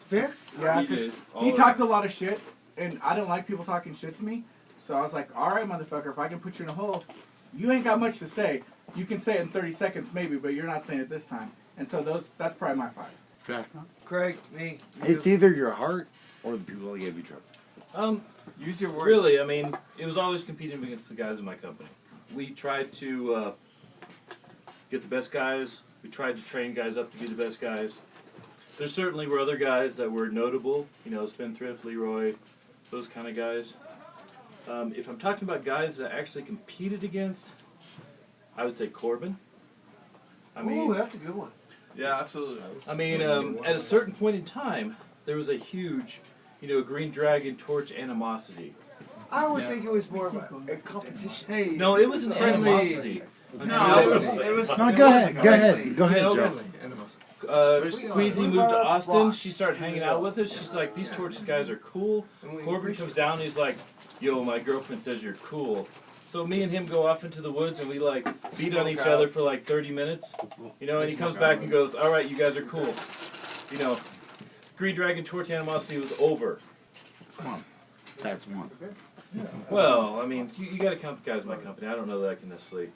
Spin?
Yeah,
He
'cause
did.
he talked a lot of shit, and I didn't like people talking shit to me. So I was like, all right, motherfucker, if I can put you in a hole, you ain't got much to say. You can say it in 30 seconds maybe, but you're not saying it this time. And so that's probably my 5.
Craig, me.
It's either your heart or the people that gave you trouble.
Use your words.
Really, I mean, it was always competing against the guys in my company. We tried to get the best guys. We tried to train guys up to be the best guys. There certainly were other guys that were notable. Spendthrift, Leroy, those kind of guys. If I'm talking about guys that I actually competed against, I would say Corbin.
Ooh, that's a good one.
Yeah, absolutely.
I mean, at a certain point in time, there was a huge, Green Dragon torch animosity.
I would think it was more of a competition. Hey,
No, it was an animosity.
No, it was.
No, go ahead, Joe.
Queasy moved to Austin. She started hanging out with us. She's like, these torch guys are cool. Corbin comes down and he's like, yo, my girlfriend says you're cool. So me and him go off into the woods and we beat on each other for 30 minutes. And he comes back and goes, all right, you guys are cool. Green Dragon torch animosity was over.
Come on. That's 1.
Well, I mean, you got to count the guys in my company. I don't know that I can necessarily.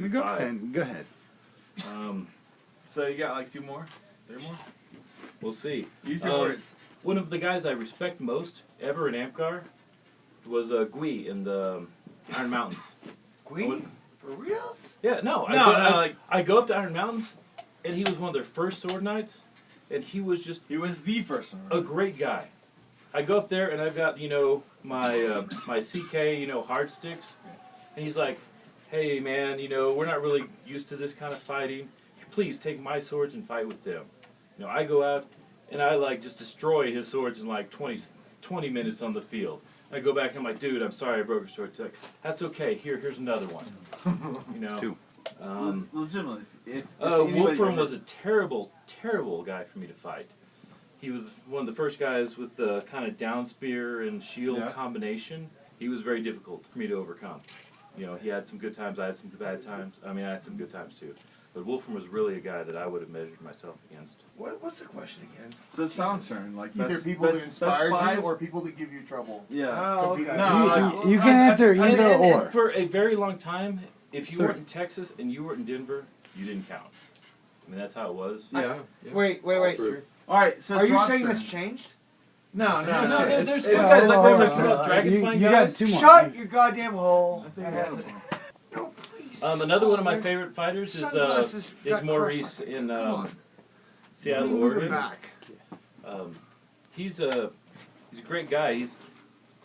Go ahead.
So you got 2 more? 3 more?
We'll see.
Use your words.
One of the guys I respect most ever in AmpGuard was Gui in the Iron Mountains.
Queen? For reals?
Yeah, no. I go up to Iron Mountains, and he was one of their first sword knights, and he was
the first one.
a great guy. I go up there, and I've got, my my CK, hard sticks, and he's like, hey, man, we're not really used to this kind of fighting. Please take my swords and fight with them. I go out, and I like just destroy his swords in like 20 minutes on the field. I go back and I'm like, dude, I'm sorry I broke your sword. It's like, that's okay. Here's another one. You know.
Two.
Legitimately, if
Wolfram was a terrible, terrible guy for me to fight. He was one of the first guys with the kind of down spear and shield combination. He was very difficult for me to overcome. You know, he had some good times, I had some bad times. I mean, I had some good times too. But Wolfram was really a guy that I would have measured myself against.
What's the question again?
So it sounds certain, like
Either
best,
people
best,
that inspired
best
you
five?
or people that give you trouble.
Yeah.
Oh, okay.
No,
You can answer
And-
either
and
or.
for a very long time, if you
Third.
weren't in Texas and you weren't in Denver, you didn't count. I mean, that's how it was.
Yeah.
Wait.
All right. So
Are
it's
you
Rob's
saying
turn.
that's changed?
No.
No, there's
It's-
good
it's-
guys. Like we
oh,
talked about Dragon Spine
you got
guys.
two more.
Shut your goddamn hole. No, please.
Another one of my
God,
favorite fighters
sunglasses
is
got
Maurice
crushed.
in
Come on.
Seattle,
Move it
Oregon.
back.
He's a great guy. He's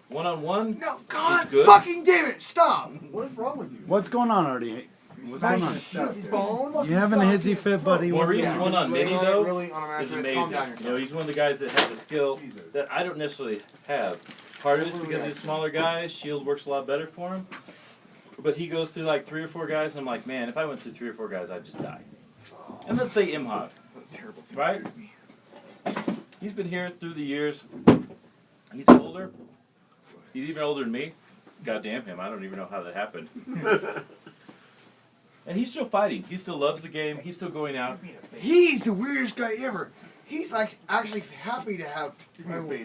one-on-one.
No, God,
good.
fucking damn it! Stop.
What is wrong with you?
What's going on, Artie? What's going on?
Phone.
You having a hissy fit, buddy? What's
Maurice
going on?
one on
Laying
mini
on it
though
really on a
is
mattress. Calm down
amazing. You know, he's one of the guys that has a skill
Jesus.
that I don't necessarily have. Part of it's because he's a smaller guy. Shield works a lot better for him. But he goes through like 3 or 4 guys, and I'm like, man, if I went through 3 or 4 guys, I'd just die. And let's say MHoG,
Terrible thing.
right? He's been here through the years. He's older. He's even older than me. God damn him, I don't even know how that happened. And he's still fighting. He still loves the game. He's still going out.
He's the weirdest guy ever. He's like actually happy to have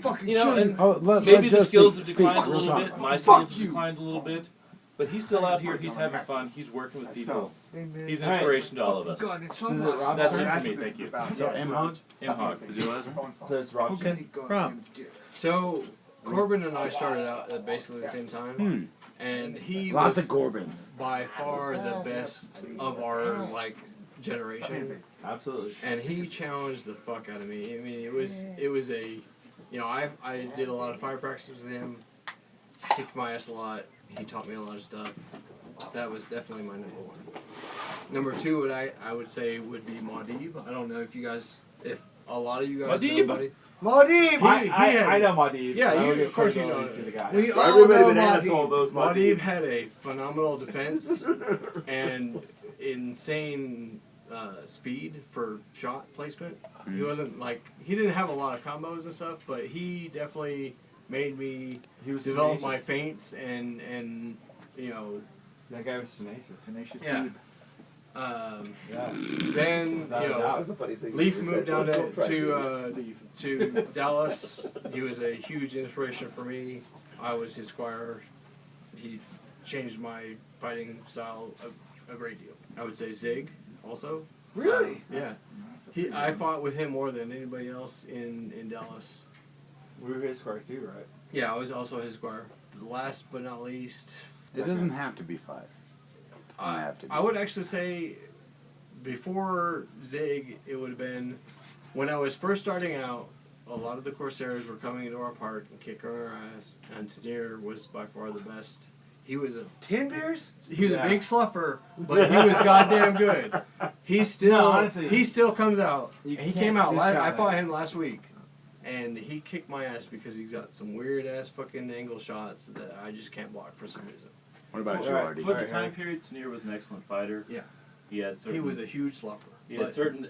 fucking
You know,
children.
and
Oh, let
maybe the
Joe
skills
speak.
have declined a
We're
little
sorry.
bit. My
Fuck
skills have
you.
declined a little bit. But he's still out here. He's having fun. He's working with people. He's an inspiration to all of us.
God, it's sunglasses.
That's it for me. Thank you.
So, MHoG?
MHoG. Is your last one?
So it's Rob's turn.
Okay. Rob.
So Corbin and I started out at basically the same time, and he
Lots
was
of Corbins.
by far the best of our like generation,
Absolutely.
and he challenged the fuck out of me. I mean, it was a, you know, I did a lot of fire practices with him, kicked my ass a lot. He taught me a lot of stuff. That was definitely my number one. Number two, would I would say would be Maudib. I don't know if you guys, if a lot of you guys know
Maudib?
buddy.
Maudib!
I know Maudib.
Yeah,
I don't
you-
get
of course you
credibility
know.
to the guy.
We
So
all
everybody
know
banana
Maudib.
told those
Maudib had a phenomenal defense and insane speed for shot placement. He wasn't like, he didn't have a lot of combos and stuff, but he definitely made me
He was
develop
tenacious.
my feints and you know,
That guy was tenacious.
Tenacious
yeah.
dude.
Then
That
you know,
was the funniest thing.
Leaf moved down to Dallas. He was a huge inspiration for me. I was his squire. He changed my fighting style a great deal. I would say Zig also.
Really?
Yeah. I fought with him more than anybody else in Dallas.
We were his square too, right?
Yeah, I was also his squire. Last but not least,
It doesn't have to be 5. Doesn't have to be.
I would actually say before Zig, it would have been when I was first starting out. A lot of the Corsairs were coming into our park and kicking our ass, and Tanir was by far the best. He was a
10 beers?
a big sluffer, but he was goddamn good. He still
No, honestly,
he still comes out.
you
He
can't
came out.
discount
I
that.
fought him last week, and he kicked my ass because he's got some weird ass fucking angle shots that I just can't block for some reason.
What about you,
Alright,
Artie?
For the time period, Tanir was an excellent fighter.
Yeah.
He had certain.
He was a huge sluffer.
He had
but-
certain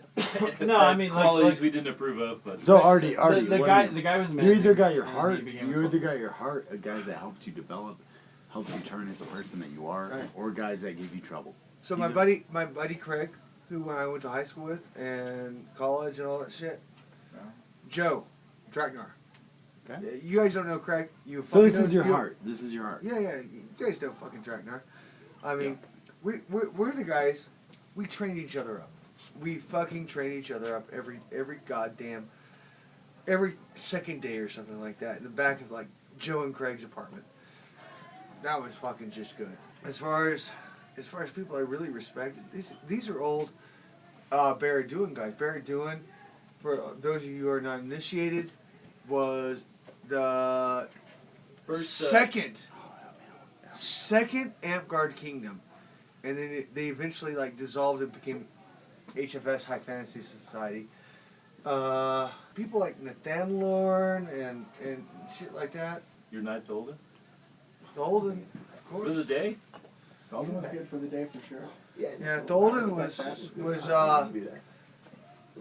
No, I mean, like-
qualities
like-
we didn't approve of, but
So, Artie,
The
what
guy,
are you?
the guy was
You
menacing,
either got your
and
heart,
he became a
you either
sluffer.
got your heart, guys that helped you develop, helped you turn into the person that you are,
Right.
or guys that give you trouble.
So my buddy Craig, who I went to high school with and college and all that shit. Joe, Draknar.
Okay.
You guys don't know Craig. You
So this
fucking
is
know-
your
you-
heart. This is your heart.
Yeah, you guys know fucking Draknar. I mean, we're the guys. We train each other up. We fucking train each other up every goddamn every second day or something like that in the back of like Joe and Craig's apartment. That was fucking just good. As far as people I really respect, these are old Barry Doohan guys. Barry Doohan, for those of you who are not initiated, was the second Amp Guard Kingdom, and then they eventually like dissolved and became HFS High Fantasy Society. People like Nathan Lorne and shit like that.
Your night Talen?
Tholden, of
For
course.
the day?
Golden was good for the day for sure.
Yeah, Tholden was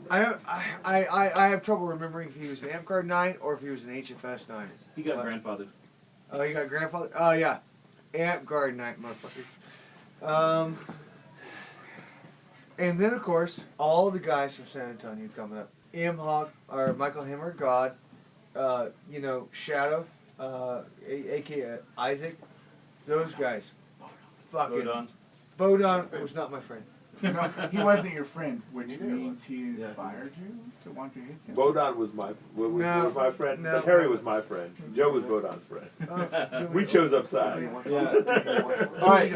I have trouble remembering if he was an Amp Guard Knight or if he was an HFS Knight.
He got
But-
grandfathered.
Oh, you got grandfather? Oh, yeah. Amp Guard Knight, motherfuckers. And then, of course, all the guys from San Antonio coming up. MHoG, or Michael Hammer, God. Shadow, a.k.a. Isaac. Those guys. Fucking. Bodon was not my friend.
No, he wasn't your friend, which means he inspired you to want to hate him.
Bodon was my friend.
No.
But Harry was my friend. Joe was Bodon's friend. We chose up sides.
All right.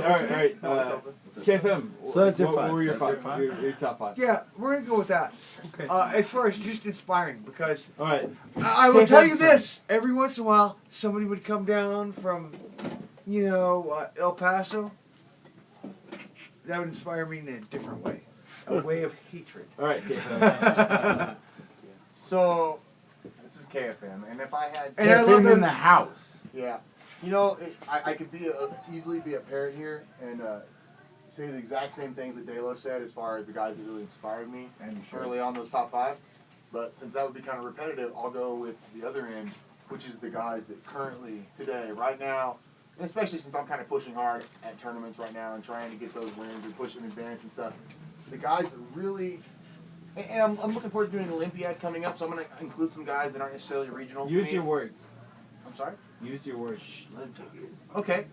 KFM.
So that's your
what
five.
were your
That's your
five?
five?
Your top five.
Yeah, we're going to go with that.
Okay.
As far as just inspiring, because
All right.
I will tell you this: every once in a while, somebody would come down from, El Paso. That would inspire me in a different way, a way of hatred.
All right, KFM.
So, this is KFM, and if I had,
And I
Get
love
them in
those.
the house.
yeah, I could easily be a parrot here and say the exact same things that Dalos said as far as the guys that really inspired me
And you should.
early on those top 5. But since that would be kind of repetitive, I'll go with the other end, which is the guys that currently, today, right now, and especially since I'm kind of pushing hard at tournaments right now and trying to get those wins and pushing advance and stuff, the guys that really, and I'm looking forward to doing an Olympiad coming up, so I'm going to include some guys that aren't necessarily regional.
Use
to me.
your words.
I'm sorry?
Use your words. Let him take it.
Okay,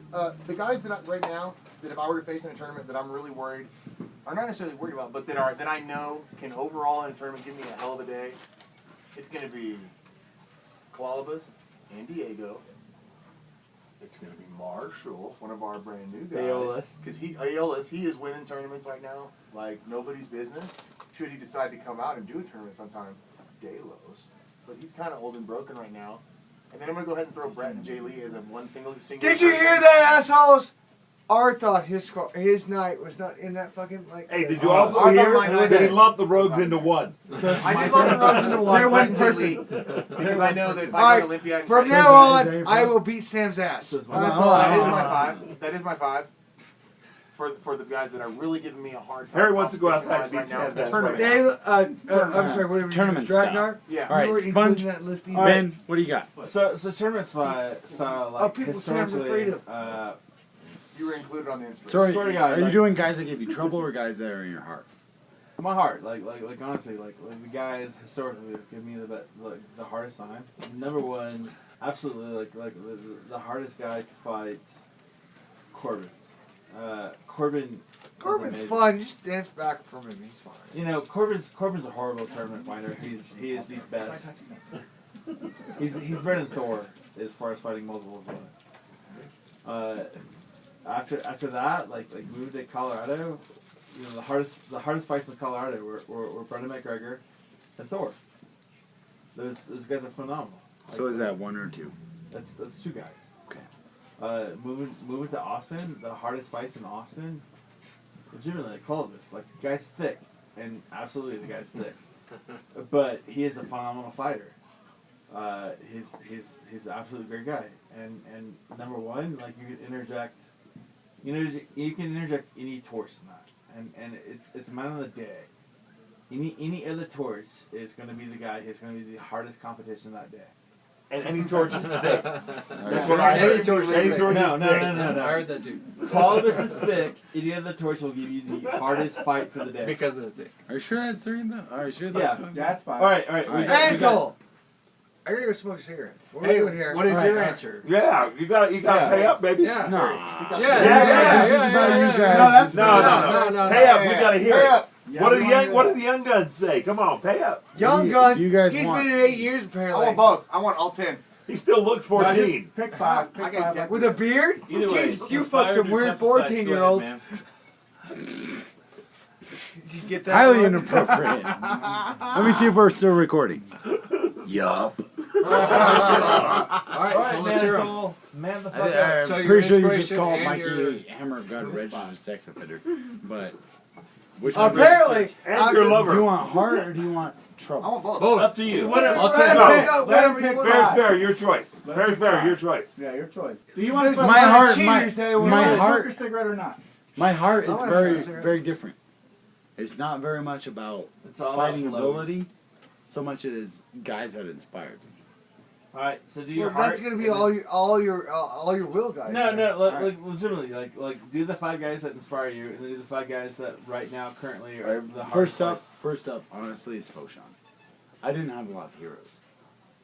the guys that right now, that if I were to face in a tournament that I'm really worried, or not necessarily worried about, but that I know can overall in a tournament give me a hell of a day, it's going to be Calabas and Diego. It's going to be Marshall, one of our brand new guys.
Aeolus.
Because Aeolus, he is winning tournaments right now like nobody's business. Should he decide to come out and do a tournament sometime, Dalos. But he's kind of old and broken right now. And then I'm going to go ahead and throw Brett and Jay Lee as a one single.
Did you hear that, assholes? Arthon, his night was not in that fucking
Hey, did you also hear that he lumped the rogues into one?
I did lump the rogues into one.
They're one
Brett and Jay Lee, because I know that if I go to Olympiad,
From now on, I will beat Sam's ass. That's all
that
I
is
know.
my 5. That is my 5. For the guys that are really giving me a hard time.
Harry wants to go outside and beat
competition-wise
Sam's ass
right now.
Dave, I'm sorry, whatever.
Tournament
Dragnar?
Yeah.
All right,
You were
Sponge.
including that list either.
Ben, what do you got?
So tournament style, like
people Sam's afraid
historically,
of.
You were included on the inspiration.
Sorry,
Swear to God,
are you
like-
doing guys that give you trouble or guys that are in your heart?
my heart, like honestly, like the guys historically give me the hardest time. Number one, absolutely, like the hardest guy to fight, Corbin. Corbin's amazing.
fun. Just dance back from him. He's fine.
You know, Corbin's a horrible tournament fighter. He is the best. He's better than Thor as far as fighting multiple opponents. After that, like moved to Colorado, you know, the hardest fights in Colorado were Brendan McGregor and Thor. Those guys are phenomenal.
So is that 1 or 2?
That's 2 guys.
Okay.
Moving to Austin, the hardest fights in Austin, legitimately, like Calabas, like the guy's thick, and absolutely the guy's thick, but he is a phenomenal fighter. He's an absolutely great guy, and number one, like you can interject any torch in that, and it's a matter of the day. Any other torch is going to be the guy who's going to be the hardest competition that day.
And any torch is thick.
That's
what I heard.
Any torch is
Any
thick.
torch is
No.
I heard that too.
Calabas is thick. Any other torch will give you the hardest fight for the day.
Because of the thick.
Are you sure that's 3 though? Are you sure
Yeah,
that's fine?
That's fine.
All right.
All right.
We got-
Antle! I gotta go smoke a cigarette. What are we
Hey,
doing here?
what is
All
your
right,
answer?
Yeah, you gotta
Yeah.
pay up, baby.
Yeah.
No.
Yeah,
This
yeah,
is about
yeah,
you
yeah.
guys.
No. Pay up. We gotta hear
Pay
it.
up.
What do the young guns say? Come on, pay up.
Young
You-
Guns.
you guys
He's
want-
been in 8 years
I
apparently.
want both. I want all 10.
He still looks 14.
Pick 5.
I
Pick
get
5.
10.
With a beard?
Either way,
Jesus, you
inspired
fuck some
to
weird
attempt to fight.
14-year-olds.
Go ahead, man.
Did you get that?
Highly
one?
inappropriate. Let me see if we're still recording. Yup.
All right, so let's hear 'em.
Man the fuck up.
I'm
So your
pretty sure you just
inspiration
called
and
Mikey
your-
Hammer of God registered sex offender. But which one
Apparently.
And your
do
lover.
you want heart or do you want trouble.
I want both.
Both.
Up to you.
I'll take
Let
both.
him pick. Let him pick
Fair's
Fair's
five.
fair, your choice.
Let him
Fair's
pick
fair,
five.
your choice.
Yeah, your choice. Do you want
There's
to
a
My
lot of
heart-
cheaters that will
my
always-
heart-
smoke a cigarette or not?
My heart
I
is
wanna
very,
have a cigarette.
very different. It's not very much about
It's all
fighting
about lows.
ability, so much it is guys that inspired me.
All right, so do your
Well,
heart.
that's gonna be
and then-
all your will guys.
No,
then.
no, like,
Alright.
like legitimately, like do the 5 guys that inspire you, and then do the 5 guys that right now currently are the hardest
First up, honestly, is Foshan. I didn't have a lot of heroes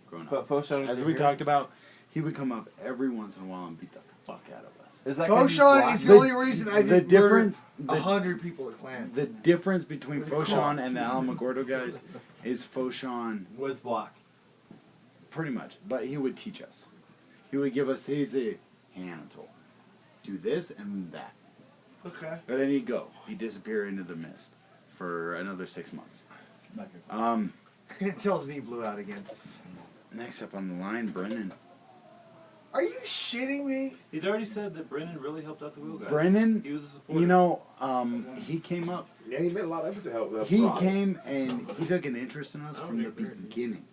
growing
But
up.
Foshan is
As
your
we
hero?
talked about, he would come up every once in a while and beat the fuck out of us.
Is that 'cause he's
Foshan
black?
is the only reason I
The
did
difference,
murder 100 people at clan.
the difference between Foshan and the Alamogordo guys is Foshan
was black.
pretty much, but he would teach us. He would give us his Anatole. Do this and that.
Okay.
And then he'd go. He'd disappear into the mist for another 6 months.
Until his knee blew out again.
Next up on the line, Brennan.
Are you shitting me?
He's already said that Brennan really helped out the wheel guys.
Brennan,
He was a supporter.
you know, he came up.
Yeah, he made a lot of effort to help.
He
Rob.
came and he took an interest in us from the beginning.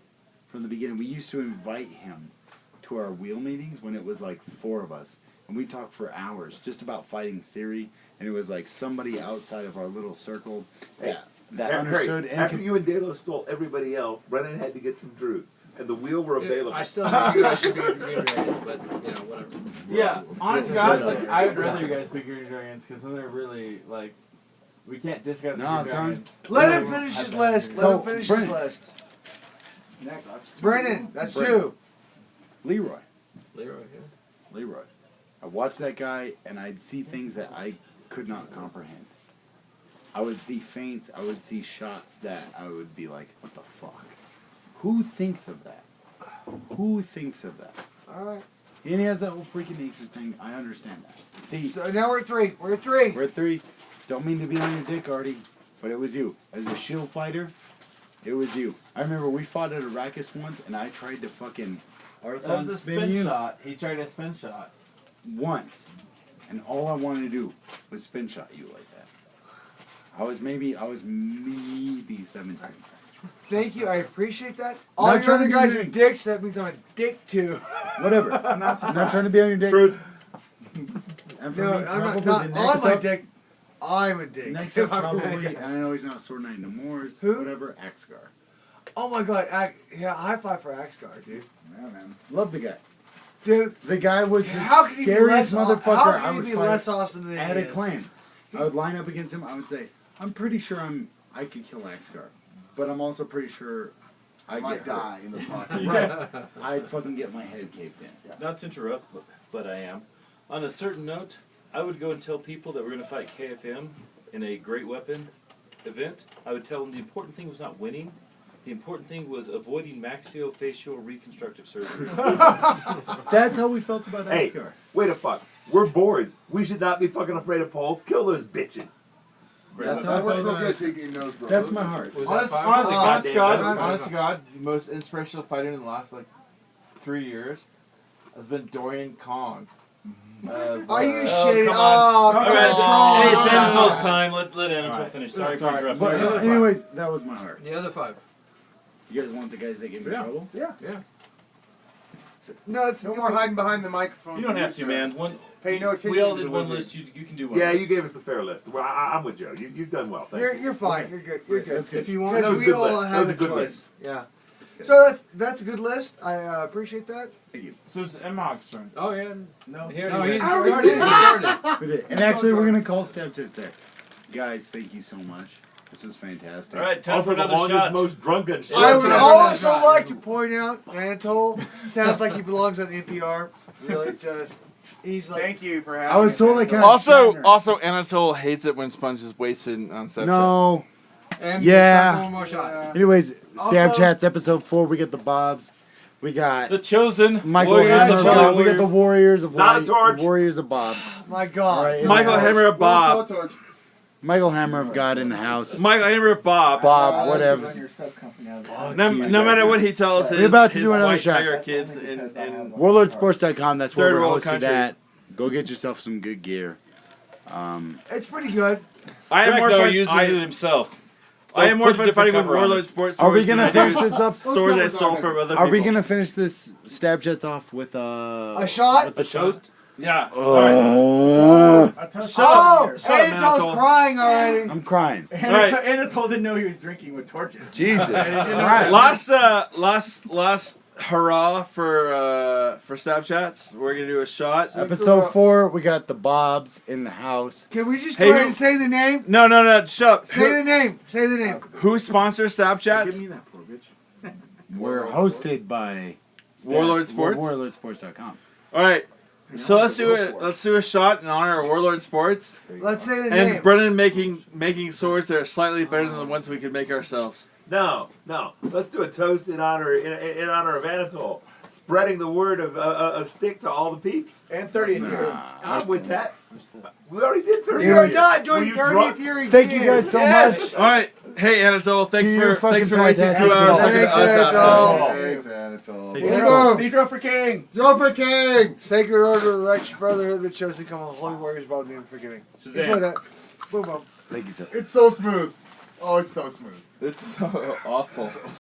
From the beginning, we used to invite him to our wheel meetings when it was like 4 of us, and we talked for hours just about fighting theory. And it was like somebody outside of our little circle that understood. And
After you and Dalos stole everybody else, Brennan had to get some druids, and the wheel were available.
I still think you guys should be Green Dragons, but you know, whatever.
Yeah, honest to God, like I would rather you guys be Green Dragons because then they're really like we can't discount the
No,
Green
son.
Dragons.
Let
They
him
don't
finish
have
his
that
list.
experience.
Let
So,
him finish
Brennan.
his list.
Next.
Brennan, that's
Brennan.
2.
Leroy.
Leroy, yeah.
Leroy. I watched that guy and I'd see things that I could not comprehend. I would see feints, I would see shots that I would be like, what the fuck? Who thinks of that? Who thinks of that?
Alright.
And he has that whole freaking nature thing. I understand that. See,
So now we're at 3. We're at 3.
we're at 3. Don't mean to be on your dick, Artie, but it was you. As a shield fighter, it was you. I remember we fought at Arrakis once and I tried to fucking
That was
Arthon
a
spin
spin
you
shot. He tried a spin shot.
once. And all I wanted to do was spin shot you like that. I was maybe 17.
Thank you. I appreciate that.
Not
All your
trying
other
to be
guys are
mean.
dicks. That means I'm a dick too.
Whatever. I'm not trying to be on your dick.
Truth.
And for
No,
me,
I'm
probably
not
the
on
next
my
up,
dick. I'm a dick.
next
If
up
I'm
probably,
really-
and I know he's not Sword Knight no more, is
Who?
whatever, Axgar.
Oh my god. Yeah, high five for Axgar, dude.
Yeah, man. Love the guy.
Dude,
The guy was the
how can he be less,
scariest motherfucker
how
I
can
would
he be
fight
less awesome than
at
he
a
is?
clan. I would line up against him. I would say, I'm pretty sure I could kill Axgar, but I'm also pretty sure
I
I'd
might
get
die in the process.
Right. I'd fucking get my head caved in.
Not to interrupt, but I am. On a certain note, I would go and tell people that we're going to fight KFM in a great weapon event. I would tell them the important thing was not winning. The important thing was avoiding maxillofacial reconstructive surgery.
That's how we felt about
Hey,
Axgar.
wait a fuck. We're boards. We should not be fucking afraid of poles. Kill those bitches.
That's how I
That works
felt
real
about
good taking your nose, bro.
That's my heart.
Was
Honest,
that 5?
honest,
Oh,
honest to God,
goddamn,
honest to God, the most inspirational fighter in the last like 3 years has been Dorian Kong.
Are you
Oh,
shitting?
come
Oh,
on.
come
All right,
on.
hey, it's Anatole's time. Let Anatole
Alright.
finish. Sorry for
Sorry.
interrupting.
But
Yeah.
anyways, that was my heart.
The other 5.
You guys want the guys that gave me
Yeah.
trouble?
Yeah.
Yeah.
No, it's
No more hiding behind the microphone.
You don't
for
have to,
sir.
man. One,
Pay no attention
we all
to
did
the
one
wizard.
list. You can do one.
Yeah, you gave us the fair list. Well, I'm with Joe. You've done well. Thank you.
You're fine. You're good. You're good.
That's good.
If you want,
That
Because
was a
we
good
all
list. That
have
was
a
a good
choice.
list.
Yeah.
That's good.
So that's a good list. I appreciate that.
Thank you.
So it's MHoG's turn.
Oh yeah.
No.
No, he
already
started.
did.
He started.
We did. And actually, we're going to call Stabchats there. Guys, thank you so much. This was fantastic.
All right, time
Also,
for
the
another
longest,
shot.
most drunken shit.
I would
Yeah.
also
Yeah.
like to point out, Anatole sounds like he belongs on NPR. Really, just he's like.
Thank you for having
I was
us,
totally
Anatole.
kind of
Also,
Shatner.
also, Anatole hates it when Sponge is wasted on Stabchats.
No.
And
Yeah.
one more shot.
Anyways, Stab
Also-
Chats episode 4. We got the Bobs. We got
The chosen
Michael
warriors
Hammer.
of
of
Holy
God. We got
Warrior.
the Warriors of
Not a
Light.
torch.
The Warriors of Bob.
My God.
All right.
Michael Hammer of Bob.
Where's the torch?
Michael Hammer of God in the house.
Michael Hammer of Bob.
Bob,
Run
whatever.
Run your sub company out of there.
Fuck
No,
you.
no matter what he tells
We're
his,
about to
his
do another
white
shot.
tiger kids
Only
in,
because I have
in
one.
Warlordsports.com. That's where
Third
we're
world
hosted
country.
at. Go get yourself some good gear.
It's pretty good.
I have more
Draknar
fun.
uses it himself.
I am more
Put a
fun
different
fighting with
cover on
Warlord
it.
sports
Are we
swords
gonna
than I do
finish this up?
swords I stole from other
Are
people.
we gonna finish this Stabchats off with
A shot?
with
A toast?
Yeah.
Oh,
I told
Oh,
you.
Shut up,
Anatol's
Anatol.
crying already.
I'm crying.
Anatol didn't know he was drinking with torches.
Jesus Christ.
Last hurrah for Stabchats. We're gonna do a shot.
Episode 4, we got the Bobs in the house.
Can we just
Hey,
go ahead
who-
and say the name?
No, shut up.
Say the name. Say the name.
Who sponsors
Give
Stabchats?
me that poor bitch.
We're hosted by
Warlord Sports?
WarlordSports.com.
All right. So let's do it. Let's do a shot in honor of Warlord Sports
Let's say the
and
name.
Brennan making swords that are slightly better than the ones we could make ourselves.
No. Let's do a toast in honor of Anatol, spreading the word of stick to all the peeps.
And 30th year.
I'm with that. We already did 30th.
You're
year.
not
Were
doing
you
30th
drunk?
year again.
Thank you guys so
Yes.
much.
All right. Hey Anatol, thanks
You're
for wasting
fucking
2 hours
fantastic.
looking at us
Thanks,
outside.
Anatol.
Thanks, Anatol.
Let's go.
These for King.
Throw for King. Sacred Order of the Righteous Brotherhood, the chosen come of Holy Warriors, bow the forgiving.
Shazam.
Enjoy that. Boom, boom.
Thank you, sir.
It's so smooth. Oh, it's so smooth.
It's so awful.